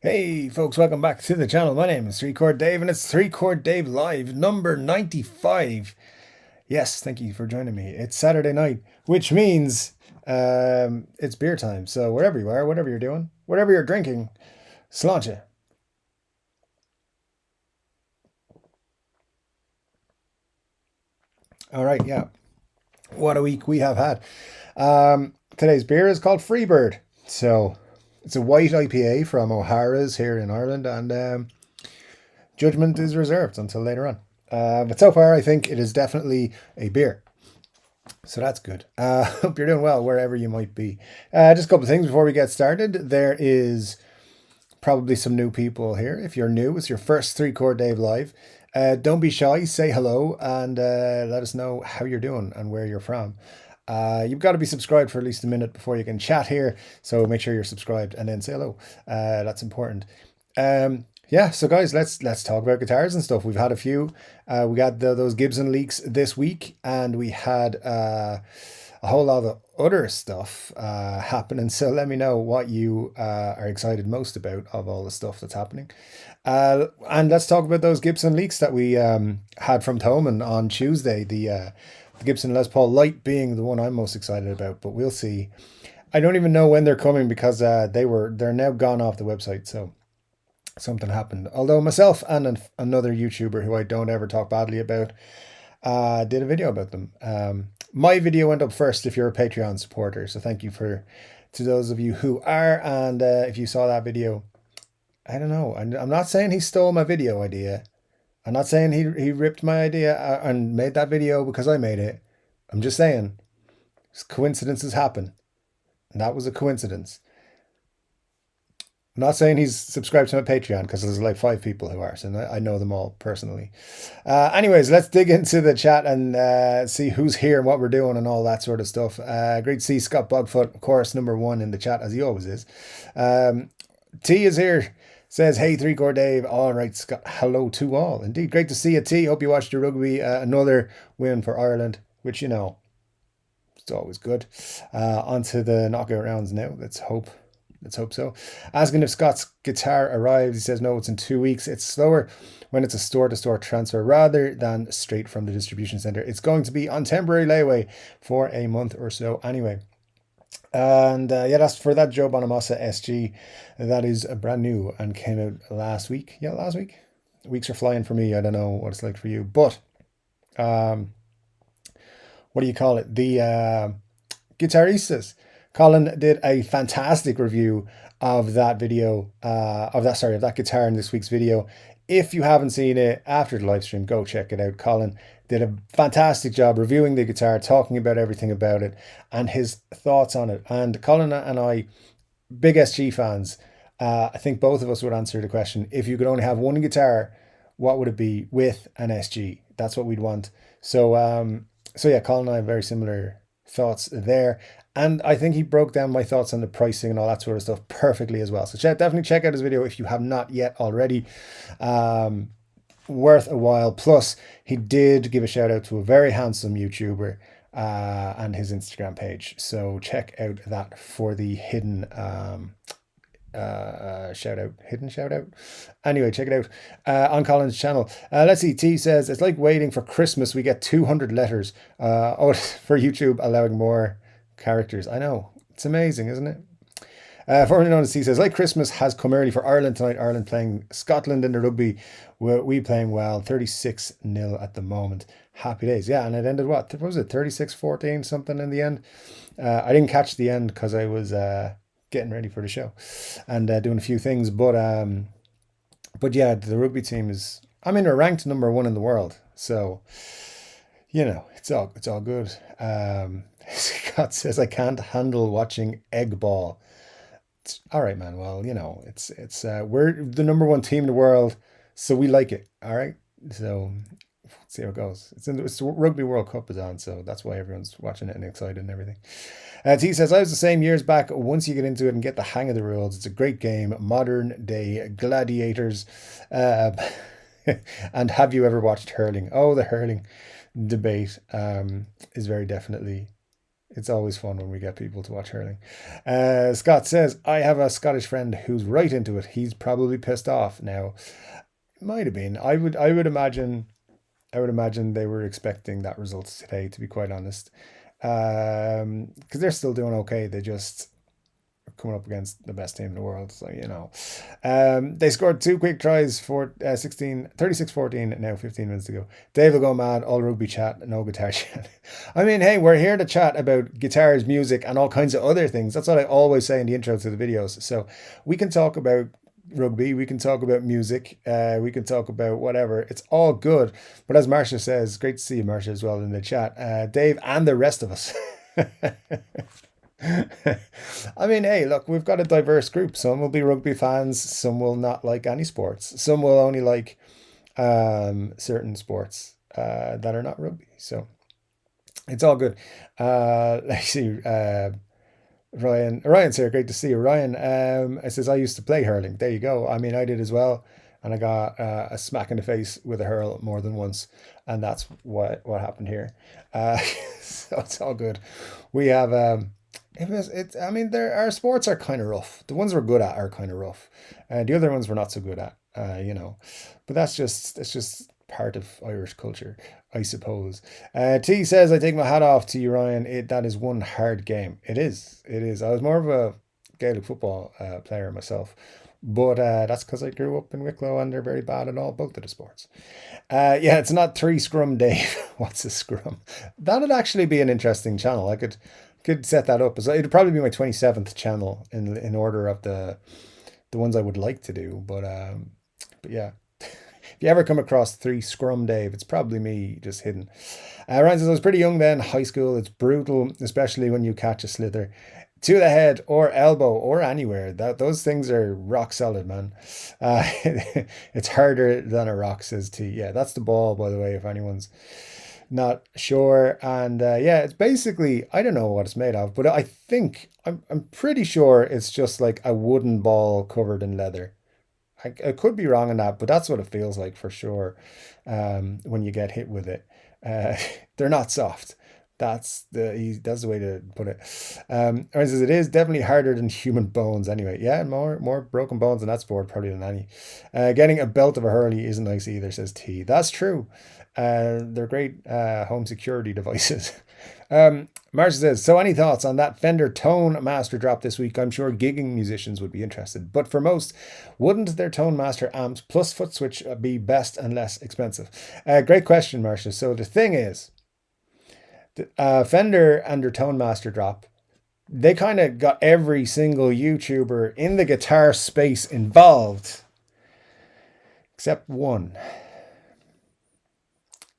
Hey folks, welcome back to the channel. My name is Chord Dave and it's Chord Dave Live number 95. Yes, thank you for joining me. It's Saturday night, which means it's beer time. So wherever you are, whatever you're doing, whatever you're drinking, sláinte. All right, yeah. What a week we have had. Today's beer is called Freebird. So it's a white IPA from O'Hara's here in Ireland, and judgment is reserved until later on. But so far, I think it is definitely a beer. So that's good. Hope you're doing well wherever you might be. Just a couple of things before we get started. There is probably some new people here. If you're new, it's your first Chord Dave Live. Don't be shy, say hello, and let us know how you're doing and where you're from. You've got to be subscribed for at least a minute before you can chat here. So make sure you're subscribed and then say hello. That's important. Yeah, so guys, let's talk about guitars and stuff. We've had a few. We got those Gibson leaks this week, and we had a whole lot of other stuff happening. So let me know what you are excited most about of all the stuff that's happening. And let's talk about those Gibson leaks that we had from Thoman on Tuesday. The Gibson Les Paul Lite being the one I'm most excited about, but we'll see. I don't even know when they're coming because they're now gone off the website. So something happened. Although myself and another YouTuber who I don't ever talk badly about did a video about them. My video went up first if you're a Patreon supporter. So thank you to those of you who are. And if you saw that video, I don't know. I'm not saying he stole my video idea. I'm not saying he ripped my idea and made that video because I made it. I'm just saying coincidences happen. And that was a coincidence. I'm not saying he's subscribed to my Patreon because there's like 5 people who are, so I know them all personally. Anyways, let's dig into the chat and see who's here and what we're doing and all that sort of stuff. Great to see Scott Bogfoot, of course, #1 in the chat, as he always is. T is here, says, hey, Chord Dave. All right, Scott, hello to all. Indeed, great to see you, T. Hope you watched the rugby. Another win for Ireland, which, you know, it's always good. On to the knockout rounds now. Let's hope so. Asking if Scott's guitar arrives, he says no, it's in 2 weeks. It's slower when it's a store-to-store transfer rather than straight from the distribution center. It's going to be on temporary layaway for a month or so anyway. And yeah, that's for that Joe Bonamassa SG. That is brand new and came out last week. Yeah, last week. Weeks are flying for me. I don't know what it's like for you, but what do you call it? The Guitaristas. Colin did a fantastic review of that video, of that guitar in this week's video. If you haven't seen it after the live stream, go check it out. Colin did a fantastic job reviewing the guitar, talking about everything about it and his thoughts on it. And Colin and I, big SG fans, I think both of us would answer the question, if you could only have one guitar, what would it be with an SG? That's what we'd want. So yeah, Colin and I have very similar thoughts there. And I think he broke down my thoughts on the pricing and all that sort of stuff perfectly as well. So definitely check out his video if you have not yet already. Worth a while. Plus, he did give a shout out to a very handsome YouTuber and his Instagram page. So check out that for the hidden shout out. Anyway, check it out on Colin's channel. Let's see. T says it's like waiting for Christmas. We get 200 letters. For YouTube allowing more characters. I know, it's amazing, isn't it? Formerly known as T says, like Christmas has come early for Ireland tonight. Ireland playing Scotland in the rugby. We playing well. 36-0 at the moment. Happy days. Yeah, and it ended what was it? 36-14 something in the end. I didn't catch the end because I was getting ready for the show and doing a few things. But yeah, the rugby team is. I mean, they're ranked #1 in the world. So you know, it's all good. Scott says I can't handle watching egg ball. All right, man. Well, you know, it's we're the #1 team in the world, so we like it. All right. So let's see how it goes. It's the Rugby World Cup is on, so that's why everyone's watching it and excited and everything. He says I was the same years back. Once you get into it and get the hang of the rules, it's a great game. Modern day gladiators. And have you ever watched hurling? Oh, the hurling debate is very definitely It's always fun when we get people to watch hurling. Scott says, I have a Scottish friend who's right into it. He's probably pissed off now. Might have been. I would imagine they were expecting that result today, to be quite honest. Because they're still doing okay. They just are coming up against the best team in the world. So, they scored two quick tries for 36-14, now 15 minutes to go. Dave will go mad, all rugby chat, no guitar chat. I mean, hey, we're here to chat about guitars, music, and all kinds of other things. That's what I always say in the intro to the videos. So we can talk about rugby, we can talk about music, we can talk about whatever. It's all good. But as Marsha says, great to see you, Marsha, as well in the chat. Dave and the rest of us. I mean, hey, look, we've got a diverse group. Some will be rugby fans, some will not like any sports, some will only like certain sports that are not rugby. So it's all good. Let's see. Ryan's here. Great to see you, Ryan. It says I used to play hurling. There you go. I mean, I did as well, and I got a smack in the face with a hurl more than once, and that's what happened here. Uh, so it's all good. We have it was it. I mean, our sports are kind of rough. The ones we're good at are kind of rough, and the other ones we're not so good at. But that's just part of Irish culture, I suppose. T says, I take my hat off to you, Ryan. That is one hard game. It is. It is. I was more of a Gaelic football player myself, but that's because I grew up in Wicklow and they're very bad at both of the sports. Yeah, it's not three scrum, Dave. What's a scrum? That'd actually be an interesting channel. I could set that up. It'd probably be my 27th channel in order of the ones I would like to do. But yeah. If you ever come across three scrum, Dave, it's probably me just hidden. Ryan says, I was pretty young then, high school. It's brutal, especially when you catch a slither to the head or elbow or anywhere. Those things are rock solid, man. It's harder than a rock, says T. Yeah, that's the ball, by the way, if anyone's not sure. And yeah, it's basically, I don't know what it's made of, but I think, I'm pretty sure it's just like a wooden ball covered in leather. I could be wrong on that, but that's what it feels like for sure. When you get hit with it, uh, they're not soft. That's the way to put it. Aaron says it is definitely harder than human bones. Anyway, yeah, more broken bones in that sport probably than any. Getting a belt of a hurley isn't nice either, says T. That's true. They're great home security devices. Marcia says, so any thoughts on that Fender Tone Master drop this week? I'm sure gigging musicians would be interested, but for most, wouldn't their Tone Master amps plus foot switch be best and less expensive? Great question, Marcia. So the thing is, Fender and their Tone Master drop, they kind of got every single YouTuber in the guitar space involved, except one.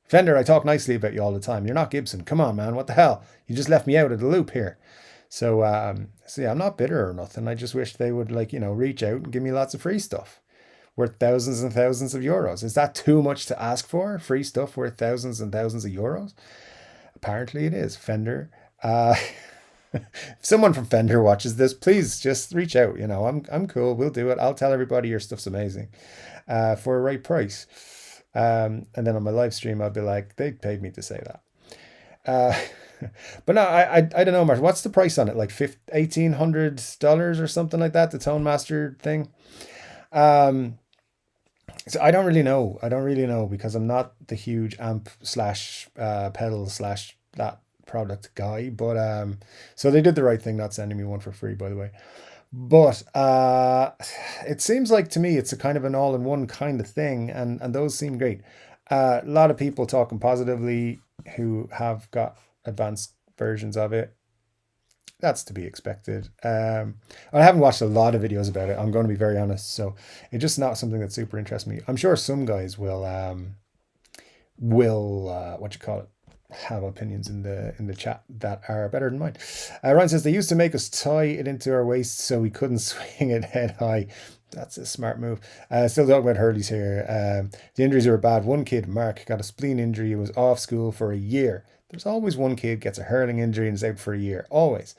Fender, I talk nicely about you all the time. You're not Gibson. Come on, man. What the hell? You just left me out of the loop here. So yeah, I'm not bitter or nothing. I just wish they would reach out and give me lots of free stuff worth thousands and thousands of euros. Is that too much to ask for? Free stuff worth thousands and thousands of euros? Apparently it is. Fender. If someone from Fender watches this, please just reach out. I'm cool. We'll do it. I'll tell everybody your stuff's amazing for a right price. And then on my live stream, I'll be like, they paid me to say that. But no, I don't know, Martin. What's the price on it? Like $1,800 or something like that, the Tone Master thing. So I don't really know. I don't really know because I'm not the huge amp slash pedal slash that product guy. But so they did the right thing not sending me one for free, by the way. But it seems like to me it's a kind of an all-in-one kind of thing, and those seem great. A lot of people talking positively who have got advanced versions of it. That's to be expected. I haven't watched a lot of videos about it. I'm going to be very honest, so it's just not something that super interests me. I'm sure some guys will what you call it, have opinions in the chat that are better than mine. Ryan says they used to make us tie it into our waist so we couldn't swing it head high. That's a smart move. Still talking about hurleys here. The injuries were bad. One kid, Mark, got a spleen injury. He was off school for a year. There's always one kid gets a hurling injury and is out for a year. Always.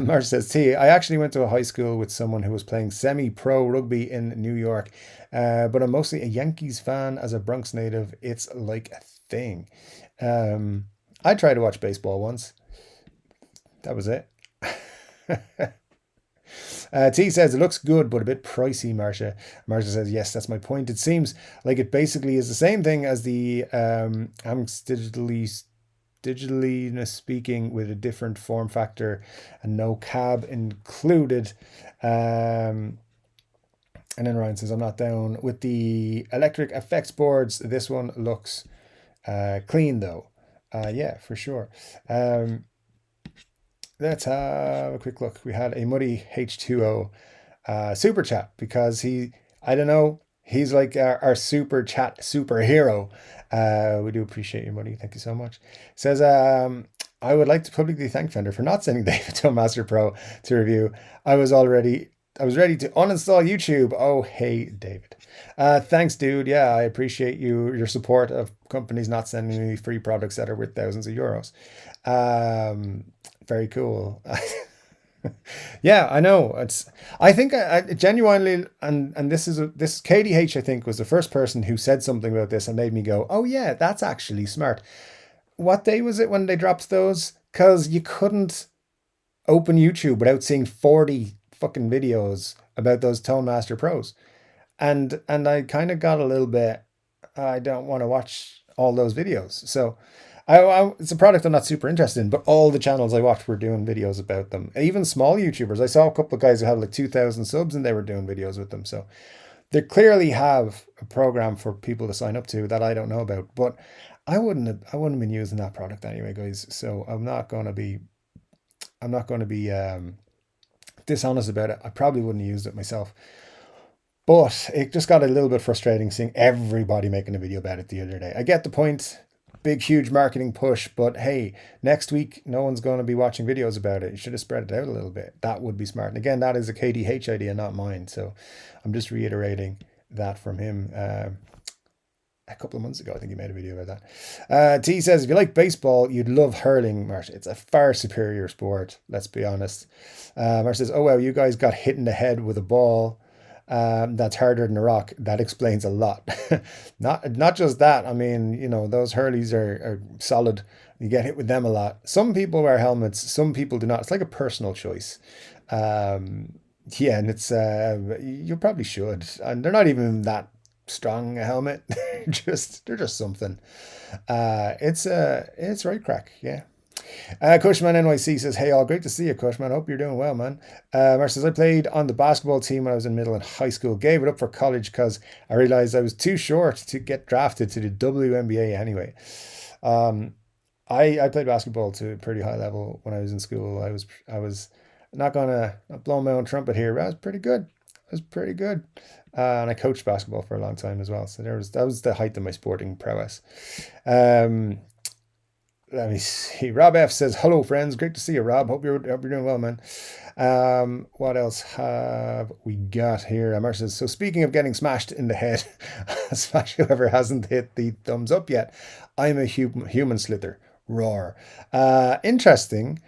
Mark says, T, I actually went to a high school with someone who was playing semi-pro rugby in New York, but I'm mostly a Yankees fan. As a Bronx native, it's like a thing. I tried to watch baseball once. That was it. T says it looks good, but a bit pricey. Marsha says yes, that's my point. It seems like it basically is the same thing as the Amx digitally speaking, with a different form factor and no cab included. Um, and then Ryan says I'm not down with the electric effects boards. This one looks clean though. Yeah, for sure. Let's have a quick look. We had a Muddy H2O super chat because I don't know, he's like our super chat superhero. We do appreciate you, Muddy. Thank you so much. Says, I would like to publicly thank Fender for not sending David to a Master Pro to review. I was ready to uninstall YouTube. Oh, hey, David. Thanks, dude. Yeah, I appreciate your support of companies not sending me free products that are worth thousands of euros. Very cool. Yeah, I know. I think I genuinely, and this KDH, I think, was the first person who said something about this and made me go, oh yeah, that's actually smart. What day was it when they dropped those? Because you couldn't open YouTube without seeing 40 fucking videos about those Tone Master Pros. And I kind of got a little bit, I don't want to watch all those videos. So it's a product I'm not super interested in, but all the channels I watched were doing videos about them. Even small YouTubers. I saw a couple of guys who had like 2,000 subs and they were doing videos with them. So they clearly have a program for people to sign up to that I don't know about. But I wouldn't have been using that product anyway, guys. So I'm not going to be dishonest about it. I probably wouldn't have used it myself. But it just got a little bit frustrating seeing everybody making a video about it the other day. I get the point. Big, huge marketing push, but hey, next week, no one's going to be watching videos about it. You should have spread it out a little bit. That would be smart. And again, that is a KDH idea, not mine. So I'm just reiterating that from him. A couple of months ago, I think he made a video about that. T says, if you like baseball, you'd love hurling, Marsh. It's a far superior sport, let's be honest. Marsh says, oh, wow, you guys got hit in the head with a ball. That's harder than a rock. That explains a lot. Not just that. I mean, those hurleys are solid. You get hit with them a lot. Some people wear helmets. Some people do not. It's like a personal choice. Yeah, and it's you probably should. And they're not even that strong a helmet. they're just something. It's right crack. Yeah. Cushman NYC says, hey, all, great to see you, Cushman. Hope you're doing well, man. Mark says, I played on the basketball team when I was in middle and high school. Gave it up for college because I realized I was too short to get drafted to the WNBA anyway. I played basketball to a pretty high level when I was in school. I was not gonna blow my own trumpet here, but I was pretty good. And I coached basketball for a long time as well. So that was the height of my sporting prowess. Let me see. Rob F says, hello, friends. Great to see you, Rob. Hope you're doing well, man. What else have we got here? Mark says, so speaking of getting smashed in the head, smash whoever hasn't hit the thumbs up yet. I'm a human slither. Roar. Interesting.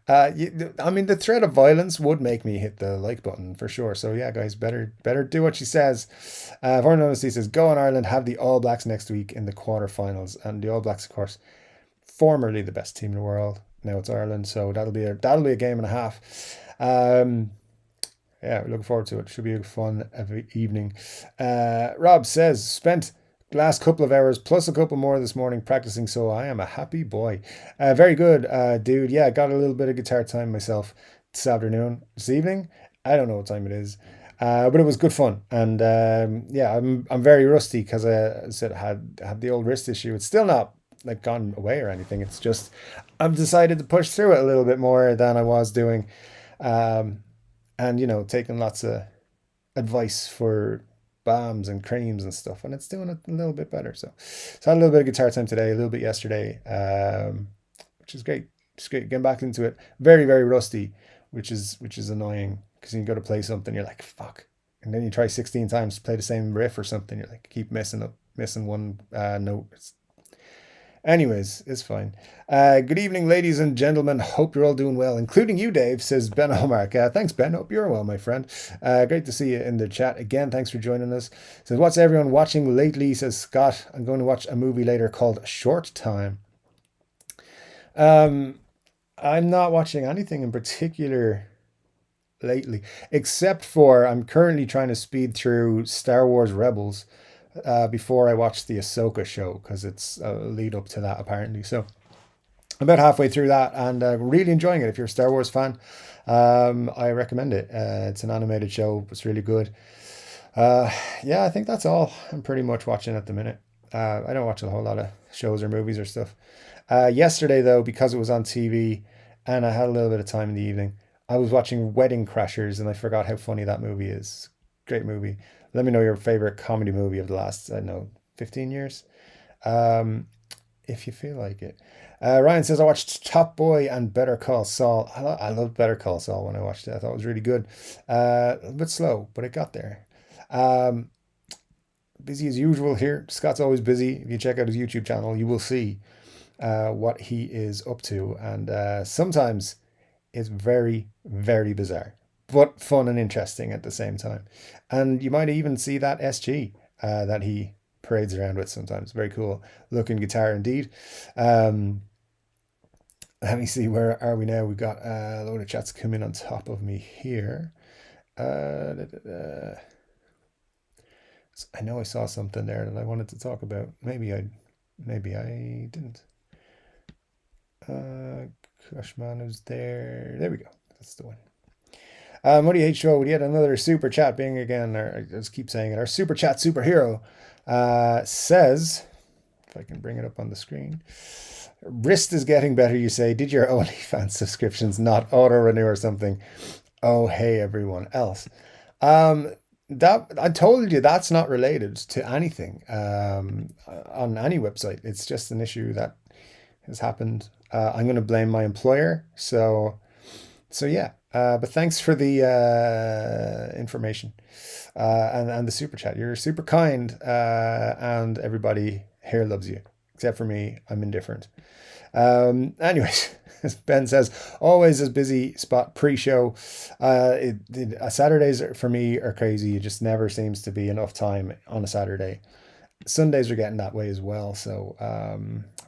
I mean, the threat of violence would make me hit the like button for sure. So yeah, guys, better do what she says. Foreign Honesty says, go on Ireland, have the All Blacks next week in the quarterfinals. And the All Blacks, of course, formerly the best team in the world. Now it's Ireland, so that'll be a game and a half. Yeah, we're looking forward to it. Should be a fun evening. Rob says, spent last couple of hours plus a couple more this morning practicing, so I am a happy boy. Very good, dude. Yeah, got a little bit of guitar time myself this evening. I don't know what time it is, but it was good fun. And yeah, I'm very rusty because I said I had the old wrist issue. It's still not like gone away or anything. It's just I've decided to push through it a little bit more than I was doing, and taking lots of advice for balms and creams and stuff, and it's doing a little bit better. So I had a little bit of guitar time today, a little bit yesterday, which is great. Just great getting back into it. Very, very rusty, which is annoying because you go to play something, you're like, fuck, and then you try 16 times to play the same riff or something, you're like, keep missing one note. Anyways, it's fine. Good evening, ladies and gentlemen. Hope you're all doing well, including you, Dave, says Ben Hallmark. Thanks, Ben. Hope you're well, my friend. Great to see you in the chat again. Thanks for joining us. Says, what's everyone watching lately? Says Scott. I'm going to watch a movie later called Short Time. I'm not watching anything in particular lately, except for I'm currently trying to speed through Star Wars Rebels before I watch the Ahsoka show because it's a lead up to that apparently. So I'm about halfway through that and really enjoying it. If you're a Star Wars fan, I recommend it. It's an animated show. It's really good. Uh, yeah, I think that's all I'm pretty much watching at the minute. I don't watch a whole lot of shows or movies or stuff. Yesterday, though, because it was on TV and I had a little bit of time in the evening, I was watching Wedding Crashers and I forgot how funny that movie is. Great movie. Let me know your favorite comedy movie of the last, I don't know, 15 years. Um, if you feel like it. Ryan says, I watched Top Boy and Better Call Saul. I loved Better Call Saul when I watched it. I thought it was really good. A bit slow, but it got there. Um, Busy as usual here. Scott's always busy. If you check out his YouTube channel, you will see what he is up to. And sometimes it's very, very bizarre, but fun and interesting at the same time. And you might even see that SG that he parades around with sometimes. Very cool looking guitar indeed. Um, Let me see, where are we now? We got a load of chats coming on top of me here. Da, da, da. I know I saw something there that I wanted to talk about. Maybe I didn't. Crushman was there. There we go. That's the one. What do you hate show? We had another super chat being again, or I just keep saying it. Our super chat superhero says, if I can bring it up on the screen. Wrist is getting better, you say. Did your OnlyFans subscriptions not auto renew or something? Oh, hey, everyone else. That I told you that's not related to anything on any website. It's just an issue that has happened. I'm going to blame my employer. So yeah. But thanks for the information and the super chat. You're super kind, and everybody here loves you, except for me. I'm indifferent. Anyways, as Ben says, always as busy spot pre-show. Saturdays for me are crazy. It just never seems to be enough time on a Saturday. Sundays are getting that way as well. So,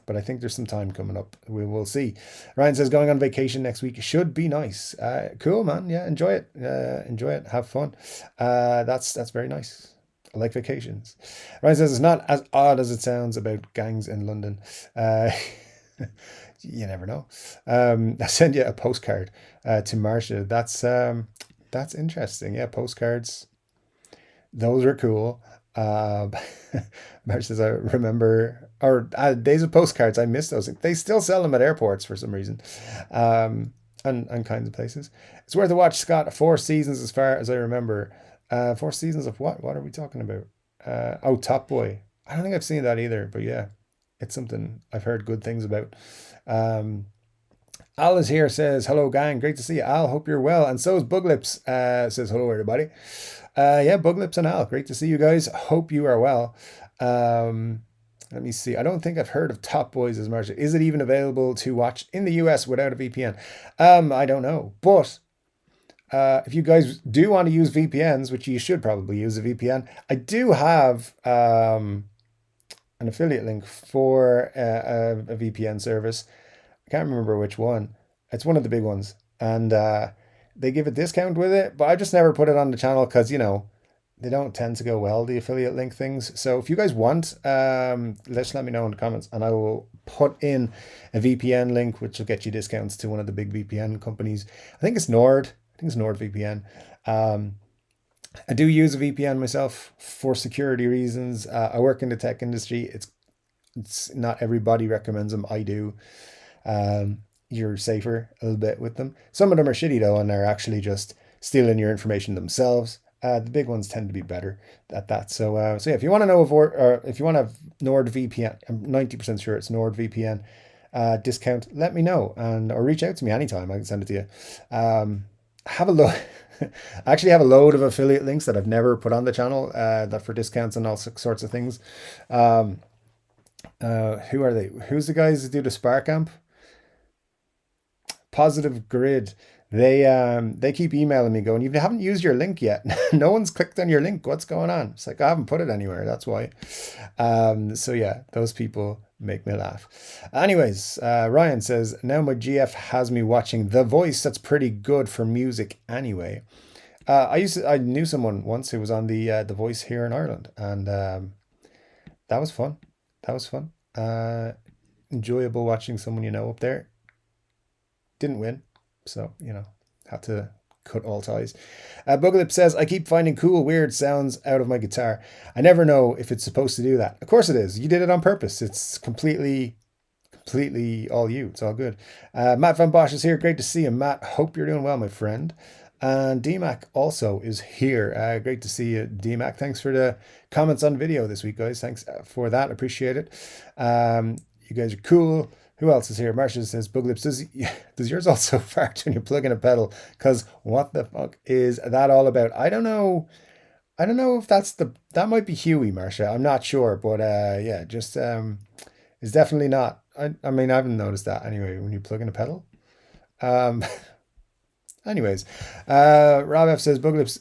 but I think there's some time coming up. We will see. Ryan says going on vacation next week should be nice. Cool, man. Yeah, enjoy it. Enjoy it. Have fun. That's very nice. I like vacations. Ryan says it's not as odd as it sounds about gangs in London. You never know. I send you a postcard to Marcia. That's interesting. Yeah, postcards. Those are cool. Uh, Marcia says I remember, or days of postcards. I miss those. They still sell them at airports for some reason, and kinds of places. It's worth a watch, Scott. 4 seasons, as far as I remember. 4 seasons of what? What are we talking about? Oh, Top Boy. I don't think I've seen that either, but yeah, it's something I've heard good things about. Um, Al is here, says, hello, gang. Great to see you, Al. Hope you're well. And so is Buglips, says, hello, everybody. Yeah, Buglips and Al. Great to see you guys. Hope you are well. Let me see. I don't think I've heard of Top Boys as much. Is it even available to watch in the US without a VPN? I don't know. But if you guys do want to use VPNs, which you should probably use a VPN, I do have an affiliate link for a VPN service. I can't remember which one. It's one of the big ones. And they give a discount with it, but I just never put it on the channel because, they don't tend to go well, the affiliate link things. So if you guys want, just let me know in the comments and I will put in a VPN link, which will get you discounts to one of the big VPN companies. I think it's NordVPN. I do use a VPN myself for security reasons. I work in the tech industry. It's not everybody recommends them. I do. You're safer a little bit with them. Some of them are shitty though, and they're actually just stealing your information themselves. The big ones tend to be better at that. So yeah, if you want to know or if you want to have NordVPN, I'm 90% sure it's NordVPN discount, let me know or reach out to me anytime. I can send it to you. Have a look. I actually have a load of affiliate links that I've never put on the channel that for discounts and all sorts of things. Who are they? Who's the guys that do the Spark Amp? Positive Grid. They keep emailing me going, you haven't used your link yet. No one's clicked on your link. What's going on? It's like, I haven't put it anywhere. That's why. So yeah, those people, Make me laugh. Anyways, Ryan says, now my GF has me watching The Voice. That's pretty good for music anyway. I knew someone once who was on the Voice here in Ireland, and that was fun. That was fun. Enjoyable watching someone you know up there. Didn't win, so had to cut all ties. Buglip says, I keep finding cool, weird sounds out of my guitar. I never know if it's supposed to do that. Of course it is. You did it on purpose. It's completely all you. It's all good. Matt Van Bosch is here. Great to see you, Matt. Hope you're doing well, my friend. And DMAC also is here. Great to see you, DMAC. Thanks for the comments on video this week, guys. Thanks for that. Appreciate it. You guys are cool. Who else is here? Marsha says, Buglips, does yours also fart when you plug in a pedal? Because what the fuck is that all about? I don't know. I don't know if that might be Huey, Marsha. I'm not sure, but yeah, just it's definitely not. I mean, I haven't noticed that anyway when you plug in a pedal. Anyways, Rob F says, Buglips,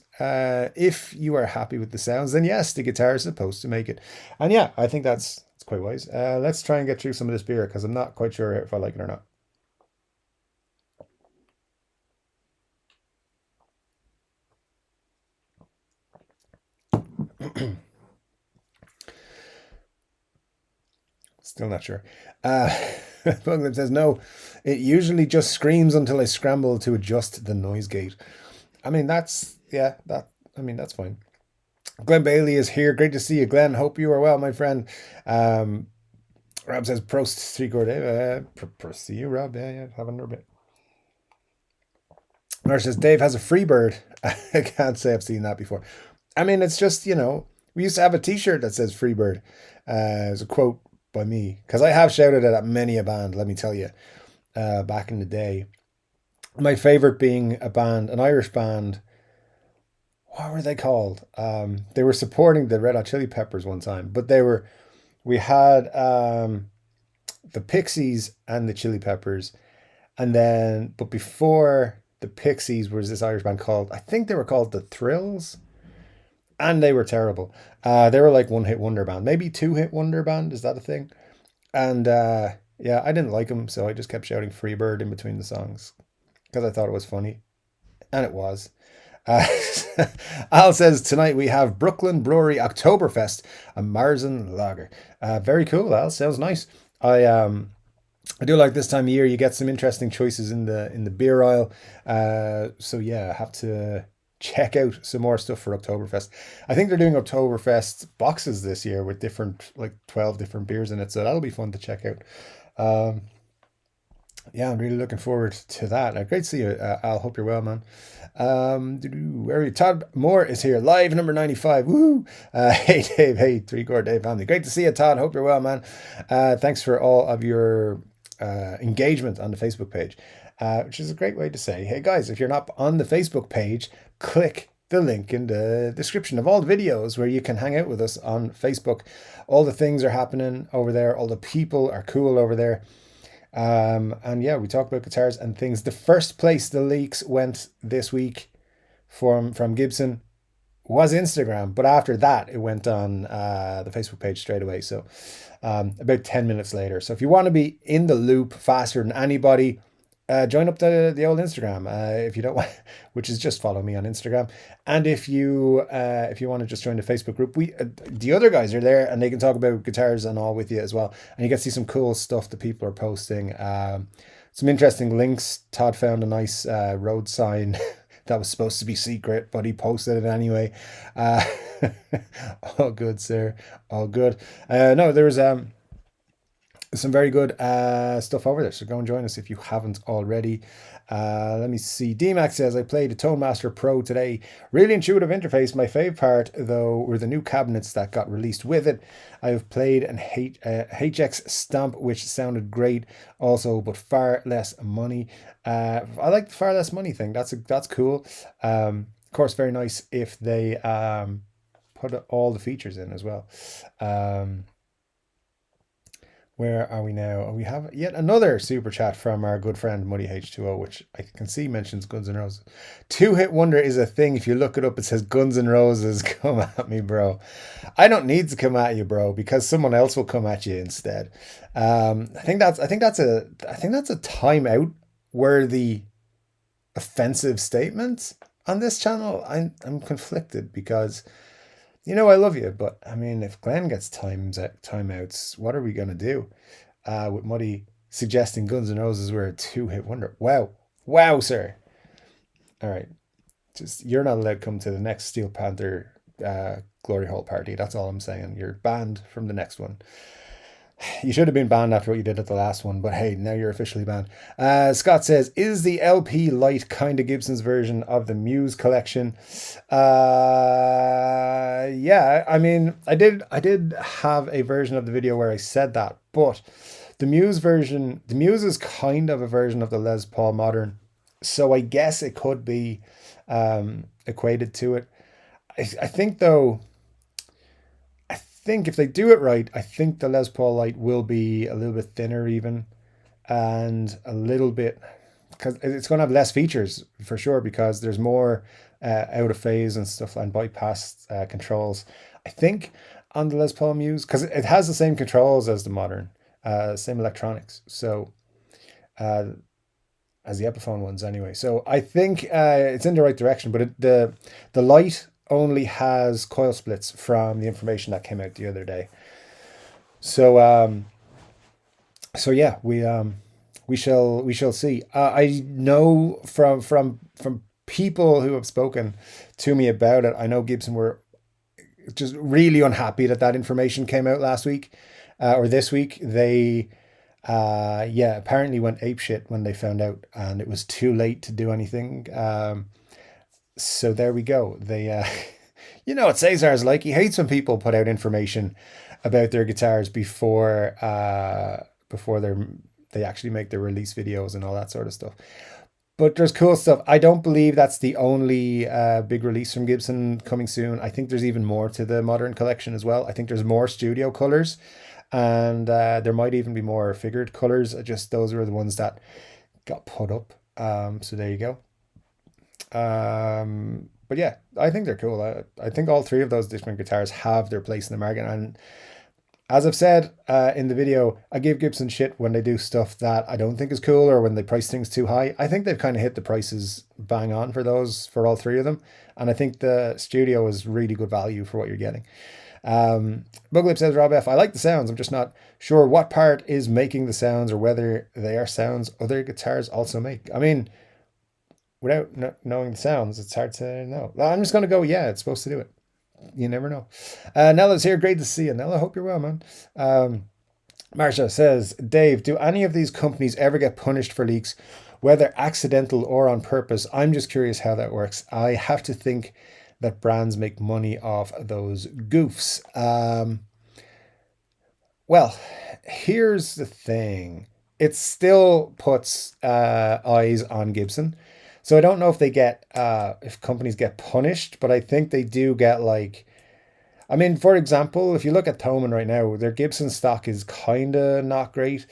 if you are happy with the sounds, then yes, the guitar is supposed to make it. And yeah, I think that's quite wise. Let's try and get through some of this beer because I'm not quite sure if I like it or not. Still not sure. Buglip says, no, it usually just screams until I scramble to adjust the noise gate. I mean, that's fine. Glenn Bailey is here. Great to see you, Glenn. Hope you are well, my friend. Rob says, Prost, 3 Chord Dave. Prost to you, Rob. Yeah, have another bit. Mar says, Dave has a free bird. I can't say I've seen that before. I mean, it's just, we used to have a t-shirt that says free bird. It's a quote by me, because I have shouted it at many a band, let me tell you, back in the day. My favorite being an Irish band. What were they called? They were supporting the Red Hot Chili Peppers one time, but we had the Pixies and the Chili Peppers, but before the Pixies was this Irish band I think they were called the Thrills, and they were terrible. They were like one hit wonder band, maybe 2 hit wonder band. Is that a thing? And yeah, I didn't like them, so I just kept shouting Freebird in between the songs because I thought it was funny, and it was. Al says, tonight we have Brooklyn Brewery Oktoberfest, a Marzen lager. Very cool, Al. Sounds nice. I do like this time of year. You get some interesting choices in the beer aisle. So yeah, I have to check out some more stuff for Oktoberfest. I think they're doing Oktoberfest boxes this year with like 12 different beers in it. So that'll be fun to check out. Yeah, I'm really looking forward to that. Great to see you, Al. Hope you're well, man. Where are you? Todd Moore is here, live number 95. Woo! Hey Dave, hey 3 Chord Dave family. Great to see you, Todd. Hope you're well, man. Thanks for all of your engagement on the Facebook page, which is a great way to say, hey guys, if you're not on the Facebook page, click the link in the description of all the videos where you can hang out with us on Facebook. All the things are happening over there. All the people are cool over there. And yeah, we talk about guitars and things. The first place the leaks went this week from Gibson was Instagram, but after that it went on the Facebook page straight away. So about 10 minutes later. So if you want to be in the loop faster than anybody, join up the old Instagram. If you don't want, which is just follow me on Instagram. And if you want to just join the Facebook group, the other guys are there and they can talk about guitars and all with you as well. And you get to see some cool stuff that people are posting. Some interesting links. Todd found a nice road sign that was supposed to be secret, but he posted it anyway. All good, sir. All good. No, there was some very good stuff over there, so go and join us if you haven't already. Let me see. DMAX says, I played a Tone Master Pro today. Really intuitive interface. My fave part, though, were the new cabinets that got released with it. I have played an HX Stomp, which sounded great also, but far less money. I like the far less money thing. That's cool. Of course, very nice if they put all the features in as well. Where are we now? We have yet another super chat from our good friend Muddy H2O, which I can see mentions Guns N' Roses. Two hit wonder is a thing. If you look it up, it says Guns N' Roses. Come at me, bro. I don't need to come at you, bro, because someone else will come at you instead. I think that's a timeout worthy offensive statement on this channel. I'm conflicted because I love you, but I mean, if Glenn gets timeouts, what are we gonna do? With Muddy suggesting Guns N' Roses were a two-hit wonder. Wow, wow, sir. All right, just you're not allowed to come to the next Steel Panther glory hole party. That's all I'm saying. You're banned from the next one. You should have been banned after what you did at the last one, but hey, now you're officially banned. Scott says, is the LP Light kind of Gibson's version of the Muse collection? Yeah, I mean, I did have a version of the video where I said that, but the Muse is kind of a version of the Les Paul Modern, so I guess it could be equated to it. I think though, if they do it right, I think the Les Paul Light will be a little bit thinner even, and a little bit, because it's going to have less features for sure, because there's more out of phase and stuff and bypass controls. I think on the Les Paul Muse, because it has the same controls as the Modern, same electronics, so as the Epiphone ones anyway. So I think it's in the right direction, but the Light only has coil splits from the information that came out the other day. So yeah, we shall see. I know from people who have spoken to me about it, I know Gibson were just really unhappy that information came out last week or this week. They apparently went apeshit when they found out, and it was too late to do anything. So there we go. They, you know what Cesar's like. He hates when people put out information about their guitars before they actually make their release videos and all that sort of stuff. But there's cool stuff. I don't believe that's the only big release from Gibson coming soon. I think there's even more to the Modern collection as well. I think there's more studio colors, and there might even be more figured colors. Just those are the ones that got put up. So there you go. But yeah, I think they're cool. I think all three of those different guitars have their place in the market, and as I've said in the video, I give Gibson shit when they do stuff that I don't think is cool, or when they price things too high. I think they've kind of hit the prices bang on for all three of them, and I think the studio is really good value for what you're getting. Buglip says, Rob F, I like the sounds. I'm just not sure what part is making the sounds, or whether they are sounds other guitars also make. I mean, without knowing the sounds, it's hard to know. I'm just going to go, yeah, it's supposed to do it. You never know. Nella's here. Great to see you, Nella. Hope you're well, man. Marsha says, Dave, do any of these companies ever get punished for leaks, whether accidental or on purpose? I'm just curious how that works. I have to think that brands make money off those goofs. Well, here's the thing. It still puts eyes on Gibson. So I don't know if they get, if companies get punished, but I think they do get, like, I mean, for example, if you look at Thomann right now, their Gibson stock is kind of not great.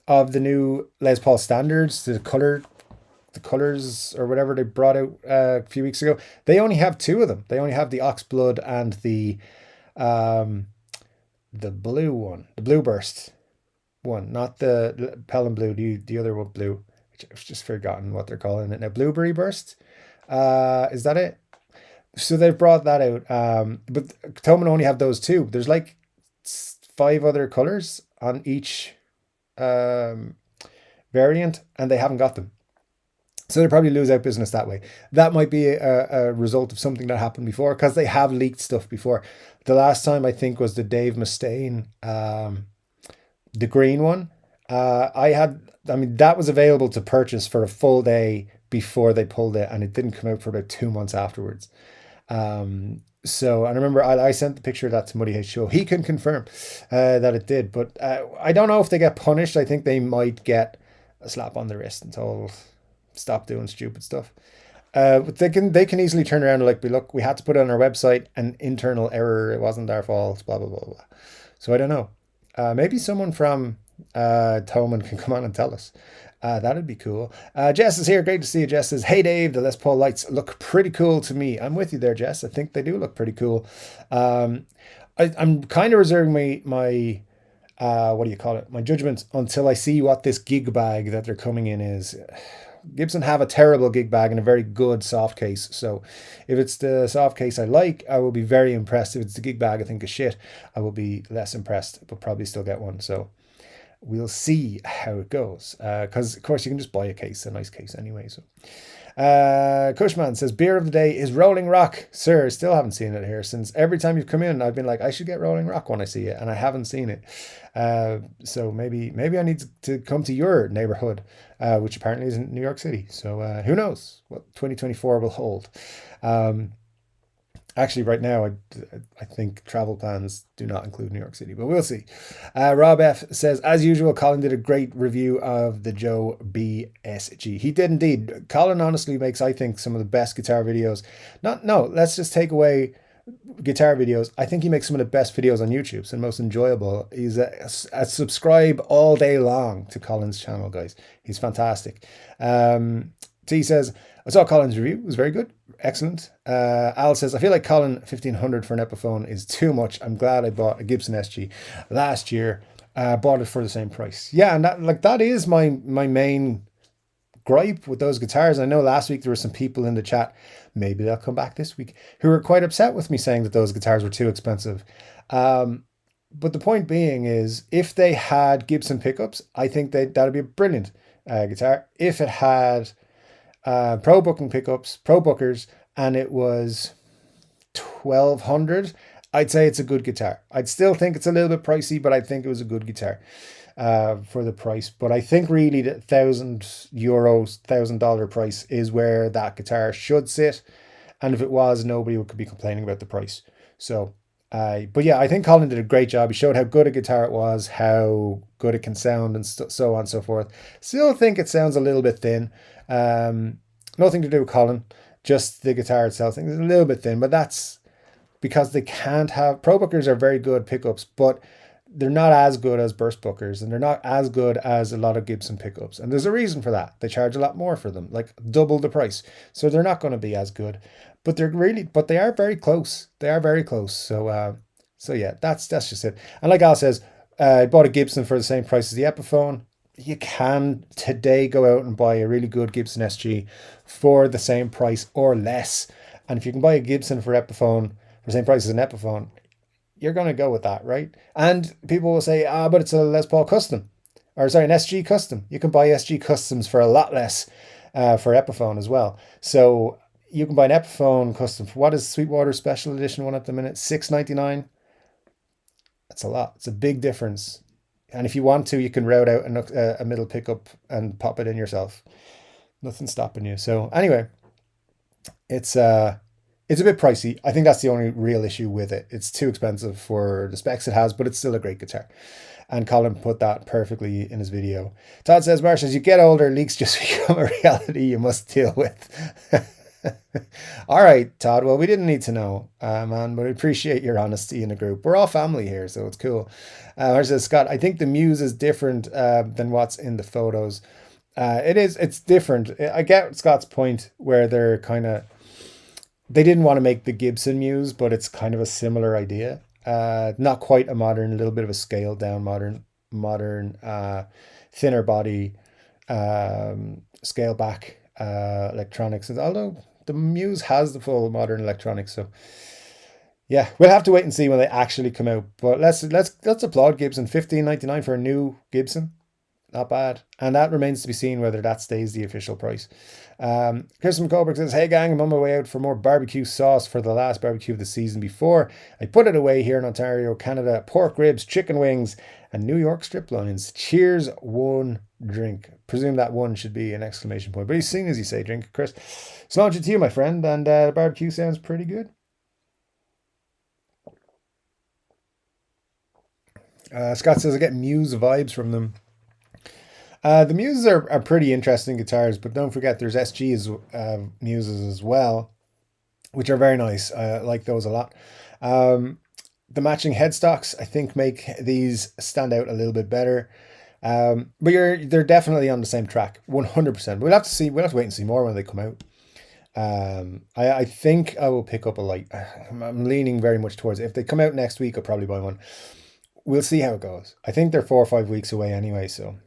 Of the new Les Paul standards, the colors or whatever they brought out a few weeks ago, they only have two of them. They only have the Oxblood and the blue one, the Blue Burst one, not the Pelham Blue, the other one, blue. I've just forgotten what they're calling it now. Blueberry Burst, is that it? So they've brought that out, but Thomann only have those two. There's like 5 other colors on each variant, and they haven't got them. So they probably lose out business that way. That might be a result of something that happened before, because they have leaked stuff before. The last time I think was the Dave Mustaine, the green one. That was available to purchase for a full day before they pulled it, and it didn't come out for about 2 months afterwards. So I remember I sent the picture of that to Muddy H2O. He can confirm that it did, but I don't know if they get punished. I think they might get a slap on the wrist and told, stop doing stupid stuff. But they can easily turn around and be, look, we had to put it on our website, an internal error, it wasn't our fault, blah blah blah blah. So I don't know. Maybe someone from Toman can come on and tell us. That'd be cool. Jess is here. Great to see you. Jess says, "Hey Dave, the Les Paul lights look pretty cool to me." I'm with you there, Jess. I think they do look pretty cool. Um, I'm kind of reserving my what do you call it? My judgment until I see what this gig bag that they're coming in is. Gibson have a terrible gig bag and a very good soft case. So if it's the soft case I like, I will be very impressed. If it's the gig bag I think is shit, I will be less impressed, but probably still get one. So we'll see how it goes. Because of course you can just buy a case, a nice case anyway. So Cushman says beer of the day is Rolling Rock. Sir, still haven't seen it here since every time you've come in I've been like I should get Rolling Rock when I see it, and I haven't seen it. So maybe I need to come to your neighborhood, which apparently is in New York City. So who knows what 2024 will hold. Actually, right now, I think travel plans do not include New York City, but we'll see. Rob F says, as usual, Colin did a great review of the Joe BSG. He did indeed. Colin honestly makes, I think, some of the best guitar videos. Let's just take away guitar videos. I think he makes some of the best videos on YouTube and most enjoyable. He's a subscribe all day long to Colin's channel, guys. He's fantastic. T says, I saw Colin's review. It was very good. Excellent. Al says, I feel like Colin 1500 for an Epiphone is too much. I'm glad I bought a Gibson SG last year. Bought it for the same price. Yeah, and that is my main gripe with those guitars. I know last week there were some people in the chat, maybe they'll come back this week, who were quite upset with me saying that those guitars were too expensive. But the point being is, if they had Gibson pickups, I think that'd be a brilliant guitar. If it had pro bookers, and it was 1200, I'd say it's a good guitar. I'd still think it's a little bit pricey, but I think it was a good guitar for the price. But I think really the €1,000, $1,000 price is where that guitar should sit. And if it was, nobody could be complaining about the price. So, but yeah, I think Colin did a great job. He showed how good a guitar it was, how good it can sound, and so on and so forth. Still think it sounds a little bit thin. Nothing to do with Colin, just the guitar itself. I think it's a little bit thin, but that's because they can't have pro bookers are very good pickups, but they're not as good as burst bookers, and they're not as good as a lot of Gibson pickups. And there's a reason for that. They charge a lot more for them, like double the price. So they're not going to be as good, but they are very close. They are very close. So yeah, that's just it. And like Al says, I bought a Gibson for the same price as the Epiphone. You can today go out and buy a really good Gibson SG for the same price or less. And if you can buy a Gibson for Epiphone for the same price as an Epiphone, you're going to go with that, right? And people will say, but it's a Les Paul custom. Or sorry, an SG custom. You can buy SG customs for a lot less for Epiphone as well. So you can buy an Epiphone custom. What is Sweetwater Special Edition one at the minute? $6.99. That's a lot. It's a big difference. And if you want to, you can route out a middle pickup and pop it in yourself. Nothing's stopping you. So anyway, it's a bit pricey. I think that's the only real issue with it. It's too expensive for the specs it has, but it's still a great guitar. And Colin put that perfectly in his video. Todd says, Marsh, as you get older, leaks just become a reality you must deal with. All right, Todd. Well, we didn't need to know, man, but I appreciate your honesty in the group. We're all family here, so it's cool. Marsh says, Scott, I think the Muse is different than what's in the photos. It's different. I get Scott's point where they didn't want to make the Gibson Muse, but it's kind of a similar idea. Not quite a modern, a little bit of a scaled down modern, thinner body, scale back electronics. Although the Muse has the full modern electronics, so yeah, we'll have to wait and see when they actually come out. But let's applaud Gibson. $15.99 for a new Gibson. Not bad. And that remains to be seen whether that stays the official price. Kirsten Colbert says, hey gang, I'm on my way out for more barbecue sauce for the last barbecue of the season before I put it away here in Ontario, Canada. Pork ribs, chicken wings, and New York strip loins. Cheers, one drink. Presume that one should be an exclamation point. But as soon as you say drink, Chris. So launch it to you, my friend. And the barbecue sounds pretty good. Scott says, I get Muse vibes from them. The Muses are pretty interesting guitars, but don't forget there's SG's Muses as well, which are very nice. I like those a lot. The matching headstocks, I think, make these stand out a little bit better. But they're definitely on the same track, 100%. We'll have to see. We'll have to wait and see more when they come out. I think I will pick up a light. I'm leaning very much towards it. If they come out next week, I'll probably buy one. We'll see how it goes. I think they're 4 or 5 weeks away anyway, so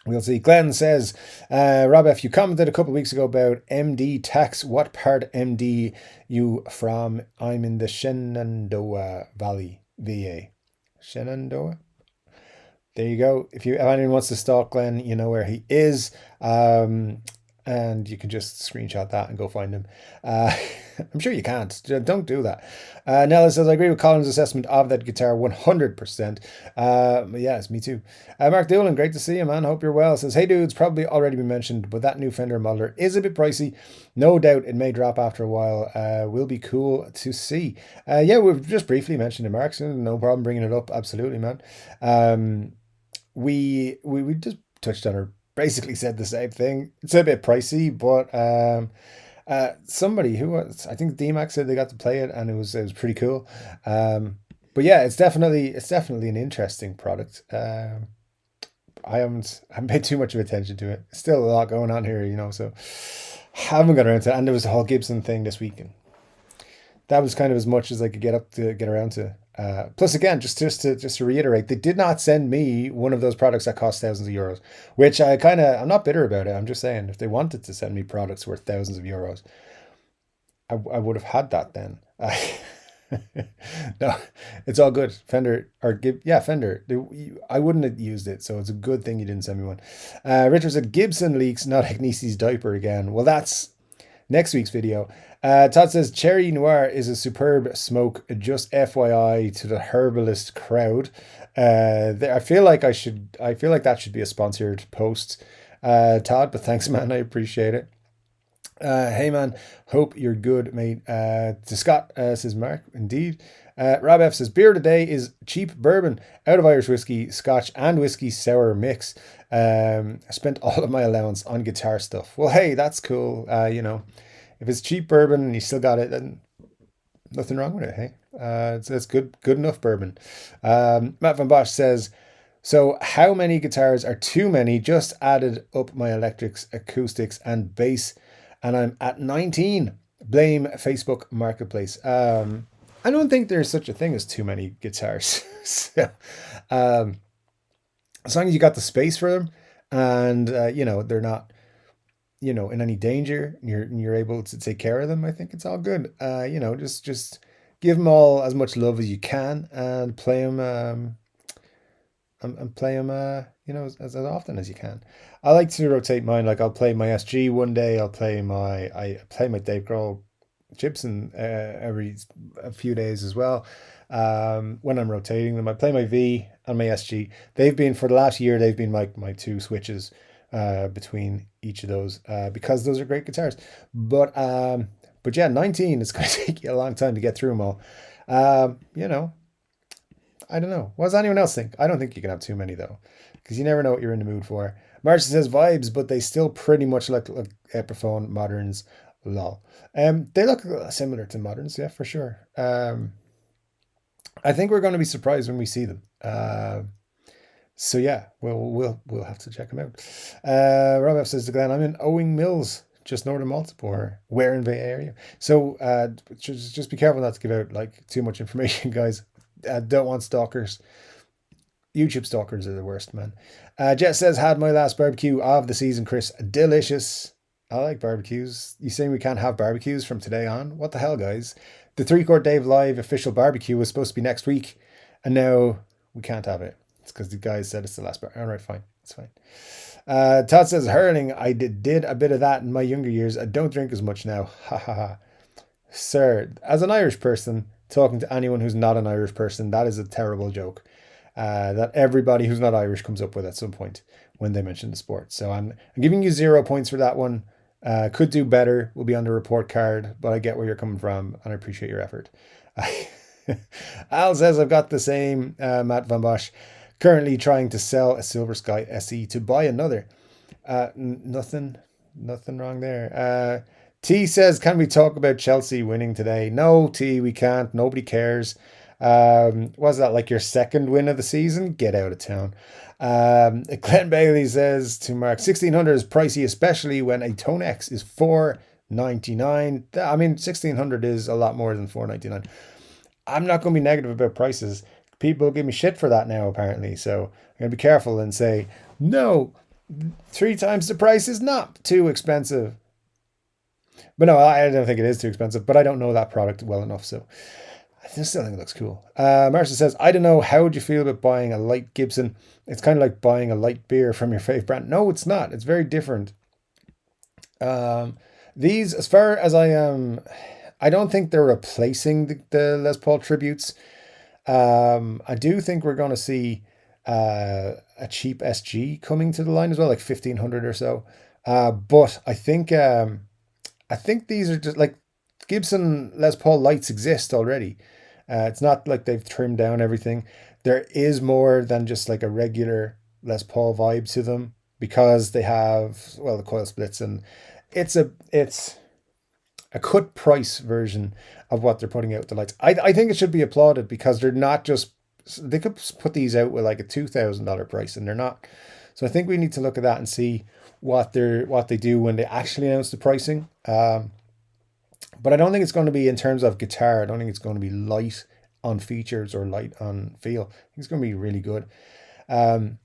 we'll see. Glenn says, Rob F, you commented a couple of weeks ago about MD tax. What part MD you from? I'm in the Shenandoah Valley, VA. Shenandoah? There you go. If anyone wants to stalk Glenn, you know where he is. And you can just screenshot that and go find him. I'm sure you can't. Don't do that. Nella says, I agree with Colin's assessment of that guitar 100%. Yes, me too. Mark Doolan, great to see you, man. Hope you're well. Says, hey, dudes, probably already been mentioned, but that new Fender modeler is a bit pricey. No doubt it may drop after a while. Will be cool to see. Yeah, we've just briefly mentioned it, Mark. So no problem bringing it up. Absolutely, man. We just touched on her. Basically said the same thing. It's a bit pricey, but somebody who was, I think DMAX said they got to play it and it was pretty cool. But yeah, it's definitely an interesting product. I haven't paid too much of attention to it. Still a lot going on here, so haven't got around to it. And there was the whole Gibson thing this week, and that was kind of as much as I could get around to. Plus, again, just to reiterate, they did not send me one of those products that cost thousands of euros, which I'm not bitter about it. I'm just saying, if they wanted to send me products worth thousands of euros, I would have had that then. No, it's all good. Fender. I wouldn't have used it, so it's a good thing you didn't send me one. Richard said, Gibson leaks, not Agnesi's diaper again. Well, that's next week's video. Todd says, Cherry Noir is a superb smoke, just FYI to the herbalist crowd. I feel like that should be a sponsored post, Todd, but thanks, man. I appreciate it. Hey, man, hope you're good, mate. To Scott, says Mark, indeed. Rob F says, beer today is cheap bourbon out of Irish whiskey, Scotch, and whiskey sour mix. I spent all of my allowance on guitar stuff. Well, hey, that's cool. If it's cheap bourbon and you still got it, then nothing wrong with it, hey? It's good enough bourbon. Matt Van Bosch says, so how many guitars are too many? Just added up my electrics, acoustics, and bass, and I'm at 19. Blame Facebook Marketplace. I don't think there's such a thing as too many guitars. So, as long as you got the space for them and, they're not, in any danger, and you're able to take care of them, I think it's all good. Just give them all as much love as you can and play them, as often as you can. I like to rotate mine. Like I'll play my SG one day. I play my Dave Grohl Gibson every a few days as well. When I'm rotating them, I play my V and my SG. They've been, for the last year, they've been my two switches between each of those, because those are great guitars. But yeah, 19, it's going to take you a long time to get through them all. I don't know. What does anyone else think? I don't think you can have too many, though, because you never know what you're in the mood for. Marcia says vibes, but they still pretty much look like Epiphone Moderns. Lol. They look similar to Moderns, yeah, for sure. I think we're going to be surprised when we see them. So yeah, we'll have to check them out. Rob F says to Glenn, I'm in Owing Mills, just north of Multipore. Where in Bay Area? So just be careful not to give out like too much information, guys. Don't want stalkers. YouTube stalkers are the worst, man. Jet says, had my last barbecue of the season, Chris. Delicious. I like barbecues. You saying we can't have barbecues from today on? What the hell, guys? The Chord Dave live official barbecue was supposed to be next week, and now we can't have it. It's because the guys said it's the last bar. All right, fine. It's fine. Todd says, hurling. I did a bit of that in my younger years. I don't drink as much now. Ha ha ha. Sir, as an Irish person, talking to anyone who's not an Irish person, that is a terrible joke that everybody who's not Irish comes up with at some point when they mention the sport. So I'm giving you 0 points for that one. Could do better. Will be on the report card, but I get where you're coming from and I appreciate your effort. Al says, I've got the same, Matt Van Bosch, currently trying to sell a Silver Sky SE to buy another. Nothing wrong there. T says, can we talk about Chelsea winning today? No, T, we can't. Nobody cares. Was that like your second win of the season? Get out of town. Glenn Bailey says to Mark, 1600 is pricey, especially when a Tone X is 499. I mean, 1600 is a lot more than 499. I'm not going to be negative about prices. People give me shit for that now, apparently. So I'm going to be careful and say, no, 3 times the price is not too expensive. But no, I don't think it is too expensive, but I don't know that product well enough. So I still think it looks cool. Marcia says, I don't know, how would you feel about buying a light Gibson? It's kind of like buying a light beer from your fave brand. No, it's not. It's very different. These, as far as I am, I don't think they're replacing the Les Paul tributes. I do think we're going to see a cheap SG coming to the line as well, like 1500 or so. But I think these are just like Gibson Les Paul lights exist already. It's not like they've trimmed down everything. There is more than just like a regular Les Paul vibe to them because they have, well, the coil splits, and it's a cut price version of what they're putting out with the lights. I think it should be applauded because they're not just, they could put these out with like a $2,000 price and they're not. So I think we need to look at that and see what they do when they actually announce the pricing. But I don't think it's going to be in terms of guitar. I don't think it's going to be light on features or light on feel. I think it's going to be really good. The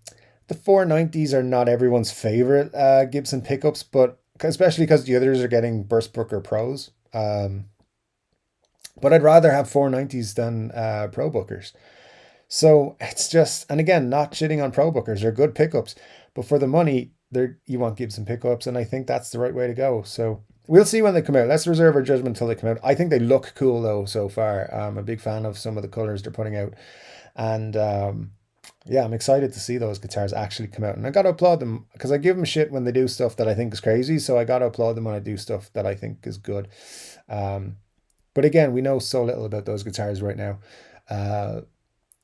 490s are not everyone's favorite Gibson pickups, but especially because the others are getting Burst Booker Pros. But I'd rather have 490s than Pro Bookers. So it's just, and again, not shitting on Pro Bookers. They're good pickups, but for the money, you want Gibson pickups, and I think that's the right way to go. So we'll see when they come out. Let's reserve our judgment until they come out. I think they look cool though so far. I'm a big fan of some of the colors they're putting out, and yeah, I'm excited to see those guitars actually come out. And I got to applaud them because I give them shit when they do stuff that I think is crazy. So I got to applaud them when I do stuff that I think is good. But again, we know so little about those guitars right now.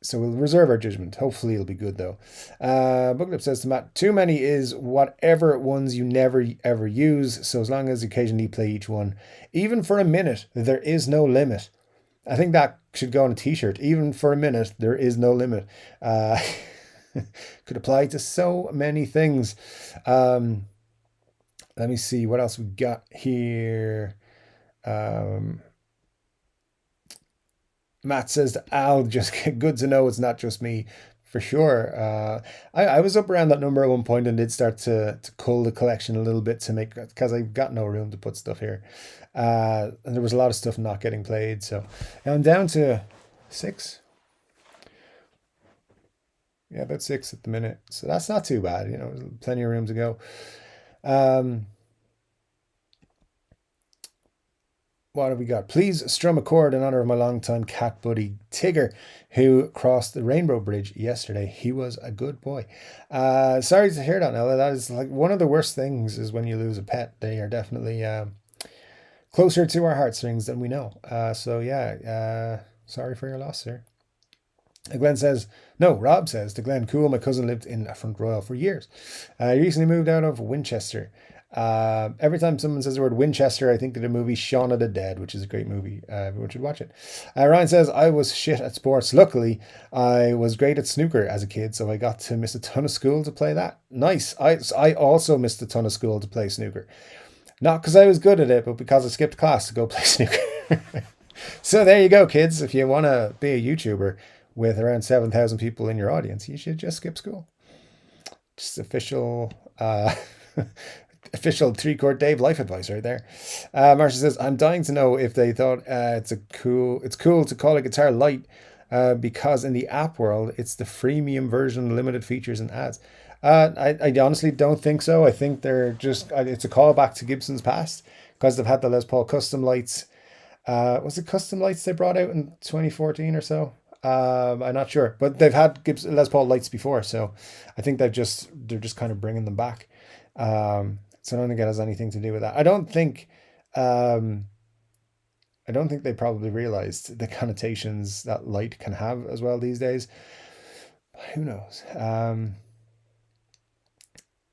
So we'll reserve our judgment. Hopefully it'll be good though. Booklip says to Matt, too many is whatever ones you never ever use. So as long as you occasionally play each one, even for a minute, there is no limit. I think that should go on a t-shirt. Even for a minute, there is no limit. Could apply to so many things. Let me see what else we got here. Matt says to Al, just good to know it's not just me, for sure. I was up around that number at one point and did start to cull the collection a little bit to make, because I've got no room to put stuff here. And there was a lot of stuff not getting played. So I'm down to 6. Yeah, about 6 at the minute. So that's not too bad. You know, plenty of room to go. What have we got? Please strum a chord in honor of my longtime cat buddy Tigger, who crossed the Rainbow Bridge yesterday. He was a good boy. Sorry to hear that, Nella. That is like one of the worst things is when you lose a pet. They are definitely closer to our heartstrings than we know. So yeah, sorry for your loss, sir. Glenn says, no, Rob says to Glenn, cool, my cousin lived in Front Royal for years. He recently moved out of Winchester. Every time someone says the word Winchester, I think of the movie Shaun of the Dead, which is a great movie. Everyone should watch it. Ryan says, I was shit at sports. Luckily, I was great at snooker as a kid, so I got to miss a ton of school to play that. Nice. I also missed a ton of school to play snooker. Not because I was good at it, but because I skipped class to go play snooker. So there you go, kids. If you want to be a YouTuber with around 7,000 people in your audience, you should just skip school. Just official... official 3-Chord Dave life advice right there. Marcia says, I'm dying to know if they thought it's cool to call a guitar light because in the app world it's the freemium version, limited features and ads. I honestly don't think so. I think they're just, it's a callback to Gibson's past because they've had the Les Paul custom lights. Was it custom lights they brought out in 2014 or so? I'm not sure, but they've had Gibson Les Paul lights before, so I think they're just kind of bringing them back. So I don't think it has anything to do with that. I don't think they probably realized the connotations that light can have as well these days. But who knows?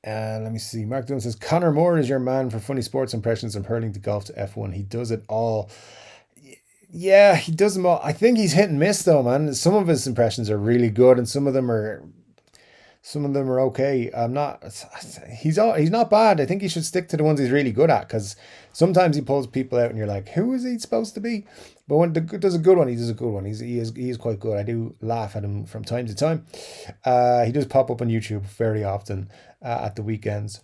Let me see. Mark Dunn says, Connor Moore is your man for funny sports impressions and hurling to golf to F1. He does it all. Yeah, he does them all. I think he's hit and miss though, man. Some of his impressions are really good, and some of them are okay. I'm not. He's not bad. I think he should stick to the ones he's really good at because sometimes he pulls people out and you're like, who is he supposed to be? But when does a good one, he does a good one. He is quite good. I do laugh at him from time to time. He does pop up on YouTube very often at the weekends.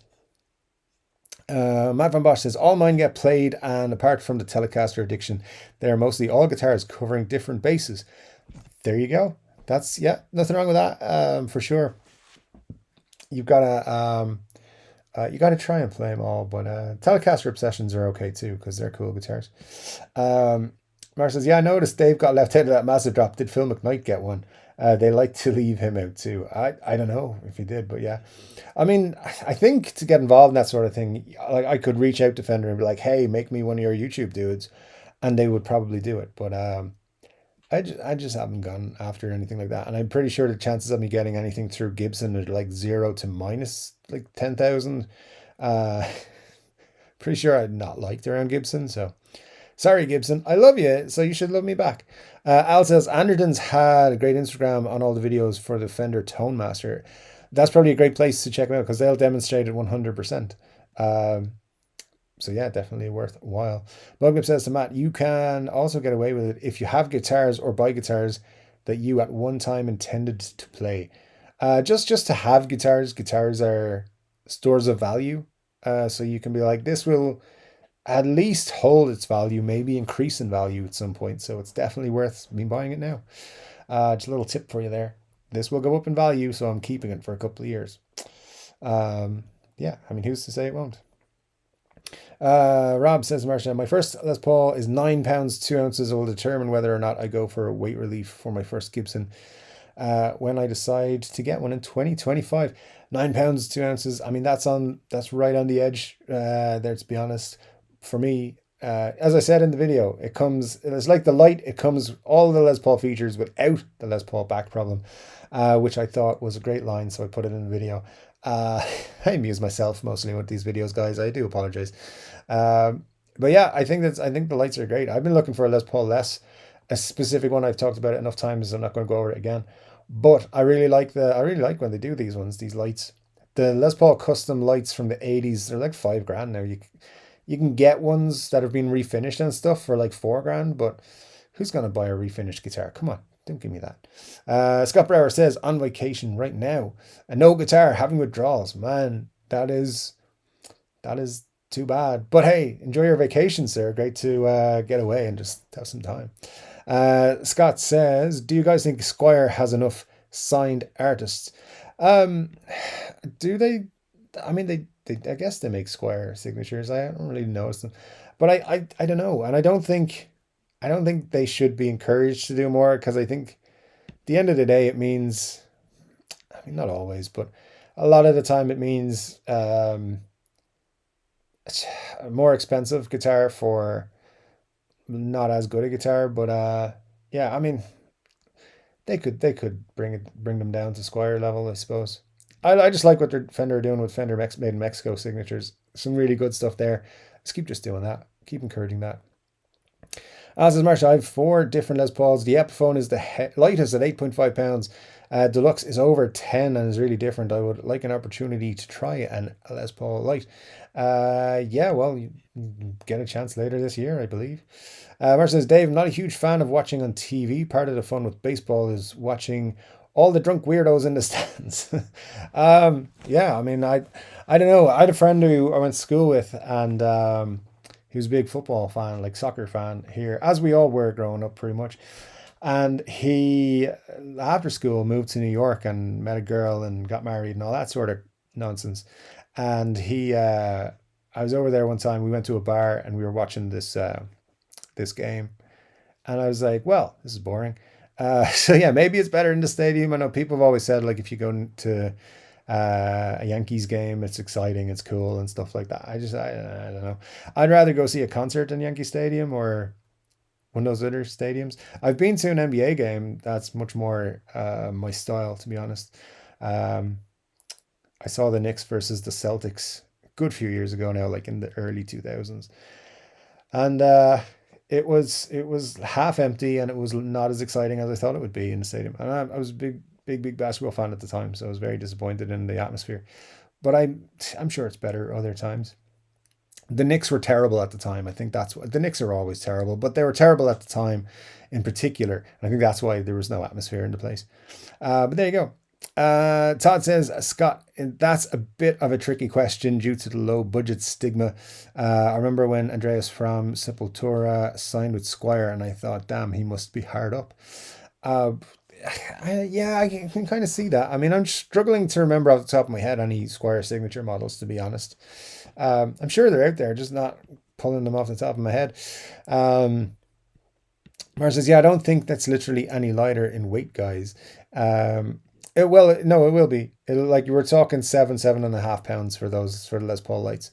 Matt Van Bosch says, all mine get played, and apart from the Telecaster addiction, they are mostly all guitars covering different basses. There you go. That's, yeah, nothing wrong with that, for sure. You've got to, you got to try and play them all, but Telecaster Obsessions are okay too, because they're cool guitars. Mar says, yeah, I noticed Dave got left out of that massive drop. Did Phil McKnight get one? They like to leave him out too. I don't know if he did, but yeah. I mean, I think to get involved in that sort of thing, like I could reach out to Fender and be like, hey, make me one of your YouTube dudes, and they would probably do it. But I just haven't gone after anything like that, and I'm pretty sure the chances of me getting anything through Gibson are like 0 to minus like 10,000. Uh, pretty sure I'd not liked around Gibson, so sorry, Gibson. I love you, so you should love me back. Al says Anderton's had a great Instagram on all the videos for the Fender Tone Master. That's probably a great place to check them out because they'll demonstrate it 100%. Um, so yeah, definitely worthwhile. Bugnup says to Matt, you can also get away with it if you have guitars or buy guitars that you at one time intended to play. Just to have guitars. Guitars are stores of value. So you can be like, this will at least hold its value, maybe increase in value at some point. So it's definitely worth me buying it now. Just a little tip for you there. This will go up in value, so I'm keeping it for a couple of years. Yeah, I mean, who's to say it won't? Rob says, Marcia, my first Les Paul is £9, 2 ounces. It will determine whether or not I go for a weight relief for my first Gibson when I decide to get one in 2025. £9, 2 ounces. I mean, that's right on the edge there, to be honest. For me, as I said in the video, it's like the light, it comes all the Les Paul features without the Les Paul back problem, which I thought was a great line, so I put it in the video. I amuse myself mostly with these videos, guys. I do apologize. But yeah, I think the lights are great. I've been looking for a Les Paul less, a specific one. I've talked about it enough times. I'm not going to go over it again. But I really like when they do these lights. The Les Paul custom lights from the 80s, they're like $5 now. You can get ones that have been refinished and stuff for like $4, but who's gonna buy a refinished guitar? Come on, don't give me that. Scott Brower says, on vacation right now, and no guitar, having withdrawals. Man, that is too bad. But hey, enjoy your vacation, sir. Great to get away and just have some time. Scott says, do you guys think Squire has enough signed artists? Um, do they? I mean, I guess they make Squire signatures. I don't really notice them, but I don't know, and I don't think they should be encouraged to do more because I think at the end of the day it means, I mean, not always, but a lot of the time it means a more expensive guitar for not as good a guitar. But yeah, I mean, they could bring them down to Squire level, I suppose. I just like what Fender are doing with Fender Made in Mexico signatures. Some really good stuff there. Let's keep just doing that. Keep encouraging that. As is Marshall, I have 4 different Les Pauls. The Epiphone is the lightest at 8.5 pounds. Deluxe is over 10 and is really different. I would like an opportunity to try an Les Paul Light. Yeah, well, you get a chance later this year, I believe. Marshall says, Dave, I'm not a huge fan of watching on TV. Part of the fun with baseball is watching all the drunk weirdos in the stands. Yeah, I mean, I don't know. I had a friend who I went to school with, and he was a big football fan, like soccer fan here, as we all were growing up pretty much. And he, after school, moved to New York and met a girl and got married and all that sort of nonsense. And I was over there one time. We went to a bar and we were watching this game. And I was like, well, this is boring. So yeah, maybe it's better in the stadium. I know people have always said like if you go to a Yankees game, it's exciting, it's cool and stuff like that. I don't know. I'd rather go see a concert in Yankee Stadium or one of those other stadiums. I've been to an NBA game that's much more my style, to be honest. Um, I saw the Knicks versus the Celtics a good few years ago now, like in the early 2000s. And it was half empty, and it was not as exciting as I thought it would be in the stadium. And I was a big basketball fan at the time, so I was very disappointed in the atmosphere. But I'm sure it's better other times. The Knicks were terrible at the time. I think that's what the Knicks are always terrible, but they were terrible at the time in particular. And I think that's why there was no atmosphere in the place. But there you go. Todd says, Scott, that's a bit of a tricky question due to the low budget stigma. I remember when Andreas from Sepultura signed with Squire, and I thought, damn, he must be hard up. Uh, yeah, I can kind of see that. I mean, I'm struggling to remember off the top of my head any Squire signature models, to be honest. I'm sure they're out there, just not pulling them off the top of my head. Um, Mar says, yeah, I don't think that's literally any lighter in weight, guys. No, it will be. It'll, like you were talking 7.5 pounds for those for the Les Paul lights.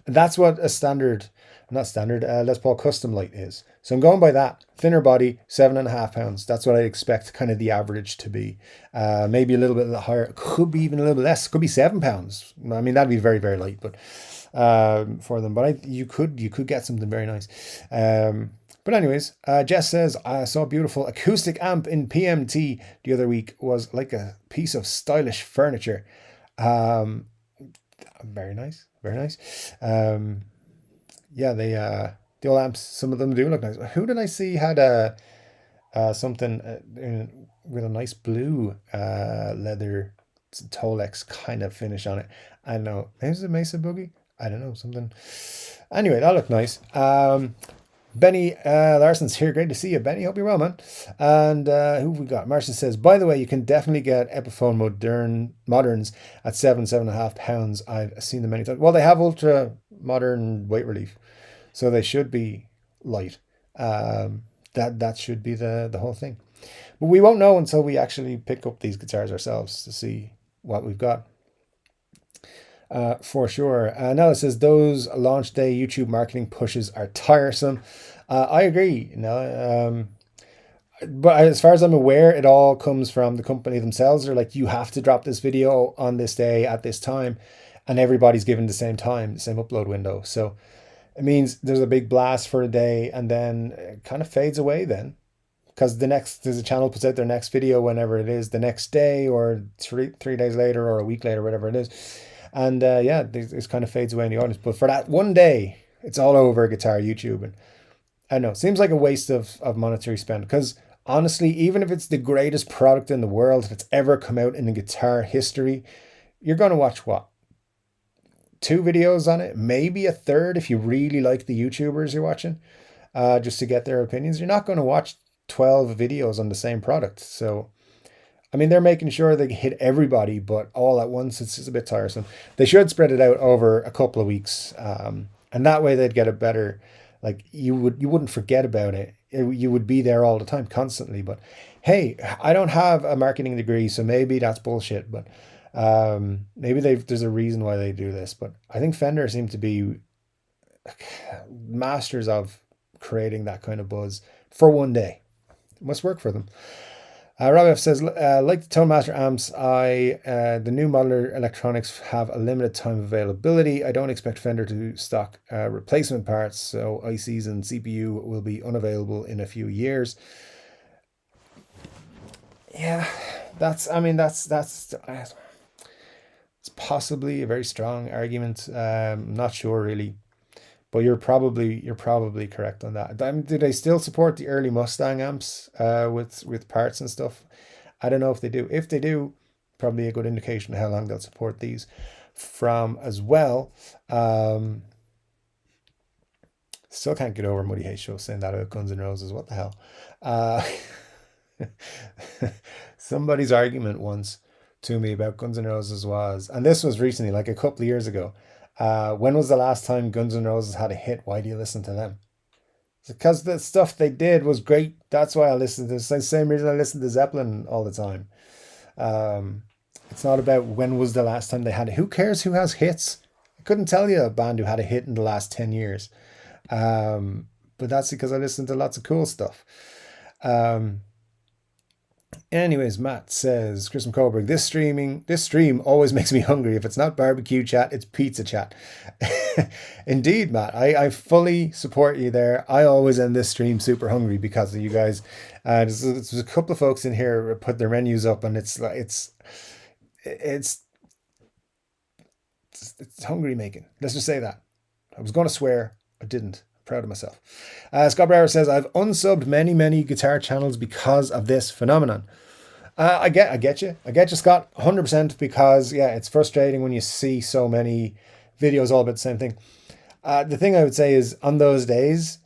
That's what a standard, not standard, Les Paul custom light is. So I'm going by that. Thinner body, 7.5 pounds. That's what I expect kind of the average to be. Maybe a little bit higher. Could be even a little bit less. Could be 7 pounds. I mean, that'd be very, very light, but for them. But you could get something very nice. But anyways, Jess says, I saw a beautiful acoustic amp in PMT the other week. Was like a piece of stylish furniture. Um, Very nice, very nice. Yeah, the old amps, some of them do look nice. Who did I see had a something with a nice blue leather Tolex kind of finish on it? I don't know. Maybe it's a Mesa Boogie. I don't know, something. Anyway, that looked nice. Benny Larson's here. Great to see you, Benny. Hope you're well, man. And who have we got? Martian says, by the way, you can definitely get Epiphone Moderns at 7.5 pounds. I've seen them many times. Well, they have ultra modern weight relief, so they should be light. That should be the whole thing. But we won't know until we actually pick up these guitars ourselves to see what we've got. For sure. Now it says those launch day YouTube marketing pushes are tiresome. I agree. But as far as I'm aware, it all comes from the company themselves. They're like, you have to drop this video on this day at this time, and everybody's given the same time, the same upload window. So it means there's a big blast for a day, and then it kind of fades away then. Because there's a channel puts out their next video whenever it is, the next day or three days later or a week later, whatever it is. And yeah, it kind of fades away in the audience. But for that one day, it's all over guitar YouTube. And I don't know, it seems like a waste of monetary spend. Because honestly, even if it's the greatest product in the world, if it's ever come out in the guitar history, you're going to watch what? 2 videos on it? Maybe a third if you really like the YouTubers you're watching, just to get their opinions. You're not going to watch 12 videos on the same product. So I mean, they're making sure they hit everybody, but all at once, it's just a bit tiresome. They should spread it out over a couple of weeks, and that way they'd get a better, like you wouldn't forget about it. You would be there all the time, constantly. But hey, I don't have a marketing degree, so maybe that's bullshit. But maybe there's a reason why they do this. But I think Fender seem to be masters of creating that kind of buzz for one day. It must work for them. Robbie F says, like the Tone Master amps, the new modular electronics have a limited time availability. I don't expect Fender to stock replacement parts, so ICs and CPU will be unavailable in a few years. Yeah, that's it's possibly a very strong argument. I'm not sure really, but you're probably correct on that. Do they still support the early Mustang amps with parts and stuff? I don't know if they do. If they do, probably a good indication of how long they'll support these from as well. Still can't get over Muddy H Show saying that about Guns N' Roses. What the hell? Uh, Somebody's argument once to me about Guns N' Roses was, and this was recently, like a couple of years ago. When was the last time Guns N' Roses had a hit? Why do you listen to them? It's because the stuff they did was great. That's why I listen to this. The same reason I listen to Zeppelin all the time. Um, it's not about when was the last time they had it. Who cares who has hits? I couldn't tell you a band who had a hit in the last 10 years. But that's because I listen to lots of cool stuff. Um, Anyways, Matt says, Chris McColberg, this stream always makes me hungry. If it's not barbecue chat, it's pizza chat. Indeed, Matt, fully support you there. I always end this stream super hungry because of you guys. There's a couple of folks in here put their menus up, and it's it's hungry making. Let's just say that. I was going to swear, I didn't. I'm proud of myself. Scott Brower says, I've unsubbed many guitar channels because of this phenomenon. I get you, Scott, 100%. Because yeah, it's frustrating when you see so many videos all about the same thing. The thing I would say is, on those days,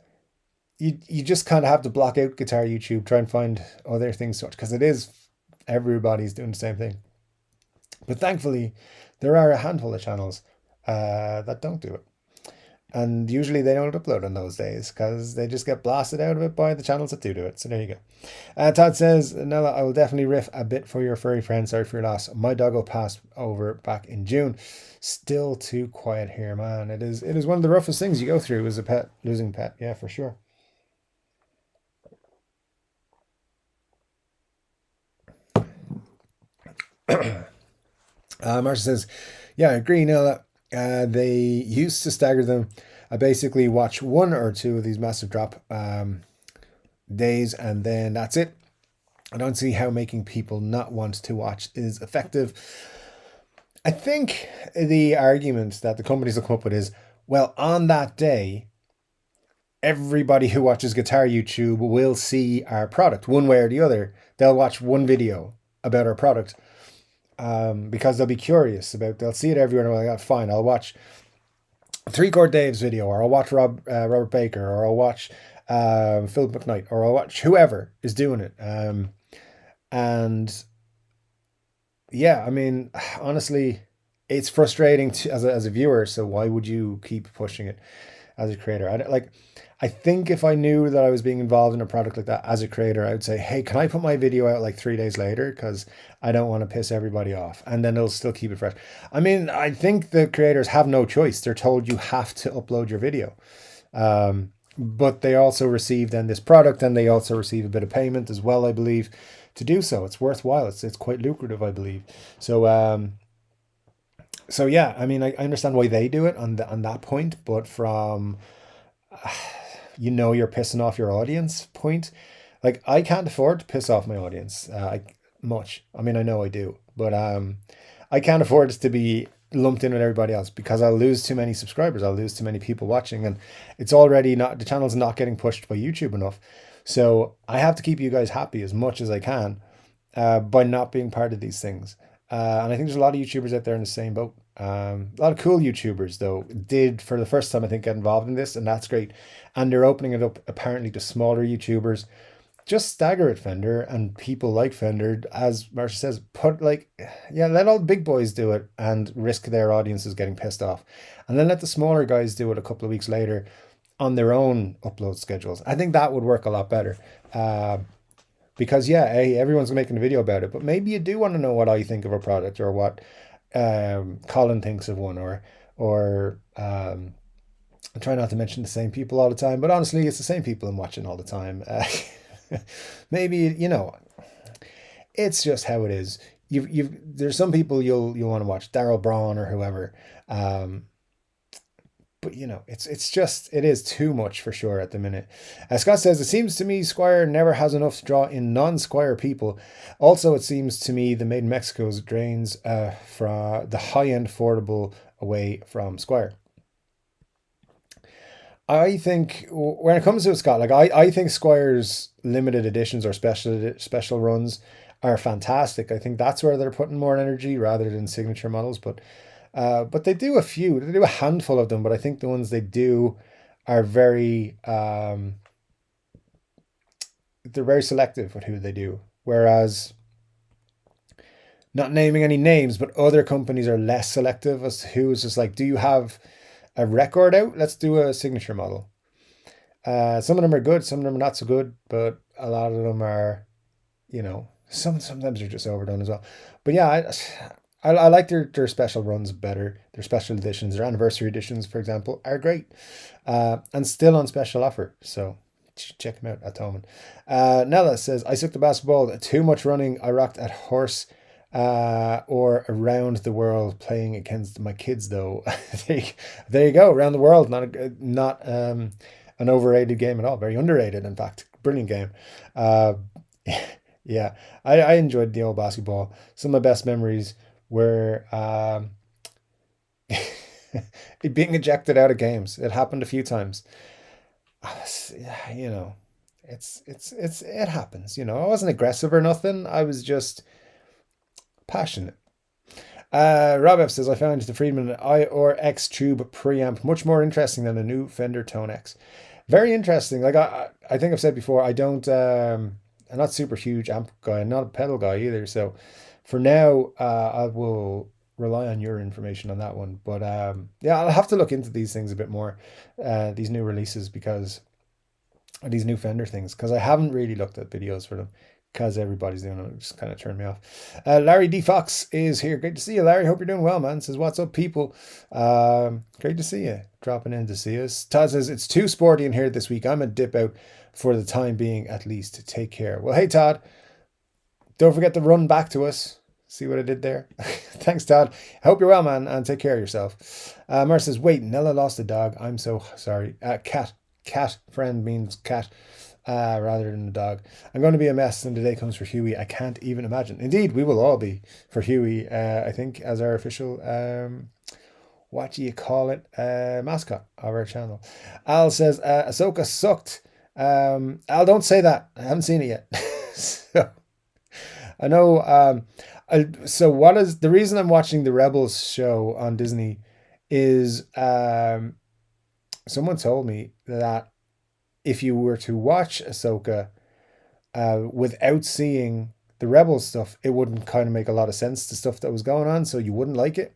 you just kind of have to block out guitar YouTube, try and find other things to watch, because everybody's doing the same thing. But thankfully, there are a handful of channels that don't do it. And usually they don't upload on those days because they just get blasted out of it by the channels that do it. So there you go. Todd says, Nella, I will definitely riff a bit for your furry friend. Sorry for your loss. My doggo passed over back in June. Still too quiet here, man. It is one of the roughest things you go through as a pet, losing a pet. Yeah, for sure. Marsha says, yeah, I agree, Nella. They used to stagger them. I basically watch one or two of these massive drop days, and then that's it. I don't see how making people not want to watch is effective. I think the argument that the companies will come up with is, well, on that day, everybody who watches guitar YouTube will see our product one way or the other. They'll watch one video about our product because they'll be curious they'll see it everywhere and they're like, oh, fine, I'll watch Chord Dave's video, or I'll watch Robert Baker, or I'll watch Phil McKnight, or I'll watch whoever is doing it. And yeah, I mean, honestly, it's frustrating as a viewer. So why would you keep pushing it as a creator? I think if I knew that I was being involved in a product like that as a creator, I would say, hey, can I put my video out like 3 days later? Because I don't want to piss everybody off. And then it'll still keep it fresh. I mean, I think the creators have no choice. They're told you have to upload your video. But they also receive then this product, and they also receive a bit of payment as well, I believe, to do so. It's worthwhile. It's quite lucrative, I believe. So yeah, I mean, I understand why they do it on that point, but from you're pissing off your audience point, like, I can't afford to piss off my audience much. I mean, I know I do, but I can't afford to be lumped in with everybody else, because I'll lose too many subscribers. I'll lose too many people watching, and it's already not, the channel's not getting pushed by YouTube enough. So I have to keep you guys happy as much as I can by not being part of these things. And I think there's a lot of YouTubers out there in the same boat. A lot of cool YouTubers, though, did for the first time, I think, get involved in this, and that's great. And they're opening it up apparently to smaller YouTubers. Just stagger it, Fender, and people like Fender, as Marsha says, let all the big boys do it and risk their audiences getting pissed off, and then let the smaller guys do it a couple of weeks later on their own upload schedules. I think that would work a lot better. Because yeah, hey, everyone's making a video about it, but maybe you do want to know what I think of a product, or what Colin thinks of one, or I try not to mention the same people all the time, but honestly, it's the same people I'm watching all the time. Maybe, it's just how it is. There's some people you'll want to watch, Daryl Braun or whoever. But it is too much for sure at the minute. Scott says, it seems to me Squire never has enough to draw in non-Squire people. Also, it seems to me the Made in Mexico's drains from the high-end affordable away from Squire. I think when it comes to Scott, like, I think Squire's limited editions or special runs are fantastic. I think that's where they're putting more energy rather than signature models. But they do a handful of them. But I think the ones they do are very they're very selective with who they do. Whereas, not naming any names, but other companies are less selective as to who is just like, do you have a record out? Let's do a signature model. Some of them are good, some of them are not so good, but a lot of them are, sometimes they're just overdone as well. But yeah, I like their special runs better. Their special editions, their anniversary editions, for example, are great, and still on special offer. So Check him out at Toman. Nella says, I sucked the basketball. Too much running. I rocked at horse or around the world playing against my kids, though. There you go. Around the world. Not an overrated game at all. Very underrated, in fact. Brilliant game. Uh, yeah, I enjoyed the old basketball. Some of my best memories were being ejected out of games. It happened a few times. You know, it happens. You know, I wasn't aggressive or nothing. I was just passionate. Rob F says, I found the Friedman I or X Tube preamp much more interesting than a new Fender Tone X. Very interesting. Like I think I've said before, I'm not super huge amp guy. I'm not a pedal guy either. So for now, I will rely on your information on that one. But yeah, I'll have to look into these things a bit more, these new releases, because these new Fender things, because I haven't really looked at videos for them because everybody's doing it. It just kind of turned me off. Larry D. Fox is here. Great to see you, Larry. Hope you're doing well, man. Says, what's up, people? Great to see you. Dropping in to see us. Todd says, it's too sporty in here this week. I'm a dip out for the time being, at least. Take care. Well, hey, Todd. Don't forget to run back to us. See what I did there? Thanks, Todd. I hope you're well, man, and take care of yourself. Mar says, wait, Nella lost a dog. I'm so sorry. Cat. Cat. Friend means cat. Rather than a dog. I'm going to be a mess when the day comes for Huey. I can't even imagine. Indeed, we will all be for Huey, I think, as our official, what do you call it, mascot of our channel. Al says, Ahsoka sucked. Al, don't say that. I haven't seen it yet. So, I know, so what is, the reason I'm watching the Rebels show on Disney is, someone told me that if you were to watch Ahsoka without seeing the Rebel stuff, it wouldn't kind of make a lot of sense, the stuff that was going on, so you wouldn't like it.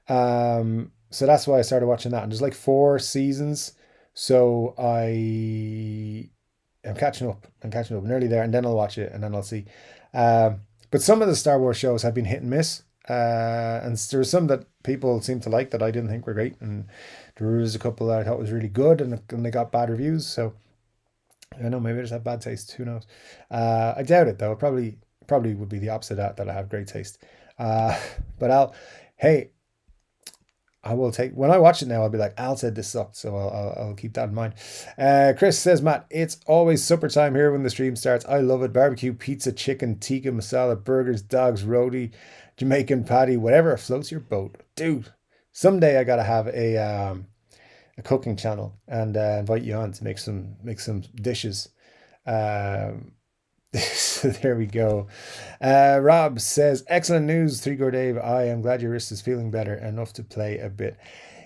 So that's why I started watching that. And there's like 4 seasons, so I'm catching up. I'm nearly there, and then I'll watch it, and then I'll see. But some of the Star Wars shows have been hit and miss. And there were some that people seem to like that I didn't think were great, and there was a couple that I thought was really good, and they got bad reviews. So I don't know, maybe I just have bad taste. Who knows? I doubt it though. Probably would be the opposite of that I have great taste. But hey, I will take, when I watch it now, I'll be like, Al said this sucked, so I'll keep that in mind. Chris says, Matt, it's always supper time here when the stream starts. I love it. Barbecue, pizza, chicken, tikka masala, burgers, dogs, roti, Jamaican patty, whatever floats your boat, dude. Someday I gotta have a cooking channel and invite you on to make some dishes. So there we go. Rob says, excellent news, Chord Dave. I am glad your wrist is feeling better enough to play a bit.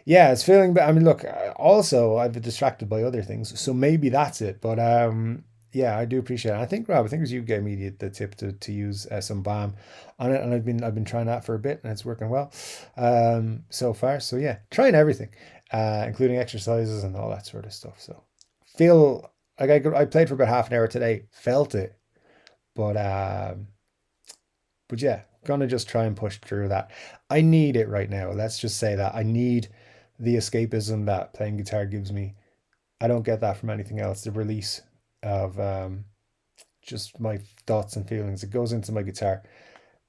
Yeah, it's feeling better. I mean, look, also I've been distracted by other things, so maybe that's it. But yeah, I do appreciate it. I think, Rob, I think it was you gave me the tip to use some balm on it, and I've been trying that for a bit, and it's working well so far. So yeah, trying everything, including exercises and all that sort of stuff. So feel like I played for about half an hour today, felt it, but yeah, gonna just try and push through that. I need it right now. Let's just say that I need the escapism that playing guitar gives me. I don't get that from anything else. The release of just my thoughts and feelings. It goes into my guitar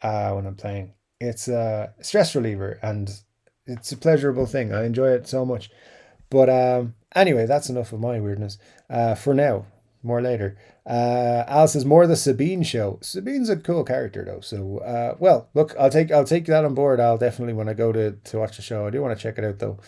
when I'm playing. It's a stress reliever, and it's a pleasurable thing. I enjoy it so much. But anyway, that's enough of my weirdness for now. More later. Al says, more the Sabine show. Sabine's a cool character though. So well, look, I'll take that on board. I'll definitely, when I go to watch the show. I do want to check it out though.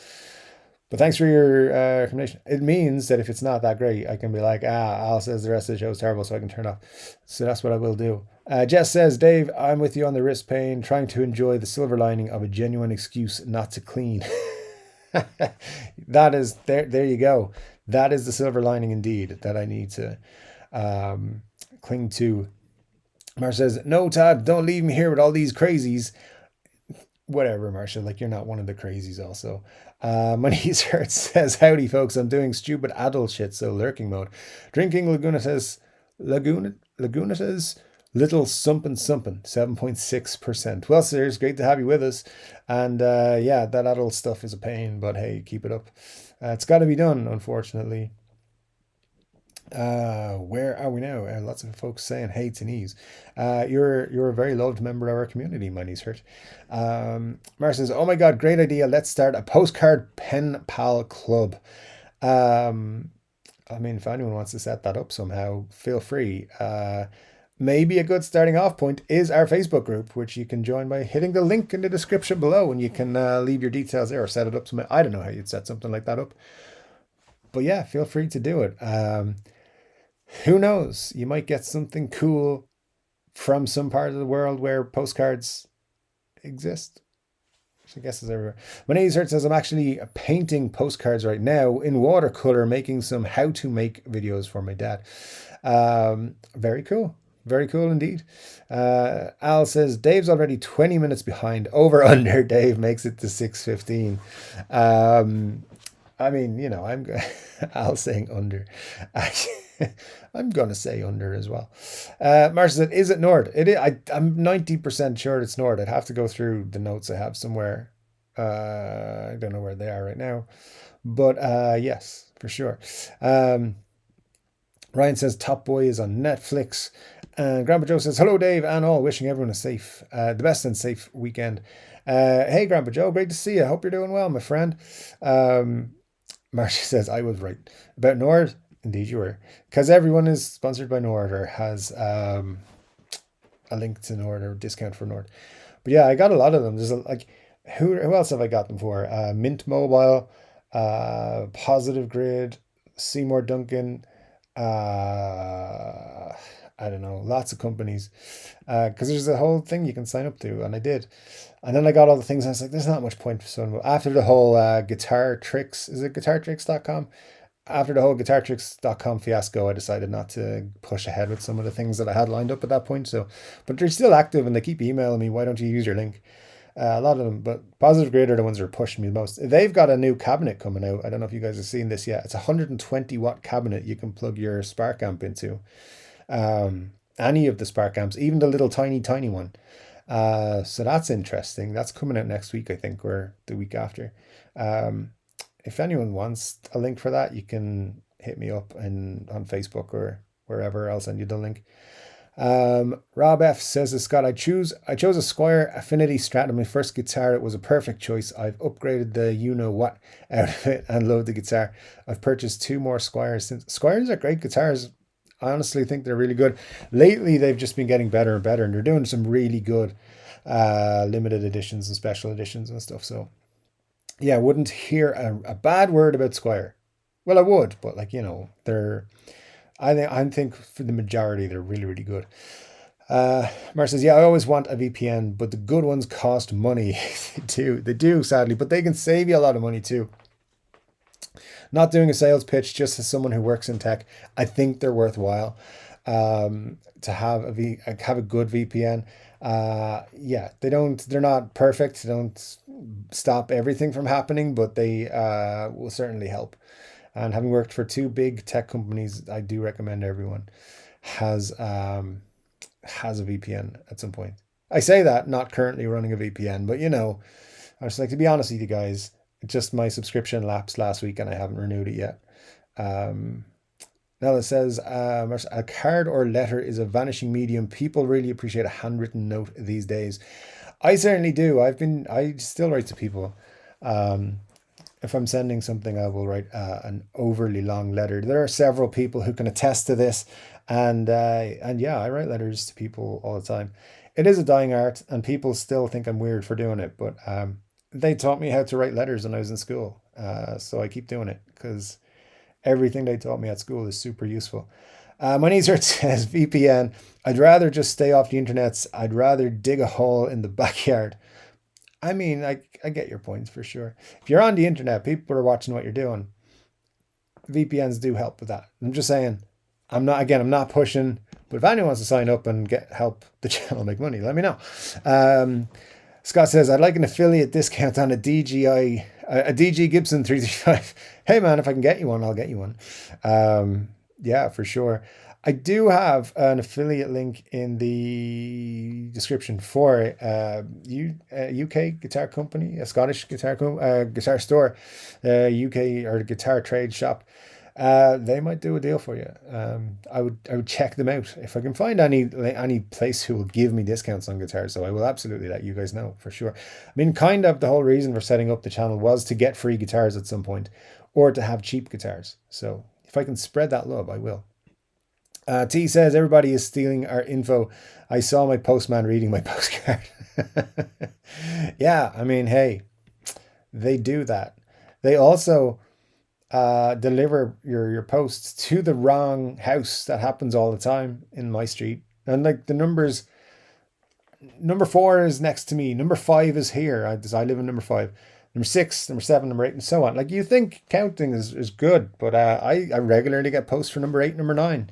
But thanks for your recommendation. It means that if it's not that great, I can be like, Al says the rest of the show is terrible, so I can turn it off. So that's what I will do. Jess says, Dave, I'm with you on the wrist pain, trying to enjoy the silver lining of a genuine excuse not to clean. That is, there you go. That is the silver lining indeed that I need to cling to. Mar says, no, Todd, don't leave me here with all these crazies. Whatever, Marshall, like, you're not one of the crazies also. Money's Hurt says, howdy folks, I'm doing stupid adult shit, so lurking mode. Drinking Lagunitas little something 7.6%. Well, sirs, great to have you with us. And yeah, that adult stuff is a pain, but hey, keep it up. It's got to be done, unfortunately. Where are we now? Lots of folks saying hey to knees. You're a very loved member of our community. My knees hurt. Mar says, "Oh my God, great idea! Let's start a postcard pen pal club." Um, I mean, if anyone wants to set that up somehow, feel free. Maybe a good starting off point is our Facebook group, which you can join by hitting the link in the description below, and you can leave your details there or set it up. I don't know how you'd set something like that up, but yeah, feel free to do it. Who knows? You might get something cool from some part of the world where postcards exist. Which I guess is everywhere. My name says I'm actually painting postcards right now in watercolor, making some how to make videos for my dad. Very cool. Very cool indeed. Al says Dave's already 20 minutes behind. Over under. Dave makes it to 6:15. I mean, you know, Al saying under. I'm gonna say under as well. Marcia said, "Is it Nord?" It is. I'm 90% sure it's Nord. I'd have to go through the notes I have somewhere. I don't know where they are right now, but yes, for sure. Ryan says Top Boy is on Netflix. And Grandpa Joe says, "Hello, Dave, and all. Wishing everyone a safe, the best and safe weekend." Hey, Grandpa Joe, great to see you. Hope you're doing well, my friend. Marcia says, "I was right about Nord." Indeed, you were, because everyone is sponsored by Nord or has a link to Nord or discount for Nord. But yeah, I got a lot of them. There's like, who else have I got them for? Mint Mobile, Positive Grid, Seymour Duncan. I don't know, lots of companies, because there's a whole thing you can sign up to, and I did, and then I got all the things, and I was like, there's not much point for someone. After the whole Guitar Tricks, is it guitartricks.com? After the whole guitartricks.com fiasco, I decided not to push ahead with some of the things that I had lined up at that point. So, but they're still active and they keep emailing me, why don't you use your link? A lot of them, but Positive Grid are the ones that are pushing me the most. They've got a new cabinet coming out. I don't know if you guys have seen this yet. It's a 120 watt cabinet you can plug your Spark amp into. Any of the Spark amps, even the little tiny one. So that's interesting. That's coming out next week, I think, or the week after. If anyone wants a link for that, you can hit me up on Facebook or wherever. I'll send you the link. Rob F says to Scott, I chose a Squier Affinity Strat on my first guitar. It was a perfect choice. I've upgraded the you know what out of it and love the guitar. I've purchased 2 more Squiers since. Squiers are great guitars. I honestly think they're really good. Lately, they've just been getting better and better, and they're doing some really good limited editions and special editions and stuff. So yeah, I wouldn't hear a bad word about Squier. Well, I would, but like, you know, I think for the majority, they're really, really good. Mar says, yeah, I always want a VPN, but the good ones cost money. They do, sadly, but they can save you a lot of money too. Not doing a sales pitch, just as someone who works in tech, I think they're worthwhile to have a good VPN. Yeah, they're not perfect. They don't stop everything from happening, but they will certainly help. And having worked for 2 big tech companies, I do recommend everyone has a VPN at some point. I say that not currently running a VPN, but you know, I was like, to be honest with you guys, just my subscription lapsed last week and I haven't renewed it yet. Now it says, a card or letter is a vanishing medium. People really appreciate a handwritten note these days. I certainly do. I still write to people. If I'm sending something, I will write an overly long letter. There are several people who can attest to this, and yeah, I write letters to people all the time. It is a dying art, and people still think I'm weird for doing it, but they taught me how to write letters when I was in school, so I keep doing it because everything they taught me at school is super useful. My Neezer says VPN. I'd rather just stay off the internets. I'd rather dig a hole in the backyard. I mean, I get your points for sure. If you're on the internet, people are watching what you're doing. VPNs do help with that. I'm just saying, I'm not pushing, but if anyone wants to sign up and help the channel make money, let me know. Scott says, I'd like an affiliate discount on a DG Gibson 335. Hey man, if I can get you one, I'll get you one. Yeah, for sure. I do have an affiliate link in the description for a UK guitar company, a Scottish guitar store, UK or guitar trade shop. They might do a deal for you. I would check them out if I can find any place who will give me discounts on guitars. So I will absolutely let you guys know for sure. I mean, kind of the whole reason for setting up the channel was to get free guitars at some point, or to have cheap guitars. So if I can spread that love, I will. T says everybody is stealing our info. I saw my postman reading my postcard. Yeah, I mean, hey, they do that. They also deliver your posts to the wrong house. That happens all the time in my street. And like the numbers, number 4 is next to me. Number 5 is here. I live in number 5. Number 6, number 7, number 8, and so on. Like you think counting is good, but I regularly get posts for number 8, number 9.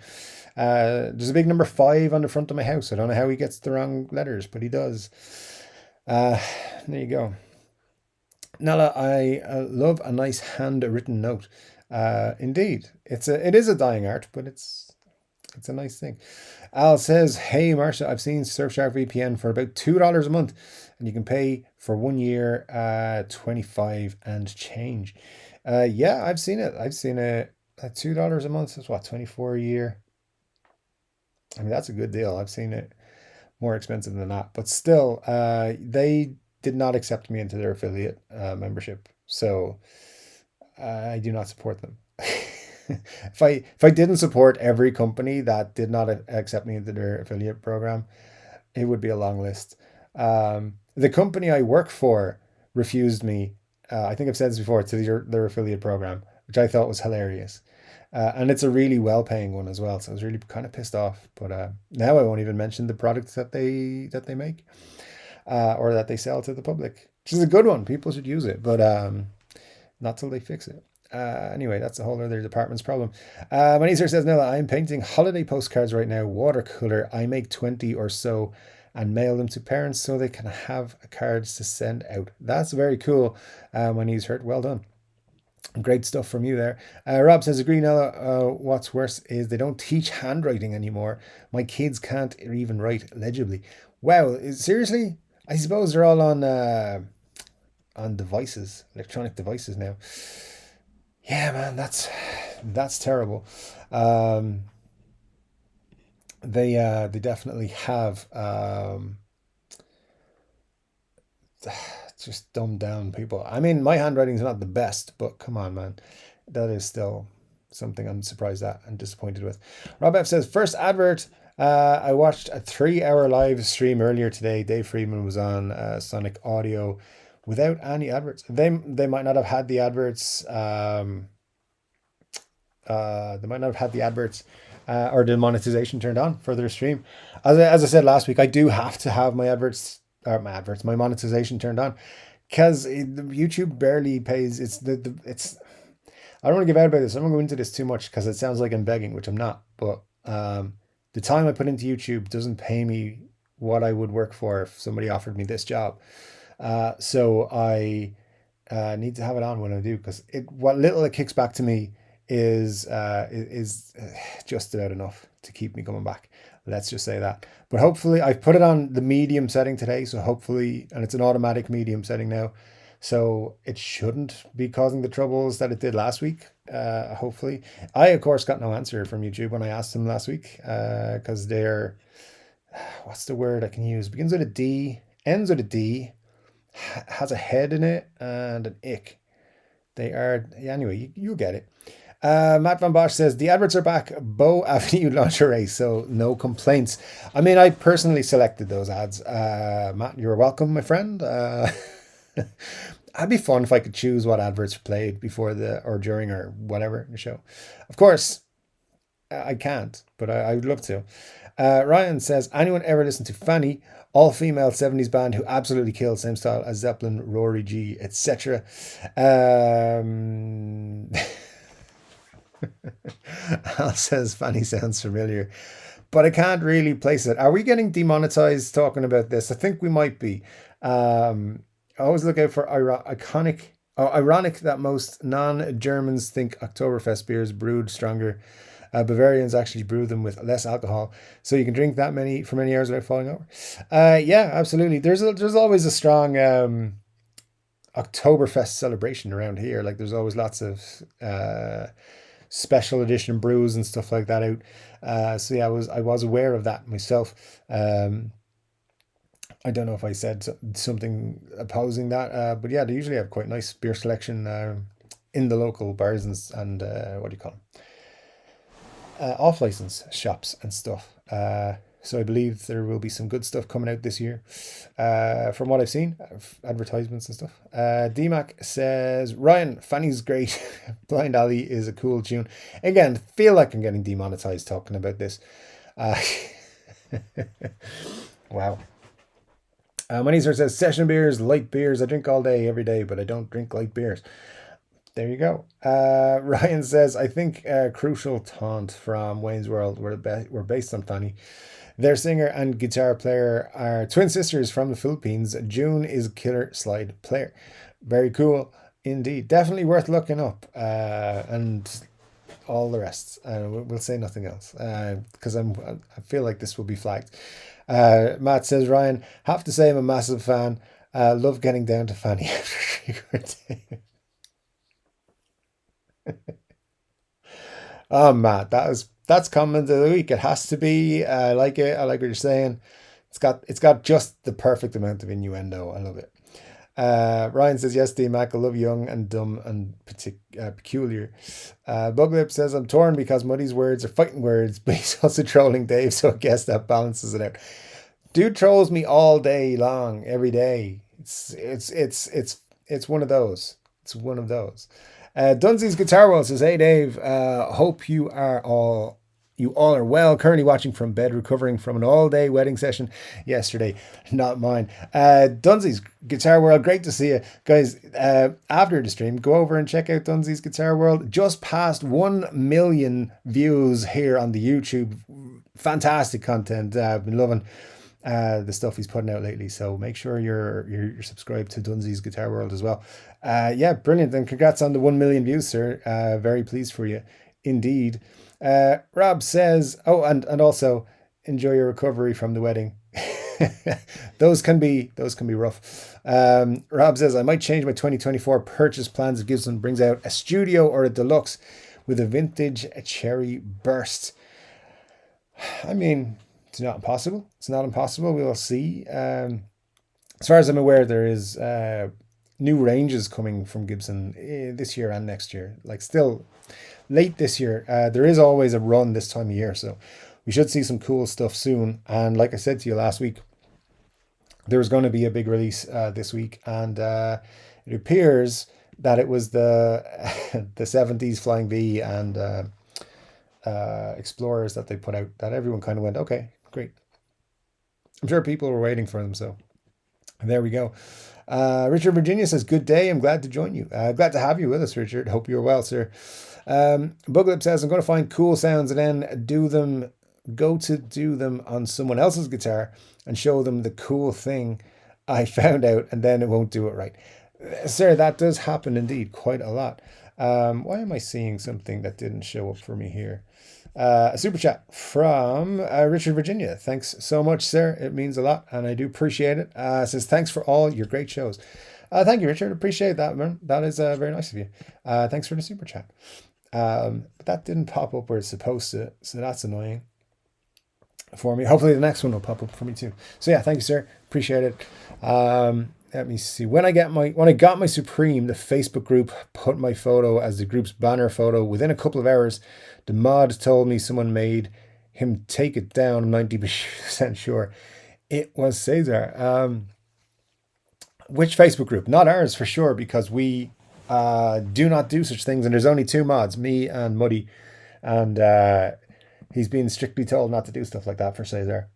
There's a big number 5 on the front of my house. I don't know how he gets the wrong letters, but he does. There you go. Nella, I love a nice handwritten note. Indeed, it is a dying art, but it's a nice thing. Al says, "Hey Marsha, I've seen Surfshark VPN for about $2 a month, and you can pay for 1 year, 25 and change." Yeah, I've seen it. I've seen it at $2 a month. That's what, 24 a year. I mean, that's a good deal. I've seen it more expensive than that, but still, they did not accept me into their affiliate membership, so I do not support them. If I didn't support every company that did not accept me into their affiliate program, it would be a long list. The company I work for refused me. I think I've said this before, to their affiliate program, which I thought was hilarious. And it's a really well-paying one as well, so I was really kind of pissed off. But now I won't even mention the products that they make, or that they sell to the public, which is a good one. People should use it, but not till they fix it. Anyway, that's a whole other department's problem. Manisar says, "No, I'm painting holiday postcards right now, watercolor. I make 20 or so and mail them to parents so they can have cards to send out." That's very cool. When he's hurt, well done. Great stuff from you there. Rob says, "Agree, Nella. What's worse is they don't teach handwriting anymore. My kids can't even write legibly." Wow, seriously? I suppose they're all on devices, electronic devices now. Yeah, man, that's terrible. Um, they definitely have just dumbed down people. I mean, my handwriting's not the best, but come on, man, that is still something I'm surprised at and disappointed with. Rob F says, "First advert. I watched a 3-hour live stream earlier today. Dave Friedman was on Sonic Audio without any adverts. They might not have had the adverts. They might not have had the adverts or the monetization turned on for their stream. As I said last week, I do have to have my monetization turned on, because YouTube barely pays. It's I don't want to give out about this. I don't want to go into this too much because it sounds like I'm begging, which I'm not. But the time I put into YouTube doesn't pay me what I would work for if somebody offered me this job. So I need to have it on when I do, because what little it kicks back to me is just about enough to keep me coming back. Let's just say that. But hopefully, I've put it on the medium setting today, so hopefully, and it's an automatic medium setting now, so it shouldn't be causing the troubles that it did last week. Hopefully, I of course got no answer from YouTube when I asked them last week, because they're, what's the word I can use? Begins with a D, ends with a D, has a head in it and an ick. They are, anyway, you'll get it. Matt Van Bosch says, "The adverts are back, Bow Avenue lingerie, so no complaints." I mean, I personally selected those ads. Matt, you're welcome, my friend. It'd be fun if I could choose what adverts played before or during or whatever the show. Of course, I can't, but I would love to. Ryan says, "Anyone ever listen to Fanny? All-female 70s band who absolutely killed, same style as Zeppelin, Rory G, etc." Al says, "Fanny sounds familiar, but I can't really place it." Are we getting demonetized talking about this? I think we might be. Always look out for ironic that most non-Germans think Oktoberfest beers brewed stronger. Bavarians actually brew them with less alcohol, so you can drink that many for many hours without falling over. Yeah, absolutely. There's always a strong Oktoberfest celebration around here. Like there's always lots of special edition brews and stuff like that out. So yeah, I was aware of that myself. I don't know if I said something opposing that, but yeah, they usually have quite nice beer selection in the local bars and what do you call them? Off license shops and stuff. So I believe there will be some good stuff coming out this year, from what I've seen, advertisements and stuff. DMAC says, Ryan, Fanny's great. Blind Alley is a cool tune. Again, feel like I'm getting demonetized talking about this. Wow. Moneyser says, session beers, light beers. I drink all day, every day, but I don't drink light beers. There you go. Ryan says, I think Crucial Taunt from Wayne's World were based on Fanny. Their singer and guitar player are twin sisters from the Philippines. June is a killer slide player. Very cool indeed. Definitely worth looking up. And all the rest. We'll say nothing else because I feel like this will be flagged. Matt says, Ryan, have to say I'm a massive fan. Love getting down to Fanny after Chord Dave. Oh, Matt, that's comment of the week. It has to be. I like it. I like what you're saying. It's got just the perfect amount of innuendo. I love it. Ryan says, yes, D-Mac, I love young and dumb and peculiar. Buglip says, I'm torn because Muddy's words are fighting words, but he's also trolling Dave, so I guess that balances it out. Dude trolls me all day long, every day. It's one of those. It's one of those. Dunsi's Guitar World says, hey Dave, hope you all are well. Currently watching from bed, recovering from an all-day wedding session yesterday. Not mine. Dunsi's Guitar World, great to see you. Guys, after the stream, go over and check out Dunsi's Guitar World. Just past 1 million views here on the YouTube. Fantastic content. I've been loving the stuff he's putting out lately, so make sure you're subscribed to Dunsi's Guitar World as well. Yeah, brilliant, and congrats on the 1 million views, sir. Very pleased for you indeed. Rob says, oh, and also enjoy your recovery from the wedding. those can be rough. Rob says, I might change my 2024 purchase plans if Gibson brings out a studio or a deluxe with a vintage cherry burst. I mean, it's not impossible. It's not impossible. We'll see. As far as I'm aware, there is new ranges coming from Gibson this year and next year. Like still late this year. There is always a run this time of year, so we should see some cool stuff soon. And like I said to you last week, there's going to be a big release this week, and it appears that it was the the 70s Flying V and Explorers that they put out that everyone kind of went, okay, great. I'm sure people were waiting for them, so there we go. Richard Virginia says, good day, I'm glad to join you. Glad to have you with us, Richard. Hope you're well, sir. Buglip says, I'm going to find cool sounds and then do them on someone else's guitar and show them the cool thing I found out, and then it won't do it right. Sir, that does happen indeed quite a lot. Why am I seeing something that didn't show up for me here? A super chat from Richard Virginia. Thanks so much, sir. It means a lot, and I do appreciate it. Says, thanks for all your great shows. Thank you, Richard. Appreciate that, man. That is very nice of you. Thanks for the super chat. But that didn't pop up where it's supposed to, so that's annoying for me. Hopefully the next one will pop up for me too. So yeah, thank you, sir. Appreciate it. Let me see. When I got my Supreme, the Facebook group put my photo as the group's banner photo. Within a couple of hours, the mod told me someone made him take it down. I'm 90% sure it was Cesar. Which Facebook group? Not ours for sure, because we do not do such things. And there's only two mods, me and Muddy. And he's been strictly told not to do stuff like that for Cesar.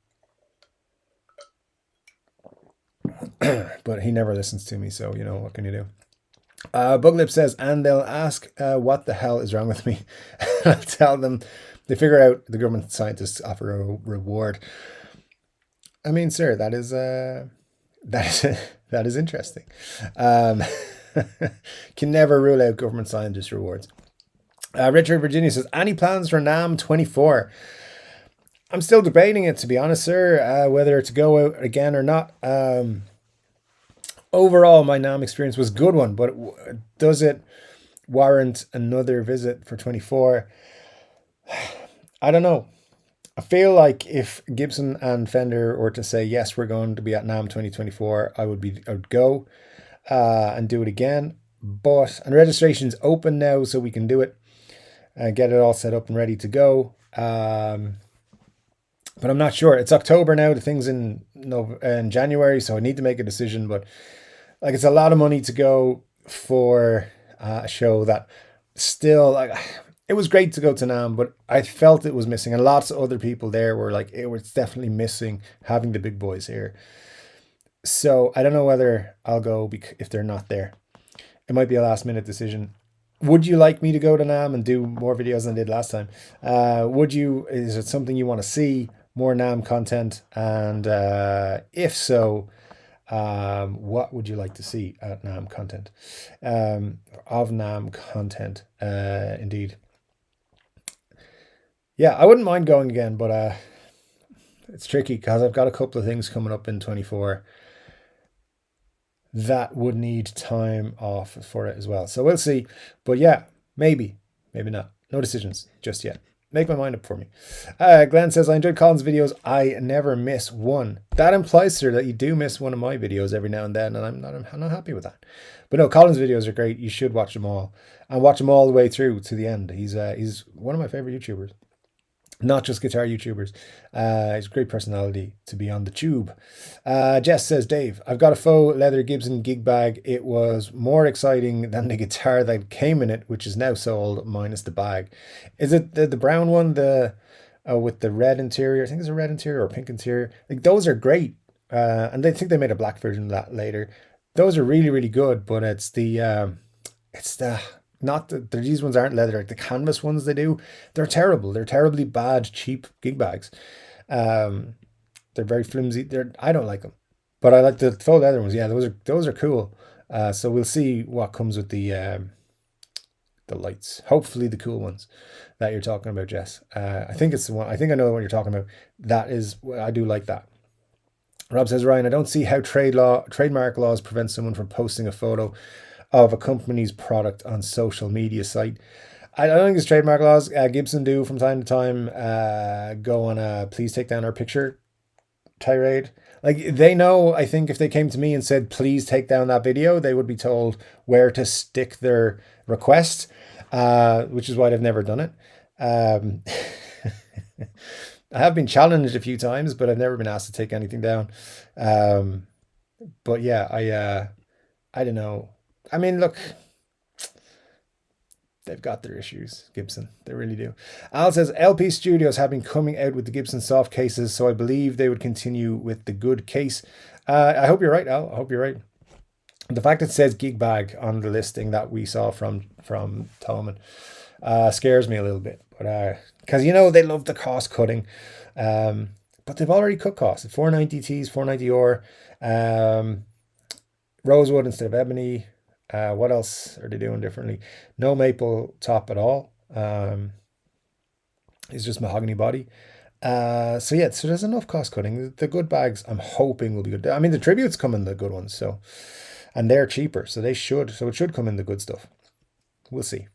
But he never listens to me, so, you know, what can you do? Buglip says, and they'll ask what the hell is wrong with me. I'll tell them they figure out the government scientists offer a reward. I mean, sir, that is interesting. Can never rule out government scientist rewards. Richard Virginia says, any plans for NAMM 24? I'm still debating it, to be honest, sir, whether to go out again or not. Overall, my NAMM experience was a good one, but does it warrant another visit for 24? I don't know. I feel like if Gibson and Fender were to say yes, we're going to be at NAMM 2024, I would go and do it again. But and registration's open now, so we can do it and get it all set up and ready to go. But I'm not sure. It's October now. The thing's in January, so I need to make a decision. But like, it's a lot of money to go for a show that still, like, it was great to go to NAMM, but I felt it was missing, and lots of other people there were like, it was definitely missing having the big boys here. So I don't know whether I'll go if they're not there. It might be a last minute decision. Would you like me to go to NAMM and do more videos than I did last time? Would you? Is it something you want to see? More NAMM content? And if so, what would you like to see at NAMM content? Of NAMM content, indeed. Yeah, I wouldn't mind going again, but it's tricky because I've got a couple of things coming up in 24 that would need time off for it as well. So we'll see. But yeah, maybe not. No decisions just yet. Make my mind up for me. Glenn says, I enjoyed Colin's videos. I never miss one. That implies, sir, that you do miss one of my videos every now and then, and I'm not happy with that. But no, Colin's videos are great. You should watch them all, and watch them all the way through to the end. He's one of my favorite YouTubers. Not just guitar YouTubers. He's a great personality to be on the tube. Jess says, Dave, I've got a faux leather Gibson gig bag. It was more exciting than the guitar that came in it, which is now sold minus the bag. Is it the brown one, with the red interior? I think it's a red interior or pink interior. Like, those are great. And I think they made a black version of that later. Those are really, really good, but it's the not that these ones aren't leather, like the canvas ones they do. They're terrible. They're terribly bad, cheap gig bags. They're very flimsy. I don't like them, but I like the faux leather ones. Yeah, those are cool. So we'll see what comes with the lights. Hopefully the cool ones that you're talking about, Jess. I think it's the one. I think I know what you're talking about. That is, I do like that. Rob says, Ryan, I don't see how trademark laws prevent someone from posting a photo of a company's product on social media site. I don't think it's trademark laws. Gibson do from time to time go on a please take down our picture tirade. Like, they know, I think if they came to me and said, please take down that video, they would be told where to stick their request, which is why they've never done it. I have been challenged a few times, but I've never been asked to take anything down. But yeah, I don't know. I mean, look, they've got their issues, Gibson. They really do. Al says, LP Studios have been coming out with the Gibson soft cases, so I believe they would continue with the good case. I hope you're right, Al. I hope you're right. The fact it says gig bag on the listing that we saw from Tolman scares me a little bit. But because, they love the cost cutting. But they've already cut costs. 490 Ts, 490 or rosewood instead of ebony. What else are they doing differently? No maple top at all. It's just mahogany body. So there's enough cost cutting. The good bags, I'm hoping, will be good. I mean, the tributes come in the good ones, and they're cheaper, so it should come in the good stuff. We'll see.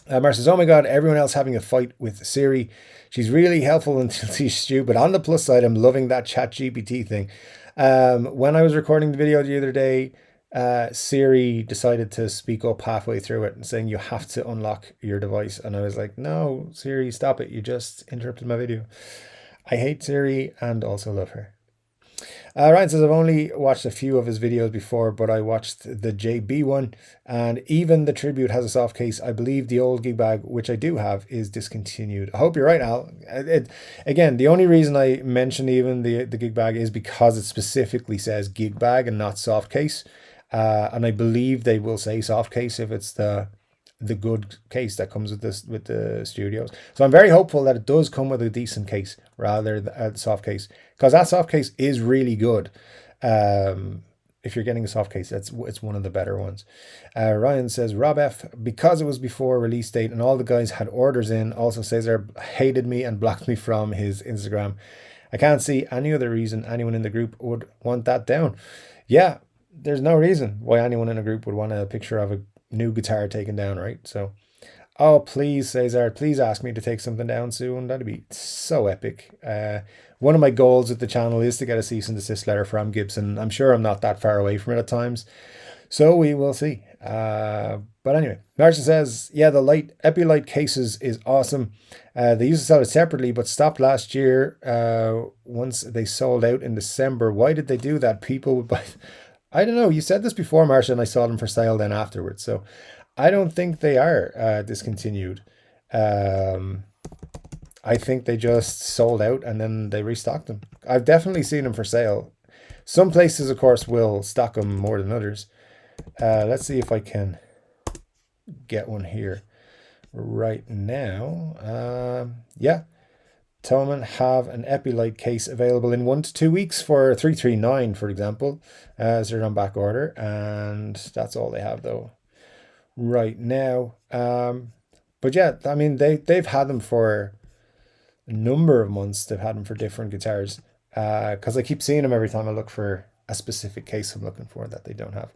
Mar says, oh my God, everyone else having a fight with Siri. She's really helpful until she's stupid. On the plus side, I'm loving that chat GPT thing. When I was recording the video the other day, Siri decided to speak up halfway through it and saying you have to unlock your device, and I was like, no, Siri, stop it, you just interrupted my video. I hate Siri and also love her. Ryan says, I've only watched a few of his videos before, but I watched the JB one, and even the tribute has a soft case. I believe the old gig bag, which I do have, is discontinued. I hope you're right, Al. Again, the only reason I mentioned even the gig bag is because it specifically says gig bag and not soft case. And I believe they will say soft case if it's the good case that comes with the studios. So I'm very hopeful that it does come with a decent case rather than a soft case, because that soft case is really good. If you're getting a soft case, it's one of the better ones. Ryan says, Rob F, because it was before release date and all the guys had orders in, also says they hated me and blocked me from his Instagram. I can't see any other reason anyone in the group would want that down. Yeah, there's no reason why anyone in a group would want a picture of new guitar taken down, right? So, oh, please, Cesar, please ask me to take something down soon. That'd be so epic. One of my goals with the channel is to get a cease and desist letter from Gibson. I'm sure I'm not that far away from it at times. So we will see. But anyway, Martin says, yeah, the Epi-Light cases is awesome. They used to sell it separately, but stopped last year once they sold out in December. Why did they do that? People would buy... I don't know. You said this before, Marcia, and I saw them for sale then afterwards. So I don't think they are discontinued. I think they just sold out and then they restocked them. I've definitely seen them for sale. Some places, of course, will stock them more than others. Let's see if I can get one here right now. Yeah, Thomann have an Epi-Light case available in 1 to 2 weeks for $339, for example, as they're on back order, and that's all they have though right now. But yeah, I mean they've had them for a number of months. They've had them for different guitars because I keep seeing them every time I look for a specific case I'm looking for that they don't have.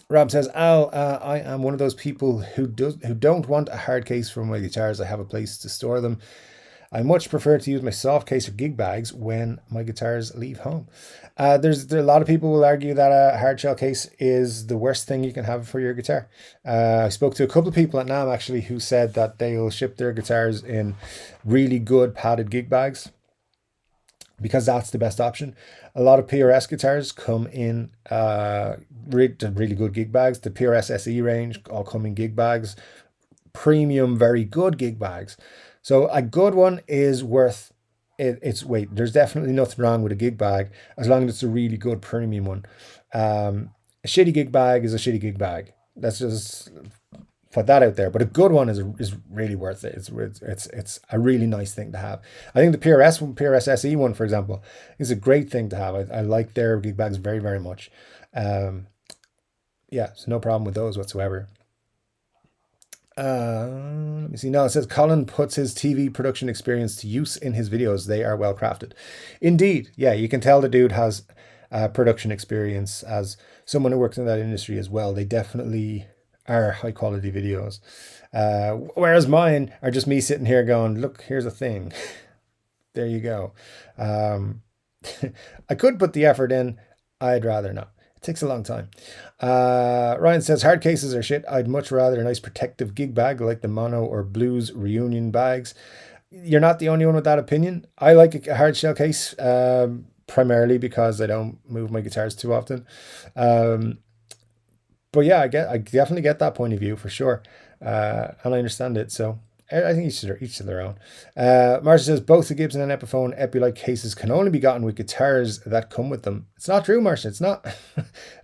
Rob says, Al, I am one of those people who don't want a hard case for my guitars. I have a place to store them. I much prefer to use my soft case or gig bags when my guitars leave home. There a lot of people will argue that a hard shell case is the worst thing you can have for your guitar. I spoke to a couple of people at NAMM actually who said that they will ship their guitars in really good padded gig bags, because that's the best option. A lot of PRS guitars come in really good gig bags. The PRS SE range all come in gig bags, premium, very good gig bags. So a good one is worth its weight. There's definitely nothing wrong with a gig bag as long as it's a really good premium one. A shitty gig bag is a shitty gig bag. That's just put that out there. But a good one is really worth it. It's a really nice thing to have. I think the PRS SE one, for example, is a great thing to have. I like their gig bags very, very much. Yeah, so no problem with those whatsoever. Let me see. Now it says Colin puts his TV production experience to use in his videos. They are well crafted. Indeed. Yeah, you can tell the dude has production experience as someone who works in that industry as well. They definitely are high quality videos. Whereas mine are just me sitting here going, look, here's a thing. There you go. I could put the effort in. I'd rather not. It takes a long time. Ryan says, hard cases are shit. I'd much rather a nice protective gig bag like the Mono or Blues reunion bags. You're not the only one with that opinion. I like a hard shell case primarily because I don't move my guitars too often. But yeah, I definitely get that point of view for sure. And I understand it. So I think each to their own. Marcia says, both the Gibson and Epiphone Epi-Light cases can only be gotten with guitars that come with them. It's not true, Marcia. It's not.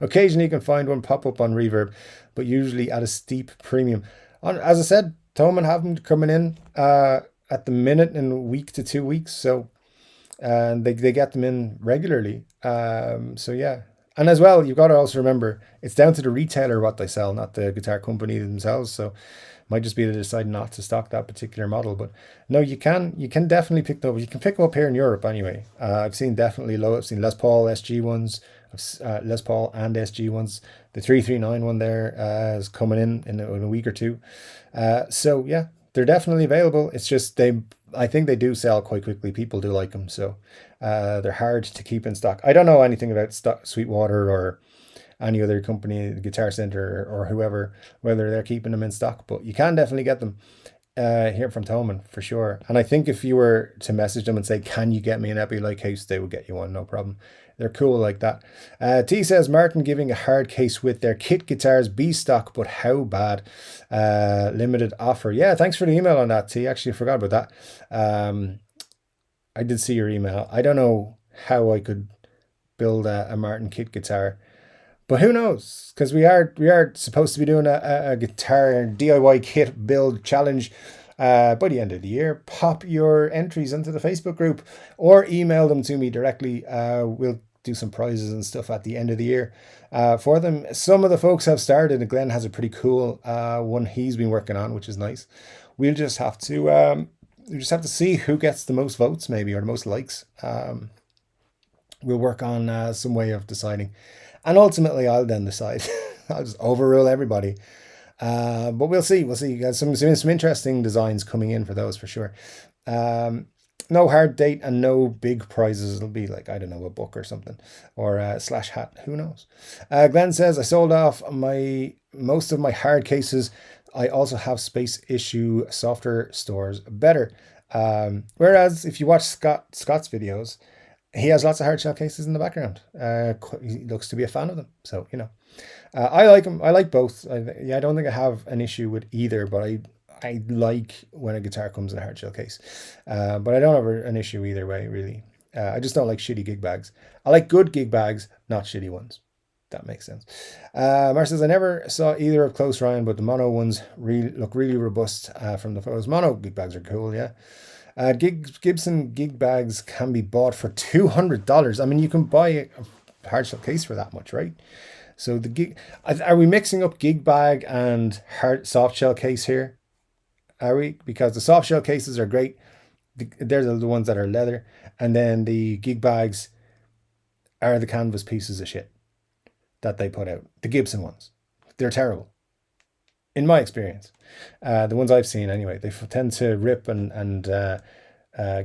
Occasionally you can find one pop up on Reverb, but usually at a steep premium. As I said, Thomann have them coming in at the minute in a week to 2 weeks. So they get them in regularly. So yeah. And as well, you've got to also remember, it's down to the retailer what they sell, not the guitar company themselves. So might just be to decide not to stock that particular model. But no, you can definitely pick them up. You can pick them up here in Europe anyway. I've seen I've seen Les Paul SG ones, Les Paul and SG ones. The 339 one there is coming in a week or two. So yeah, they're definitely available. It's just I think they do sell quite quickly. People do like them. So they're hard to keep in stock. I don't know anything about Sweetwater or any other company, Guitar Center or whoever, whether they're keeping them in stock, but you can definitely get them here from Thomann for sure. And I think if you were to message them and say, can you get me an Epi-Light case, they would get you one, no problem. They're cool like that. T says, Martin giving a hard case with their kit guitars, B stock, but how bad? Limited offer. Yeah, thanks for the email on that, T. Actually, I forgot about that. I did see your email. I don't know how I could build a Martin kit guitar, but who knows? Because we are supposed to be doing a guitar DIY kit build challenge by the end of the year. Pop your entries into the Facebook group or email them to me directly. We'll do some prizes and stuff at the end of the year for them. Some of the folks have started, and Glenn has a pretty cool one he's been working on, which is nice. We'll just have to see who gets the most votes, maybe, or the most likes. We'll work on some way of deciding. And ultimately, I'll then decide. I'll just overrule everybody. But we'll see. We'll see. You got some interesting designs coming in for those for sure. Um, no hard date and no big prizes. It'll be like, I don't know, a book or something, or a slash hat. Who knows? Glenn says I sold off most of my hard cases. I also have space issue softer stores better. Whereas if you watch Scott's videos, he has lots of hard shell cases in the background. He looks to be a fan of them. So, I like them. I like both. I don't think I have an issue with either, but I like when a guitar comes in a hard shell case. But I don't have an issue either way, really. I just don't like shitty gig bags. I like good gig bags, not shitty ones. That makes sense. Mar says, I never saw either of Close Ryan, but the mono ones look really robust from the photos. Mono gig bags are cool, yeah. Gibson gig bags can be bought for $200. I mean, you can buy a hard shell case for that much, right? So are we mixing up gig bag and soft shell case here? Are we? Because the soft shell cases are great. They're the ones that are leather, and then the gig bags are the canvas pieces of shit that they put out. The Gibson ones, they're terrible, in my experience. The ones I've seen anyway, they tend to rip and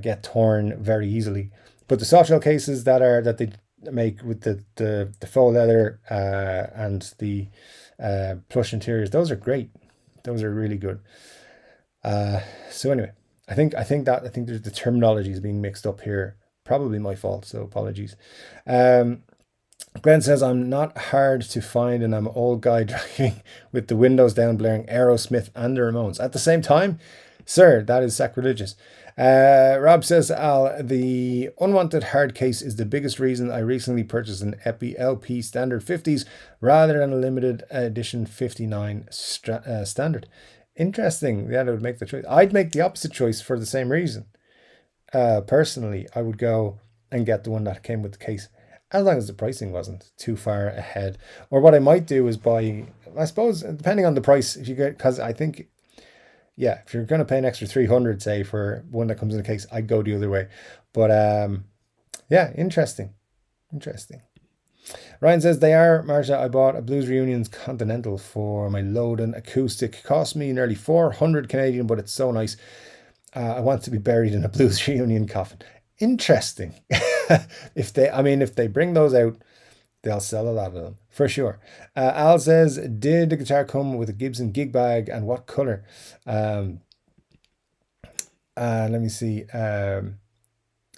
get torn very easily. But the soft shell cases that they make with the faux leather and the plush interiors, those are great. Those are really good. So anyway, I think the terminology is being mixed up here. Probably my fault, so apologies. Glenn says, I'm not hard to find and I'm an old guy driving with the windows down blaring Aerosmith and the Ramones at the same time. Sir, that is sacrilegious. Rob says, Al, the unwanted hard case is the biggest reason I recently purchased an Epi LP standard 50s rather than a limited edition 59 standard. Interesting. Yeah, that would make the choice. I'd make the opposite choice for the same reason. Personally, I would go and get the one that came with the case, as long as the pricing wasn't too far ahead. Or what I might do is buy, I suppose, depending on the price, if you get, because I think, yeah, if you're going to pay an extra 300, say, for one that comes in a case, I'd go the other way. But yeah, interesting. Ryan says, they are, Marsha, I bought a Blues Reunions Continental for my Loden acoustic. Cost me nearly 400 Canadian, but it's so nice. I want to be buried in a Blues Reunion coffin. Interesting. If they bring those out, they'll sell a lot of them for sure. Al says, did the guitar come with a Gibson gig bag and what color? Let me see.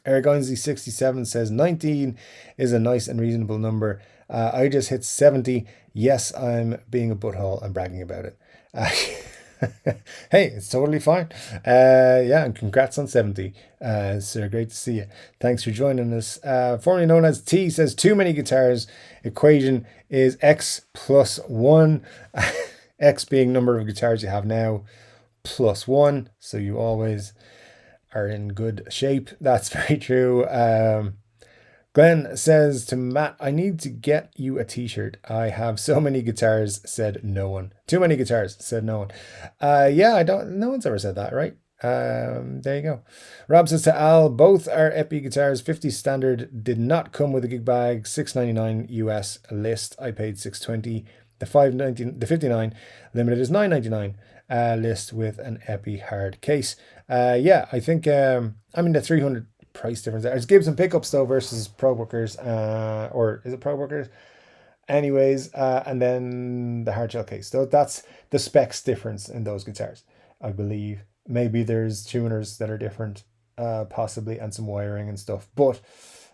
Aragonzi 67 says 19 is a nice and reasonable number. I just hit 70. Yes, I'm being a butthole. I'm bragging about it. Hey, it's totally fine. Yeah, and congrats on 70. Sir, great to see you. Thanks for joining us. Formerly known as T says, too many guitars. Equation is X plus 1. X being number of guitars you have now, plus 1. So you always are in good shape. That's very true. Glenn says to Matt, I need to get you a t-shirt. I have so many guitars, said no one. Too many guitars, said no one. Yeah, no one's ever said that, right? There you go. Rob says to Al, both are Epi guitars. 50 standard did not come with a gig bag. $6.99 US list. I paid $6.20. The 59 limited is $9.99 list with an Epi hard case. Yeah, I think the 300 price difference there. It's Gibson pickups though versus Pro Bookers, or is it Pro Bookers? Anyways, and then the hard shell case. So that's the specs difference in those guitars, I believe. Maybe there's tuners that are different, possibly, and some wiring and stuff. But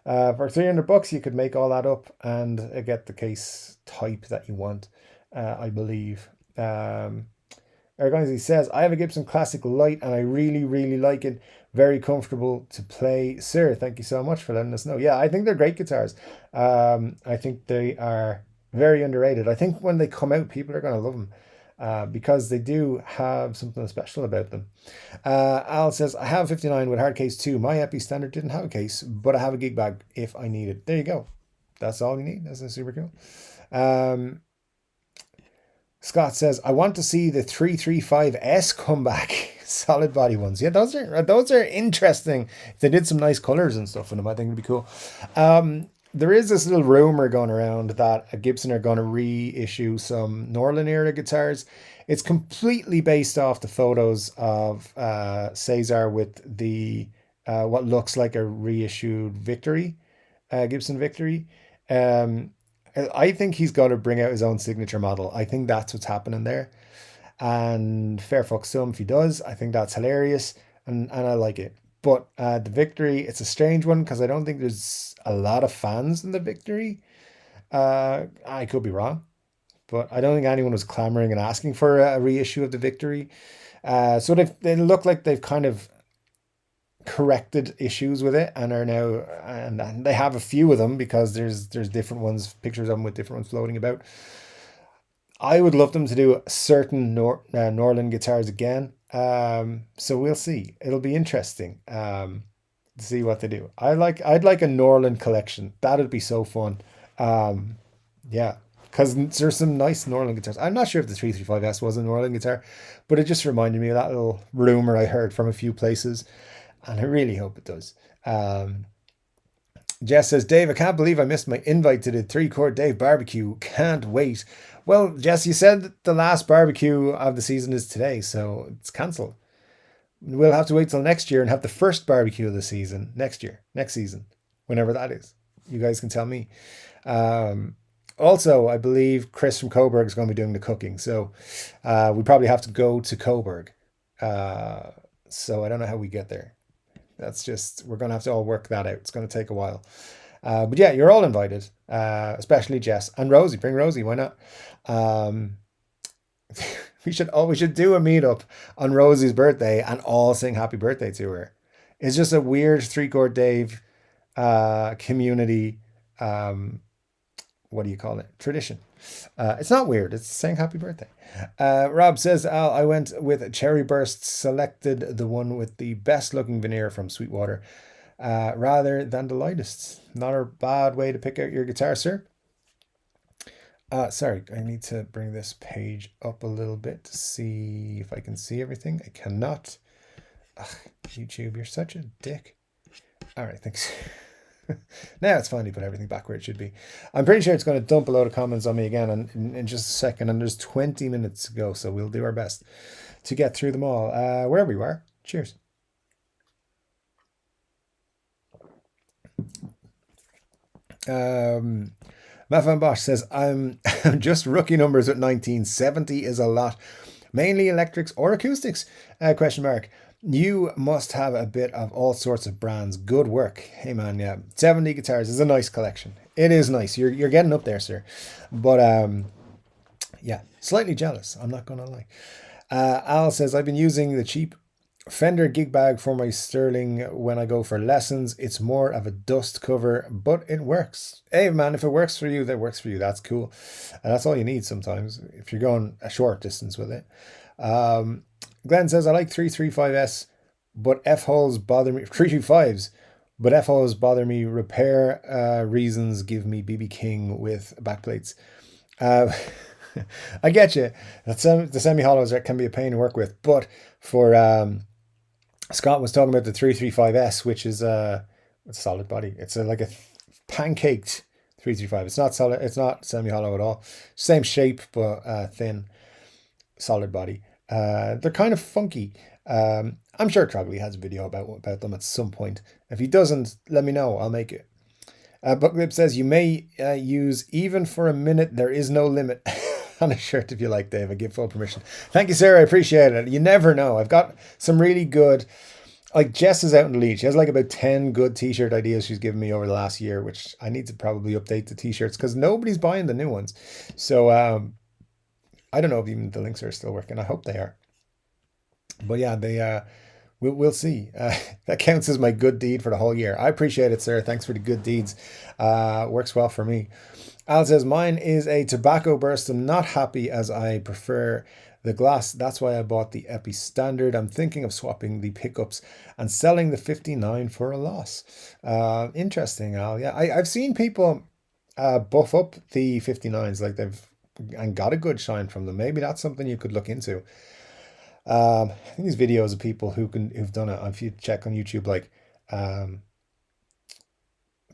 for $300, you could make all that up and get the case type that you want, I believe. Aragonzi says, I have a Gibson Classic Light and I really, really like it. Very comfortable to play. Sir, thank you so much for letting us know. Yeah, I think they're great guitars. I think they are very underrated. I think when they come out, people are going to love them because they do have something special about them. Al says, I have 59 with hard case too. My Epi Standard didn't have a case, but I have a gig bag if I need it. There you go. That's all you need. That's super cool. Scott says, I want to see the 335S come back. Solid body ones. Yeah, those are interesting. If they did some nice colors and stuff in them, I think it'd be cool. there is this little rumor going around that Gibson are going to reissue some Norland era guitars. It's completely based off the photos of Cesar with the what looks like a reissued Victory, Gibson Victory. Um, I think he's got to bring out his own signature model. I think that's what's happening there. And fair fucks to him if he does. I think that's hilarious, and I like it. But the Victory, it's a strange one because I don't think there's a lot of fans in the Victory. I could be wrong, but I don't think anyone was clamoring and asking for a reissue of the Victory. So they look like they've kind of corrected issues with it and are now, and they have a few of them because there's different ones, pictures of them with different ones floating about. I would love them to do certain Norland guitars again. So we'll see. It'll be interesting to see what they do. I'd like a Norland collection. That'd be so fun. Um, yeah, because there's some nice Norland guitars. I'm not sure if the 335S was a Norland guitar, but it just reminded me of that little rumor I heard from a few places, and I really hope it does. Jess says, Dave, I can't believe I missed my invite to the Chord Dave barbecue. Can't wait. Well, Jess, you said that the last barbecue of the season is today, so it's cancelled. We'll have to wait till next year and have the first barbecue of the season next season, whenever that is. You guys can tell me. Also, I believe Chris from Coburg is going to be doing the cooking, so we probably have to go to Coburg. So I don't know how we get there. That's just, we're going to have to all work that out. It's going to take a while. But yeah, you're all invited, especially Jess and Rosie. Bring Rosie, why not? Um, we should do a meetup on Rosie's birthday and all sing happy birthday to her. It's just a weird Chord Dave community. What do you call it? Tradition. It's not weird. It's saying happy birthday. Rob says, Al, I went with Cherry Burst, selected the one with the best looking veneer from Sweetwater, rather than the lightest. Not a bad way to pick out your guitar, sir. Sorry, I need to bring this page up a little bit to see if I can see everything. I cannot. Ugh, YouTube, you're such a dick. All right, thanks. Now it's finally put everything back where it should be. I'm pretty sure it's going to dump a load of comments on me again in just a second, and there's 20 minutes to go, so we'll do our best to get through them all. Wherever you are, cheers. Mafan Bosch says, I'm just rookie numbers with 1970 is a lot. Mainly electrics or acoustics? Question mark. You must have a bit of all sorts of brands. Good work. Hey man, yeah. 70 guitars is a nice collection. It is nice. You're getting up there, sir. But yeah, slightly jealous. I'm not gonna lie. Al says, I've been using the cheap Fender gig bag for my Sterling when I go for lessons. It's more of a dust cover, but it works. Hey man, if it works for you, that works for you. That's cool. And that's all you need sometimes if you're going a short distance with it. Glenn says, I like 335S, but F holes bother me. 325s, but F holes bother me. Repair reasons give me BB King with backplates. I get you. The semi hollows can be a pain to work with, but for Scott was talking about the 335S, which is a solid body. It's like a pancaked 335. It's not solid. It's not semi hollow at all. Same shape, but thin, solid body. They're kind of funky. I'm sure Trogley has a video about them at some point. If he doesn't, let me know. I'll make it. Booklip says, you may use even for a minute. There is no limit on a shirt if you like, Dave. I give full permission. Thank you, Sarah. I appreciate it. You never know. I've got some really good, like Jess is out in the lead. She has like about 10 good t-shirt ideas she's given me over the last year, which I need to probably update the t-shirts because nobody's buying the new ones. So I don't know if even the links are still working. I hope they are. But yeah, we'll see. That counts as my good deed for the whole year. I appreciate it, sir. Thanks for the good deeds. Works well for me. Al says, mine is a tobacco burst. I'm not happy as I prefer the glass. That's why I bought the Epi Standard. I'm thinking of swapping the pickups and selling the 59 for a loss. Interesting, Al. Yeah, I've seen people buff up the 59s like they've and got a good shine from them. Maybe that's something you could look into. I think these videos of people who've done it. If you check on YouTube, like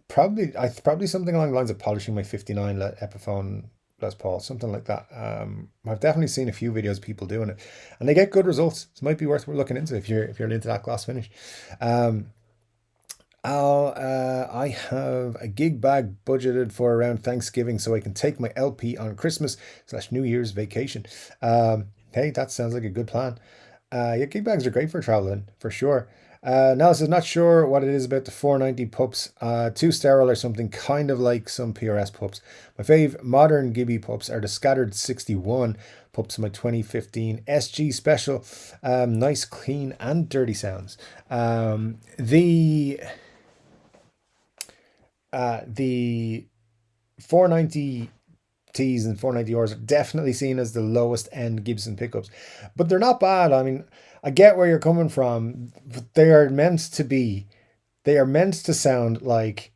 probably something along the lines of polishing my 59 Epiphone Les Paul, something like that. I've definitely seen a few videos of people doing it, and they get good results. It might be worth looking into if you're into that gloss finish. Um, I have a gig bag budgeted for around Thanksgiving so I can take my LP on Christmas slash New Year's vacation. Hey, that sounds like a good plan. Yeah, gig bags are great for traveling, for sure. Now, this is not sure what it is about the 490 pups. Too sterile or something, kind of like some PRS pups. My fave modern Gibby pups are the Scattered 61 pups, my 2015 SG Special. Nice, clean, and dirty sounds. The 490 T's and 490Rs are definitely seen as the lowest end Gibson pickups, but they're not bad. I mean, I get where you're coming from. They are meant to be, they are meant to sound like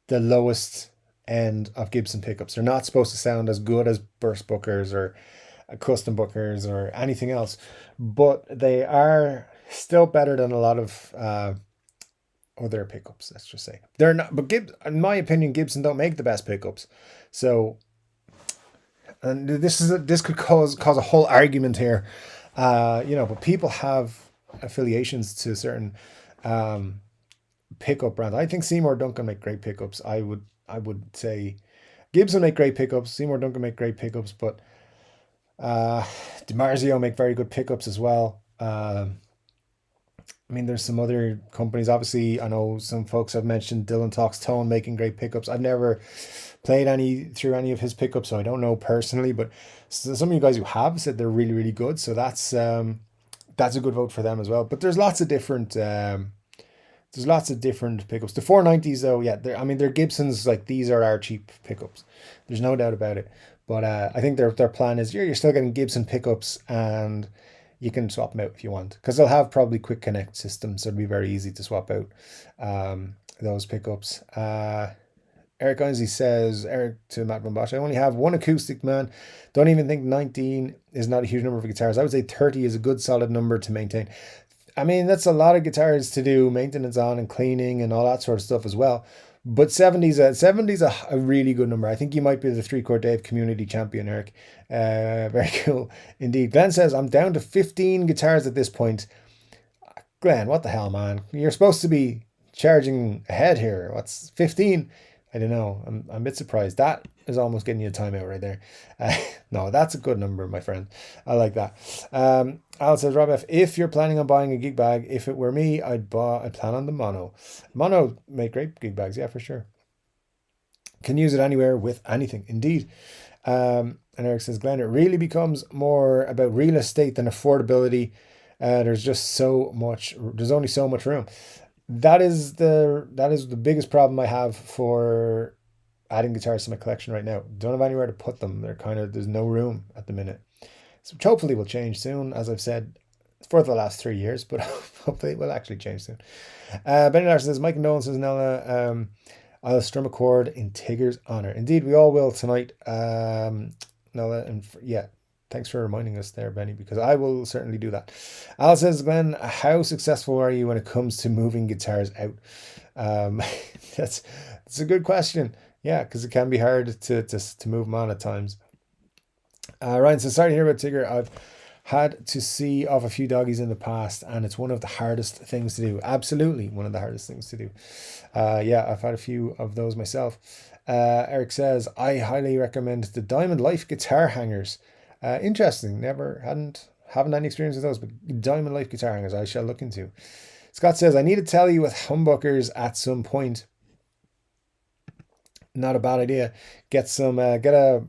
the lowest end of Gibson pickups. They're not supposed to sound as good as burst bookers or custom bookers or anything else, but they are still better than a lot of other pickups. Let's just say they're not. But in my opinion, Gibson don't make the best pickups. So, and this could cause a whole argument here. But people have affiliations to certain pickup brands. I think Seymour Duncan make great pickups. I would say Gibson make great pickups. Seymour Duncan make great pickups, but DiMarzio make very good pickups as well. I mean, there's some other companies. Obviously, I know some folks have mentioned Dylan Talks Tone making great pickups. I've never played through any of his pickups, so I don't know personally. But some of you guys who have said they're really, really good. So that's a good vote for them as well. But there's lots of different pickups. The 490s though, yeah, they're Gibsons. Like, these are our cheap pickups. There's no doubt about it. But I think their plan is you're still getting Gibson pickups, and you can swap them out if you want, because they'll have probably quick connect systems, so it'll be very easy to swap out those pickups. Eric Ainsley says, Eric to Matt Van Bosch, I only have one acoustic, man. Don't even think 19 is not a huge number for guitars. I would say 30 is a good solid number to maintain. I mean, that's a lot of guitars to do maintenance on and cleaning and all that sort of stuff as well. But 70's a really good number. I think you might be the Chord Dave community champion, Eric. Very cool indeed. Glenn says, I'm down to 15 guitars at this point. Glenn, what the hell, man? You're supposed to be charging ahead here. What's 15? I don't know. I'm a bit surprised. That is almost getting you a timeout right there. No, that's a good number, my friend. I like that. Al says, Rob F, if you're planning on buying a gig bag, if it were me, I'd plan on the Mono. Mono make great gig bags, yeah, for sure. Can use it anywhere with anything, indeed. And Eric says, Glenn, it really becomes more about real estate than affordability. There's only so much room. That is the biggest problem I have for adding guitars to my collection right now. Don't have anywhere to put them. There's no room at the minute. So hopefully will change soon, as I've said for the last 3 years, but hopefully it will actually change soon. Benny Larson says, Mike Nolan says, Nella, I'll strum a chord in Tigger's honor. Indeed, we all will tonight. Nella, and yeah, thanks for reminding us there, Benny, because I will certainly do that. Al says, Glenn, how successful are you when it comes to moving guitars out? That's a good question. Yeah, because it can be hard to move them on at times. Ryan says, sorry to hear about Tigger. I've had to see off a few doggies in the past, and it's one of the hardest things to do. Absolutely one of the hardest things to do. Yeah, I've had a few of those myself. Eric says, I highly recommend the Diamond Life guitar hangers. Interesting. Haven't any experience with those, but Diamond Life guitar hangers I shall look into. Scott says, I need to tell you with humbuckers at some point. Not a bad idea. Get a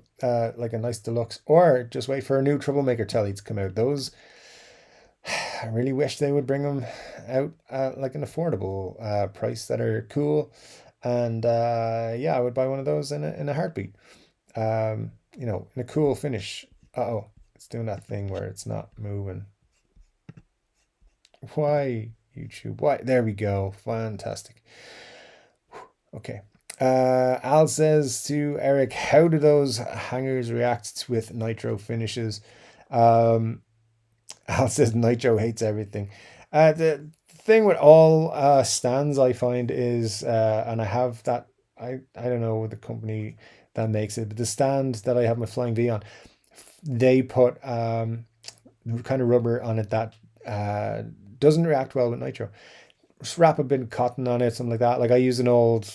like a nice deluxe, or just wait for a new Troublemaker telly to come out. Those, I really wish they would bring them out at like an affordable price that are cool. And yeah, I would buy one of those in a heartbeat. In a cool finish. It's doing that thing where it's not moving. Why, YouTube? Why? There we go. Fantastic. Okay. Al says to Eric, how do those hangers react with nitro finishes? Al says Nitro hates everything. The thing with all stands I find is, and I have that, I don't know the company that makes it, but the stand that I have my Flying V on, they put kind of rubber on it that doesn't react well with nitro. Just wrap a bit of cotton on it, something like that. Like I use an old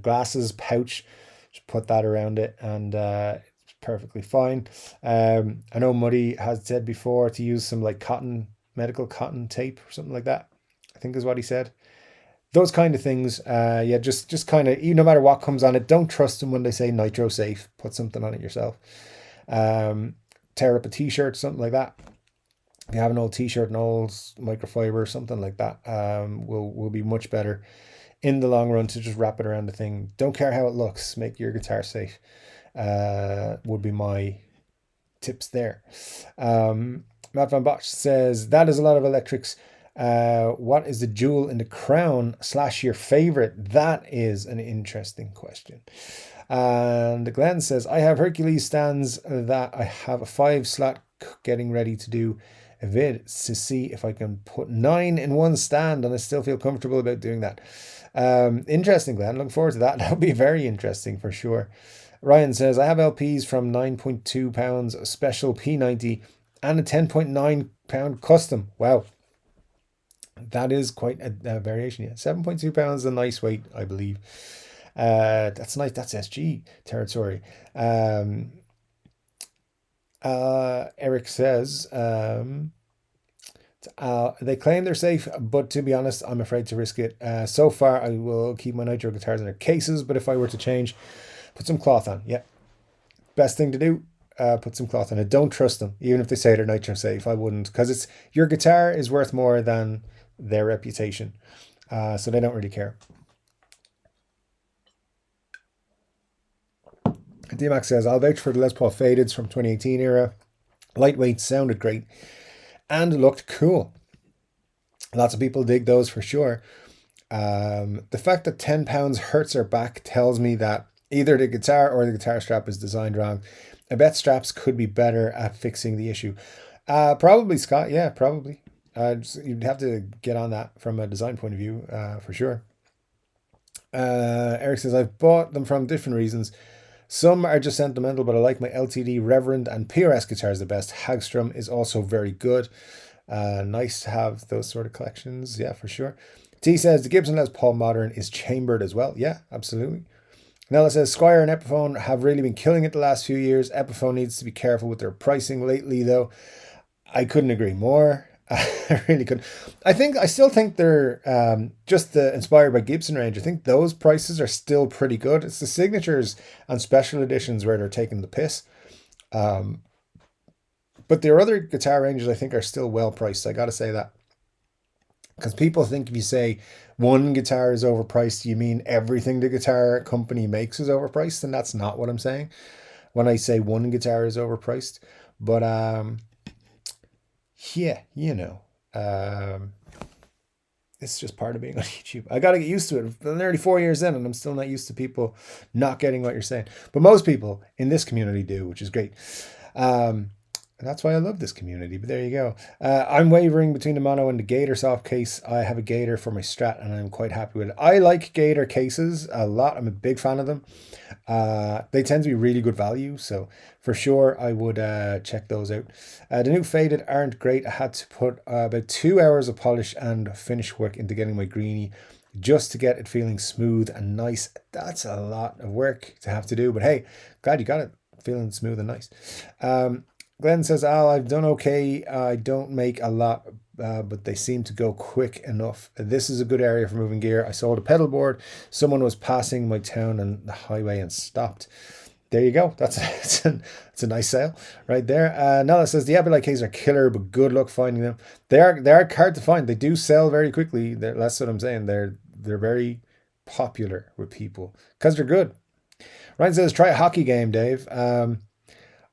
glasses pouch, just put that around it, and it's perfectly fine. I know Muddy has said before to use some like cotton, medical cotton tape or something like that, I think is what he said. Those kind of things, yeah, just kind of, no matter what comes on it, don't trust them when they say nitro safe. Put something on it yourself. Tear up a t-shirt, something like that. If you have an old t-shirt, an old microfiber, something like that, will be much better in the long run to just wrap it around the thing. Don't care how it looks. Make your guitar safe. Would be my tips there. Matt Van Bosch says, that is a lot of electrics. What is the jewel in the crown / your favorite? That is an interesting question. And Glenn says, I have Hercules stands that I have a 5-slot getting ready to do a vid to see if I can put 9 in one stand, and I still feel comfortable about doing that. Interesting, Glenn. Looking forward to that. That'll be very interesting for sure. Ryan says, I have LPs from 9.2 pounds special P90 and a 10.9 pound custom. Wow. That is quite a variation. Yeah, 7.2 pounds is a nice weight, I believe. That's nice. That's SG territory. Eric says, they claim they're safe, but to be honest, I'm afraid to risk it. So far, I will keep my nitro guitars in their cases, but if I were to change, put some cloth on. Yeah, best thing to do. Put some cloth on it. Don't trust them, even if they say they're nitro safe. I wouldn't, because it's your guitar is worth more than their reputation, so they don't really care. D-Max says, I'll vouch for the Les Paul Fadeds from 2018 era. Lightweight, sounded great, and looked cool. Lots of people dig those for sure. The fact that 10 pounds hurts our back tells me that either the guitar or the guitar strap is designed wrong. I bet straps could be better at fixing the issue. Probably, Scott. Yeah, probably. You'd have to get on that from a design point of view, for sure. Eric says, I've bought them from different reasons. Some are just sentimental, but I like my LTD Reverend and PRS guitars the best. Hagstrom is also very good. Nice to have those sort of collections. Yeah, for sure. T says, the Gibson Les Paul Modern is chambered as well. Yeah, absolutely. Nella says, Squire and Epiphone have really been killing it the last few years. Epiphone needs to be careful with their pricing lately, though. I couldn't agree more. I really couldn't. I still think they're just the inspired by Gibson range. I think those prices are still pretty good. It's the signatures and special editions where they're taking the piss. But their other guitar ranges, I think, are still well priced. I got to say that. Because people think if you say one guitar is overpriced, you mean everything the guitar company makes is overpriced, and that's not what I'm saying when I say one guitar is overpriced. But yeah, it's just part of being on YouTube. I got to get used to it. I'm nearly 4 years in, and I'm still not used to people not getting what you're saying. But most people in this community do, which is great. And that's why I love this community, but there you go. I'm wavering between the mono and the Gator soft case. I have a Gator for my Strat, and I'm quite happy with it. I like Gator cases a lot. I'm a big fan of them. They tend to be really good value, so for sure I would check those out. The new Faded aren't great. I had to put about 2 hours of polish and finish work into getting my greenie just to get it feeling smooth and nice. That's a lot of work to have to do, but hey, glad you got it feeling smooth and nice. Glenn says, Al, I've done okay. I don't make a lot, but they seem to go quick enough. This is a good area for moving gear. I sold a pedal board. Someone was passing my town on the highway and stopped. There you go. It's a nice sale right there. Nella says, the Epilite cases are killer, but good luck finding them. They are hard to find. They do sell very quickly. That's what I'm saying. They're very popular with people because they're good. Ryan says, try a hockey game, Dave.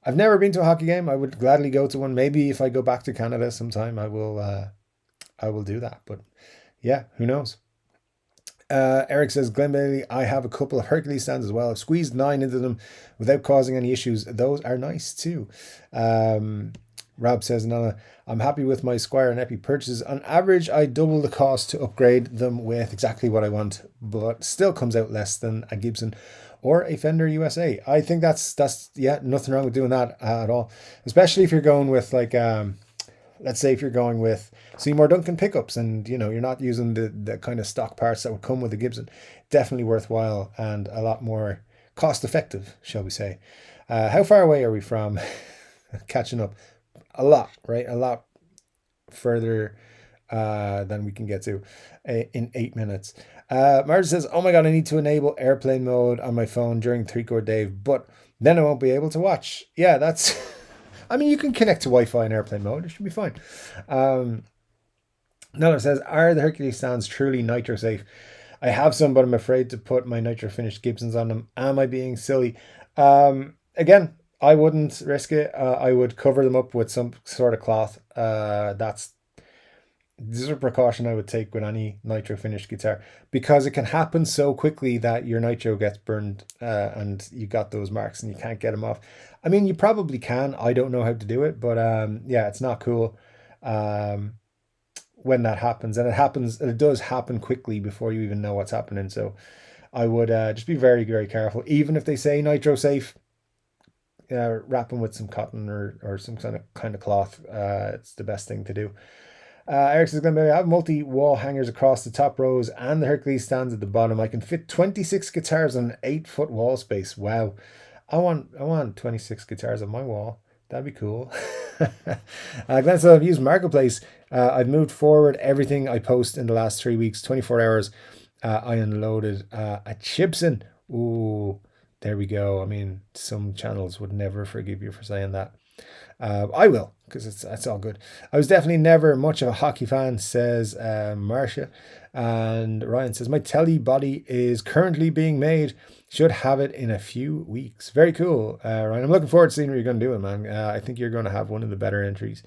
I've never been to a hockey game. I would gladly go to one. Maybe if I go back to Canada sometime, I will do that. But yeah, who knows? Eric says, Glenn Bailey, I have a couple of Hercules stands as well. I've squeezed 9 into them without causing any issues. Those are nice too. Rob says, Nella, I'm happy with my Squire and Epi purchases. On average, I double the cost to upgrade them with exactly what I want, but still comes out less than a Gibson or a Fender USA. I think that's yeah, nothing wrong with doing that at all. Especially if you're going with like let's say if you're going with Seymour Duncan pickups and you're not using the kind of stock parts that would come with a Gibson, definitely worthwhile and a lot more cost effective, shall we say. How far away are we from catching up? A lot, right? A lot further than we can get to in 8 minutes. Marge says, oh my God, I need to enable airplane mode on my phone during 3-Chord Dave, but then I won't be able to watch. Yeah, that's... I mean, you can connect to Wi-Fi in airplane mode. It should be fine. Another says, are the Hercules stands truly nitro safe? I have some, but I'm afraid to put my nitro finished Gibsons on them. Am I being silly? Again, I wouldn't risk it. I would cover them up with some sort of cloth. This is a precaution I would take with any nitro finished guitar, because it can happen so quickly that your nitro gets burned and you got those marks and you can't get them off. I mean, you probably can. I don't know how to do it, but yeah, it's not cool when that happens. And it does happen quickly before you even know what's happening. So I would just be very, very careful. Even if they say nitro safe, wrap them with some cotton or some kind of cloth. It's the best thing to do. Eric says, I have multi-wall hangers across the top rows and the Hercules stands at the bottom. I can fit 26 guitars on an 8-foot wall space. Wow. I want 26 guitars on my wall. That'd be cool. Glenn says, I've used Marketplace. I've moved forward everything I post in the last 3 weeks, 24 hours. I unloaded a Chibson. Ooh, there we go. I mean, some channels would never forgive you for saying that. I will, because it's all good. I was definitely never much of a hockey fan, says Marcia. And Ryan says, my telly body is currently being made. Should have it in a few weeks. Very cool, Ryan. I'm looking forward to seeing what you're going to do, man. I think you're going to have one of the better entries.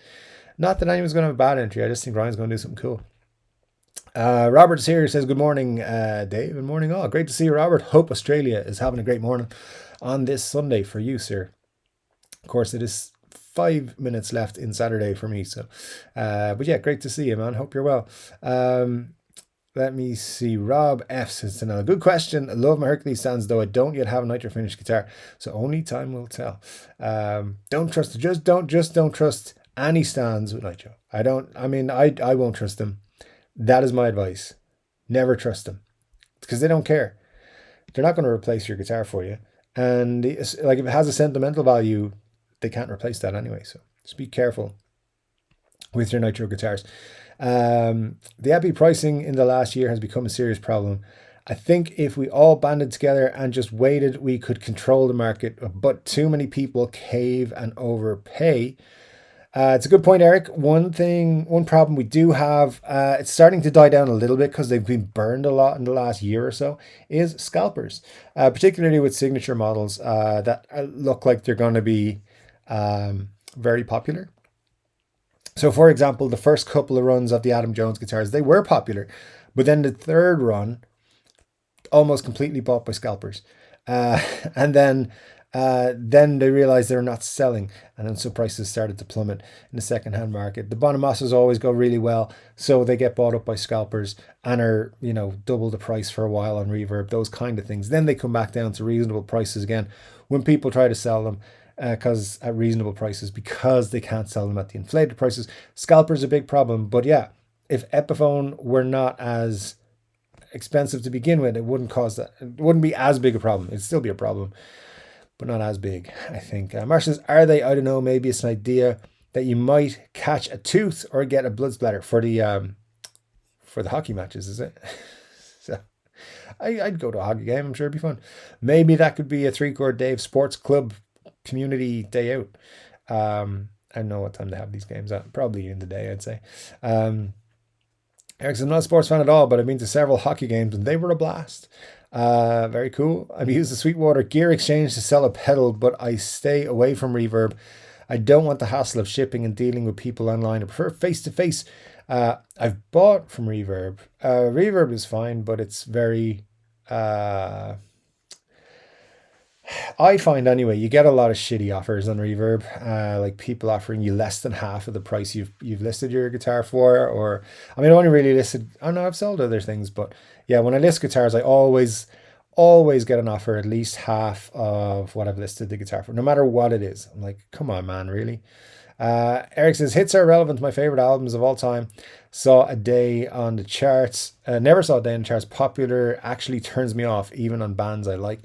Not that anyone's going to have a bad entry. I just think Ryan's going to do something cool. Robert's here, says, good morning, Dave, and morning all. Great to see you, Robert. Hope Australia is having a great morning on this Sunday for you, sir. Of course, it is 5 minutes left in Saturday for me. So, but yeah, great to see you, man. Hope you're well. Let me see. Rob F says, another good question. I love my Hercules stands, though I don't yet have a nitro finished guitar, so only time will tell. Don't trust. Just don't trust any stands with nitro. I won't trust them. That is my advice. Never trust them, because they don't care. They're not going to replace your guitar for you, and like if it has a sentimental value, they can't replace that anyway. So just be careful with your nitro guitars. The Epi pricing in the last year has become a serious problem. I think if we all banded together and just waited, we could control the market, but too many people cave and overpay. It's a good point, Eric. One problem we do have, it's starting to die down a little bit because they've been burned a lot in the last year or so, is scalpers, particularly with signature models that look like they're going to be very popular. So, for example, the first couple of runs of the Adam Jones guitars, they were popular, but then the third run, almost completely bought by scalpers, and then they realized they're not selling, and then so prices started to plummet in the second-hand market. The Bonamossos always go really well, so they get bought up by scalpers and are double the price for a while on Reverb, those kind of things. Then they come back down to reasonable prices again when people try to sell them. Because at reasonable prices, because they can't sell them at the inflated prices. Scalpers are a big problem, but yeah, if Epiphone were not as expensive to begin with, it wouldn't cause that. It wouldn't be as big a problem. It'd still be a problem, but not as big, I think. Marshall says, are they? I don't know. Maybe it's an idea that you might catch a tooth or get a blood splatter for the hockey matches, is it? So I'd go to a hockey game. I'm sure it'd be fun. Maybe that could be a 3-Chord Dave Sports Club community day out. I don't know what time they have these games at. Probably in the day, I'd say. Eric says, I'm not a sports fan at all, but I've been to several hockey games and they were a blast. Very cool. I've used the Sweetwater Gear Exchange to sell a pedal, but I stay away from Reverb. I don't want the hassle of shipping and dealing with people online. I prefer face-to-face. I've bought from Reverb. Reverb is fine, but it's very... I find anyway, you get a lot of shitty offers on Reverb, like people offering you less than half of the price you've listed your guitar for. Or I mean, I've only really listed. I know I've sold other things, but yeah, when I list guitars, I always get an offer at least half of what I've listed the guitar for, no matter what it is. I'm like, come on, man, really? Eric says hits are relevant to my favorite albums of all time. Saw a day on the charts. Never saw a day on the charts. Popular actually turns me off, even on bands I like.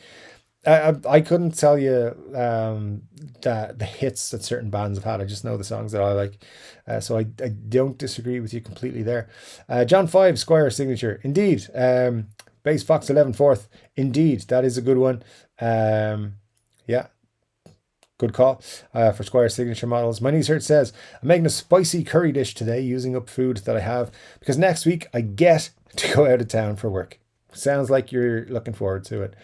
I couldn't tell you that the hits that certain bands have had. I just know the songs that I like. So I don't disagree with you completely there. John 5, Squire signature. Indeed. Bass Fox 11 fourth. Indeed. That is a good one. Yeah. Good call for Squire signature models. My niece Hurt says, I'm making a spicy curry dish today using up food that I have because next week I get to go out of town for work. Sounds like you're looking forward to it.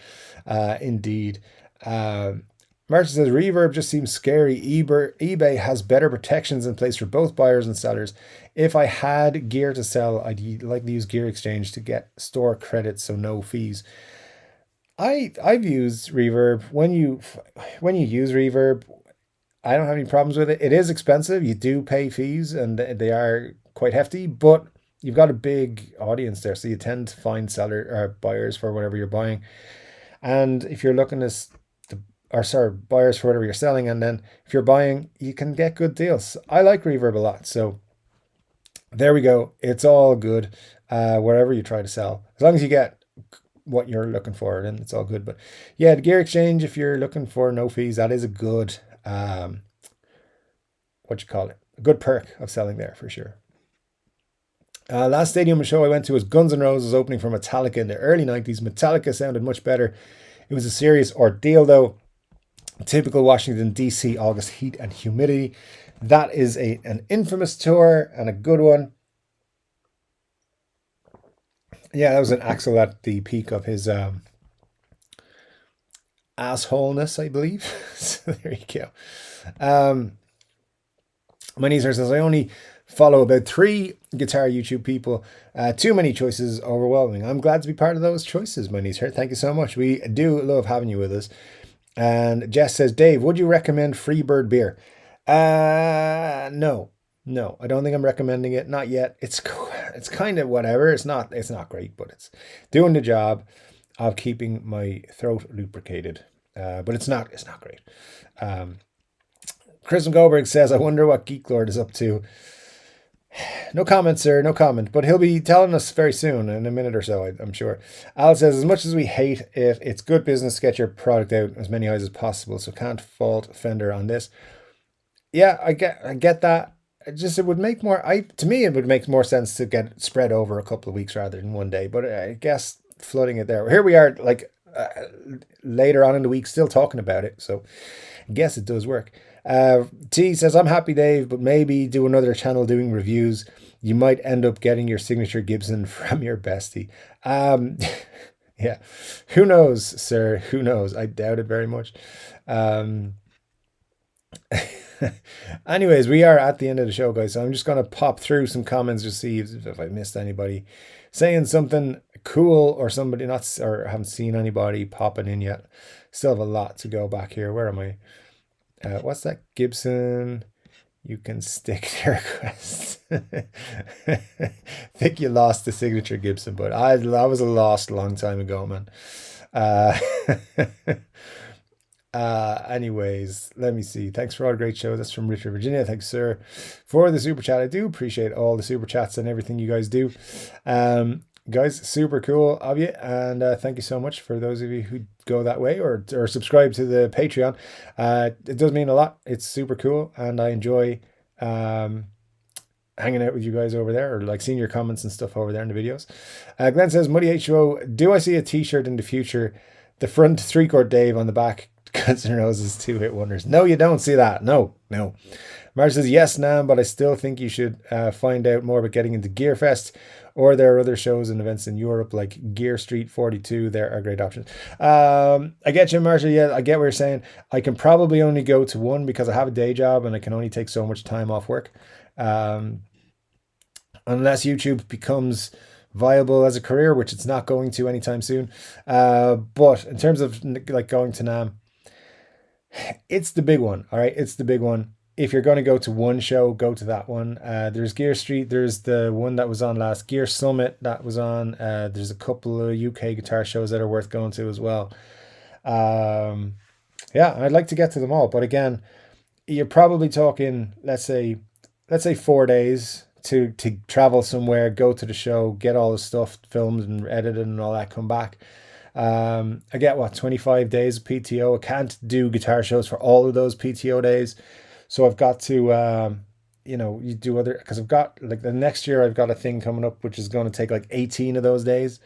Indeed. Marcia says, Reverb just seems scary. eBay has better protections in place for both buyers and sellers. If I had gear to sell, I'd like to use Gear Exchange to get store credits, so no fees. I've used Reverb. When you use Reverb, I don't have any problems with it. It is expensive. You do pay fees, and they are quite hefty, but you've got a big audience there, so you tend to find seller or buyers for whatever you're buying. And if you're looking as or sorry, buyers for whatever you're selling, and then if you're buying, you can get good deals. I like Reverb a lot, so there we go. It's all good. Wherever you try to sell, as long as you get what you're looking for, then it's all good. But yeah, the Gear Exchange, if you're looking for no fees, that is a good what you call it, a good perk of selling there for sure. Last stadium show I went to was Guns N' Roses opening for Metallica in the early 90s. Metallica sounded much better. It was a serious ordeal though. Typical Washington DC August heat and humidity. That is an infamous tour and a good one. Yeah, that was an Axel at the peak of his assholeness, I believe. So there you go. My niece says, I only follow about 3 guitar YouTube people. Too many choices, overwhelming. I'm glad to be part of those choices, my niece. Thank you so much. We do love having you with us. And Jess says, Dave, would you recommend Freebird beer? No, I don't think I'm recommending it. Not yet. It's kind of whatever. It's not great, but it's doing the job of keeping my throat lubricated. But it's not great. Chris Goldberg says, I wonder what Geek Lord is up to. No comment, sir. No comment. But he'll be telling us very soon, in a minute or so, I'm sure. Al says, as much as we hate it, it's good business to get your product out as many eyes as possible, so can't fault Fender on this. Yeah, I get that. It would make more, to me, it would make more sense to get spread over a couple of weeks rather than one day. But I guess flooding it there. Here we are, like, later on in the week, still talking about it. So I guess it does work. T says, I'm happy, Dave, but maybe do another channel doing reviews. You might end up getting your signature Gibson from your bestie. Yeah, who knows, sir? Who knows? I doubt it very much. Anyways, we are at the end of the show, guys. So I'm just going to pop through some comments to see if I missed anybody saying something cool or somebody not, or haven't seen anybody popping in yet. Still have a lot to go back here. Where am I? What's that? Gibson, you can stick their request. I think you lost the signature Gibson, but I was lost a long time ago, man. Anyways, let me see. Thanks for all the great shows. That's from Richard, Virginia. Thanks, sir, for the super chat. I do appreciate all the super chats and everything you guys do. Guys, super cool of you, and thank you so much for those of you who go that way or subscribe to the Patreon. It does mean a lot. It's super cool, and I enjoy hanging out with you guys over there, or like seeing your comments and stuff over there in the videos. Glenn says, Muddy H2O, do I see a t-shirt in the future? The front 3-chord Dave, on the back Guns N' Roses 2-hit wonders. No, you don't see that. No. Marge says, yes, Nam, but I still think you should find out more about getting into Gearfest, or there are other shows and events in Europe like Gear Street 42. There are great options. I get you, Marshall. Yeah, I get what you're saying. I can probably only go to one because I have a day job and I can only take so much time off work. Unless YouTube becomes viable as a career, which it's not going to anytime soon. But in terms of like going to NAMM, It's the big one. All right. It's the big one. If you're going to go to one show, go to that one. There's Gear Street. There's the one that was on last, Gear Summit, that was on. There's a couple of UK guitar shows that are worth going to as well. Um, yeah, I'd like to get to them all. But again, you're probably talking, let's say 4 days to travel somewhere, go to the show, get all the stuff filmed and edited and all that, come back. I get what, 25 days of PTO. I can't do guitar shows for all of those PTO days. So I've got to, you do other, because I've got like the next year, I've got a thing coming up, which is going to take like 18 of those days,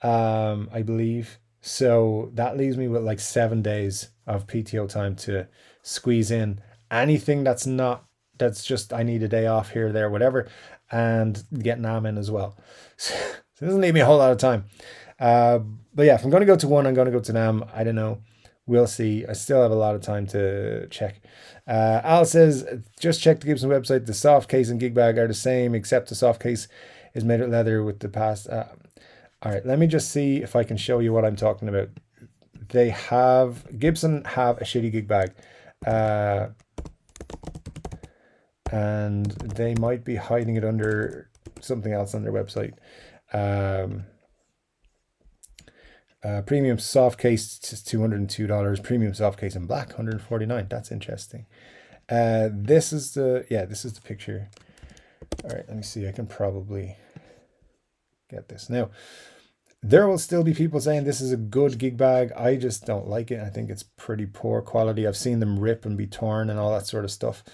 I believe. So that leaves me with like 7 days of PTO time to squeeze in anything that's just, I need a day off here, there, whatever, and get NAM in as well. So it doesn't leave me a whole lot of time. Uh, but yeah, if I'm going to go to one, I'm going to go to NAM. I don't know. We'll see. I still have a lot of time to check. Al says, just check the Gibson website. The soft case and gig bag are the same, except the soft case is made of leather with the past. All right, let me just see if I can show you what I'm talking about. Gibson have a shitty gig bag. And they might be hiding it under something else on their website. Premium soft case is $202. Premium soft case in black, $149. That's interesting. This is the picture. All right, let me see. I can probably get this now. There will still be people saying this is a good gig bag. I just don't like it. I think it's pretty poor quality. I've seen them rip and be torn and all that sort of stuff.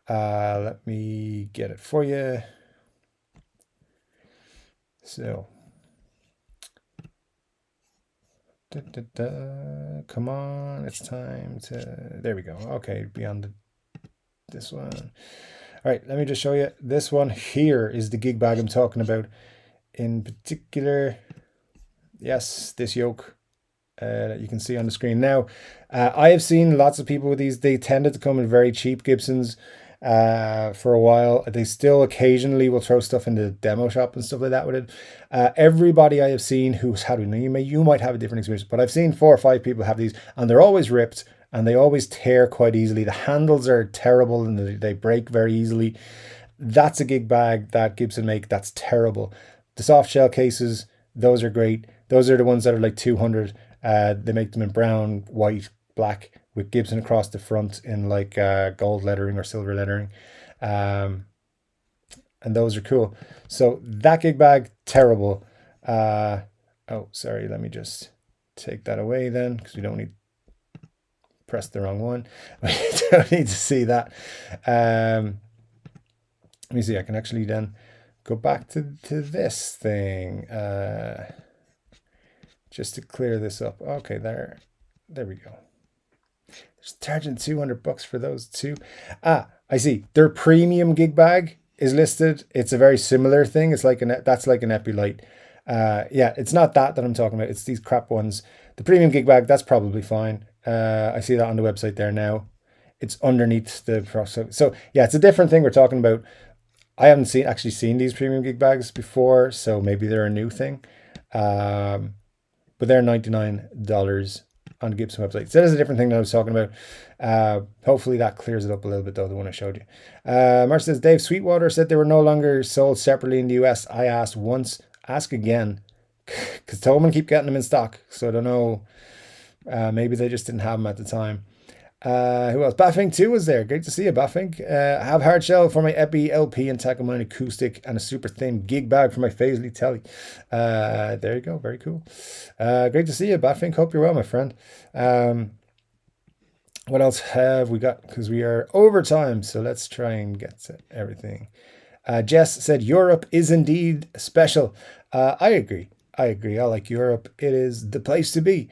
Let me get it for you. So, come on, it's time to, there we go. Okay, beyond this one. All right, let me just show you. This one here is the gig bag I'm talking about. In particular, yes, this yoke that you can see on the screen now. I have seen lots of people with these. They tended to come in very cheap Gibsons for a while. They still occasionally will throw stuff in the demo shop and stuff like that with it. Everybody I have seen who's had one, you might have a different experience, but I've seen 4 or 5 people have these, and they're always ripped and they always tear quite easily. The handles are terrible and they break very easily. That's a gig bag that Gibson make. That's terrible. The soft shell cases, those are great. Those are the ones that are like 200. They make them in brown, white, black, with Gibson across the front in like gold lettering or silver lettering. And those are cool. So that gig bag, terrible. Oh, sorry. Let me just take that away then, because we don't need, press the wrong one. We don't need to see that. Let me see. I can actually then go back to this thing. Just to clear this up. Okay, there we go. There's charging $200 for those two. I see. Their premium gig bag is listed. It's a very similar thing. It's like that's like an Epilite. Yeah, it's not that I'm talking about. It's these crap ones. The premium gig bag, that's probably fine. I see that on the website there now. It's underneath the process. So yeah, it's a different thing we're talking about. I haven't actually seen these premium gig bags before, so maybe they're a new thing. But they're $99 on the Gibson website. So that is a different thing that I was talking about. Hopefully that clears it up a little bit, though, the one I showed you. Mark says, Dave, Sweetwater said they were no longer sold separately in the US. I asked once, ask again, because Tolman keep getting them in stock. So I don't know. Maybe they just didn't have them at the time. Who else? Baffink 2 was there. Great to see you, Baffink. Have hard shell for my Epi LP and Takamine acoustic, and a super thin gig bag for my Paisley Telly. There you go. Very cool. Great to see you, Baffink. Hope you're well, my friend. What else have we got? Because we are over time, so let's try and get to everything. Jess said Europe is indeed special. I agree. I like Europe. It is the place to be.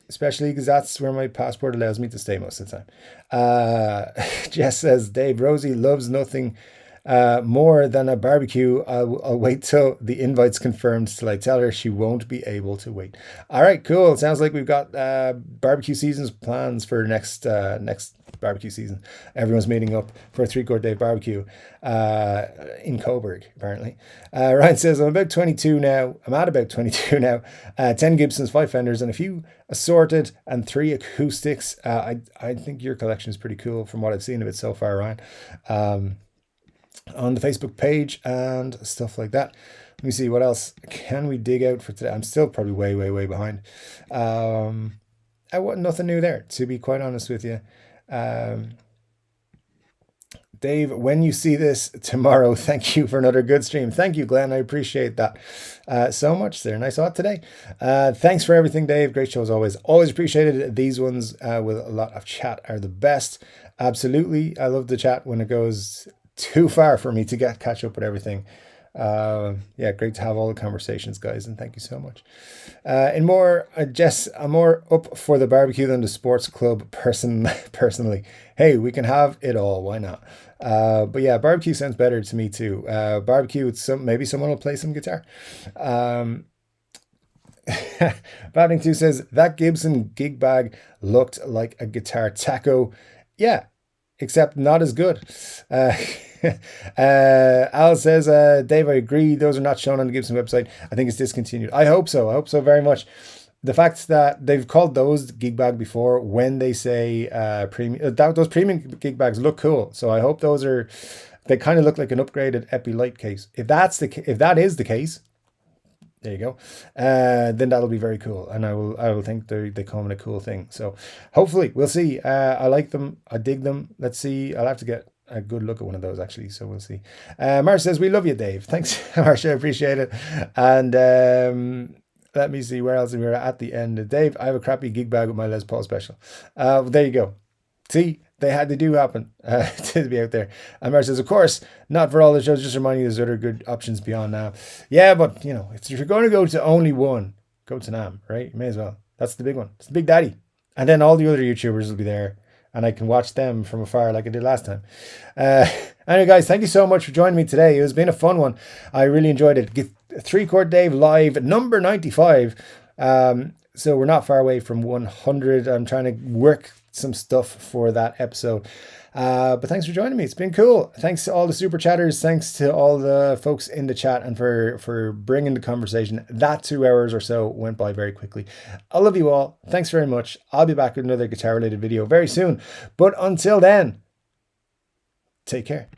Especially because that's where my passport allows me to stay most of the time. Jess says, Dave, Rosie loves nothing more than a barbecue. I'll wait till the invite's confirmed till I tell her she won't be able to wait. All right, cool. Sounds like we've got barbecue seasons plans for next barbecue season. Everyone's meeting up for a Chord Dave barbecue in Coburg, apparently. Ryan says, I'm about 22 now. I'm at about 22 now. 10 Gibsons, 5 Fenders, and a few assorted and 3 acoustics. I think your collection is pretty cool from what I've seen of it so far, Ryan. On the Facebook page and stuff like that. Let me see, what else can we dig out for today? I'm still probably way behind. I want nothing new there, to be quite honest with you. Dave, when you see this tomorrow, thank you for another good stream. Thank you, Glenn. I appreciate that so much. They're nice out today. Thanks for everything, Dave. Great show as always. Always appreciated. These ones with a lot of chat are the best. Absolutely. I love the chat when it goes too far for me to catch up with everything. Yeah, great to have all the conversations, guys, and thank you so much. Jess, I'm more up for the barbecue than the sports club personally. Hey, we can have it all, why not? But yeah, barbecue sounds better to me too. Barbecue with maybe someone will play some guitar. Batting 2 says that Gibson gig bag looked like a guitar taco. Yeah, except not as good. Al says, Dave, I agree. Those are not shown on the Gibson website. I think it's discontinued. I hope so. I hope so very much. The fact that they've called those gig bag before when they say premium, those premium gig bags look cool. So I hope they kind of look like an upgraded Epi Light case. If that is the case, there you go. Then that'll be very cool, and I will think they come in a cool thing. So hopefully we'll see. I like them. I dig them. Let's see. I'll have to get a good look at one of those actually. So we'll see. Marcia says, we love you, Dave. Thanks, Marcia. I appreciate it. And let me see where else we were at the end. Dave, I have a crappy gig bag with my Les Paul special. There you go. See, they do happen to be out there. And Marcia says, of course, not for all the shows, just reminding you there's other good options beyond now. Yeah, but you know, if you're going to go to only one, go to NAM, right? You may as well. That's the big one. It's the big daddy. And then all the other YouTubers will be there, and I can watch them from afar like I did last time. Anyway, guys, thank you so much for joining me today. It has been a fun one. I really enjoyed it. Chord Dave live, number 95. So we're not far away from 100. I'm trying to work some stuff for that episode. But thanks for joining me. It's been cool. Thanks to all the super chatters. Thanks to all the folks in the chat and for bringing the conversation. That 2 hours or so went by very quickly. I love you all. Thanks very much. I'll be back with another guitar related video very soon. But until then, take care.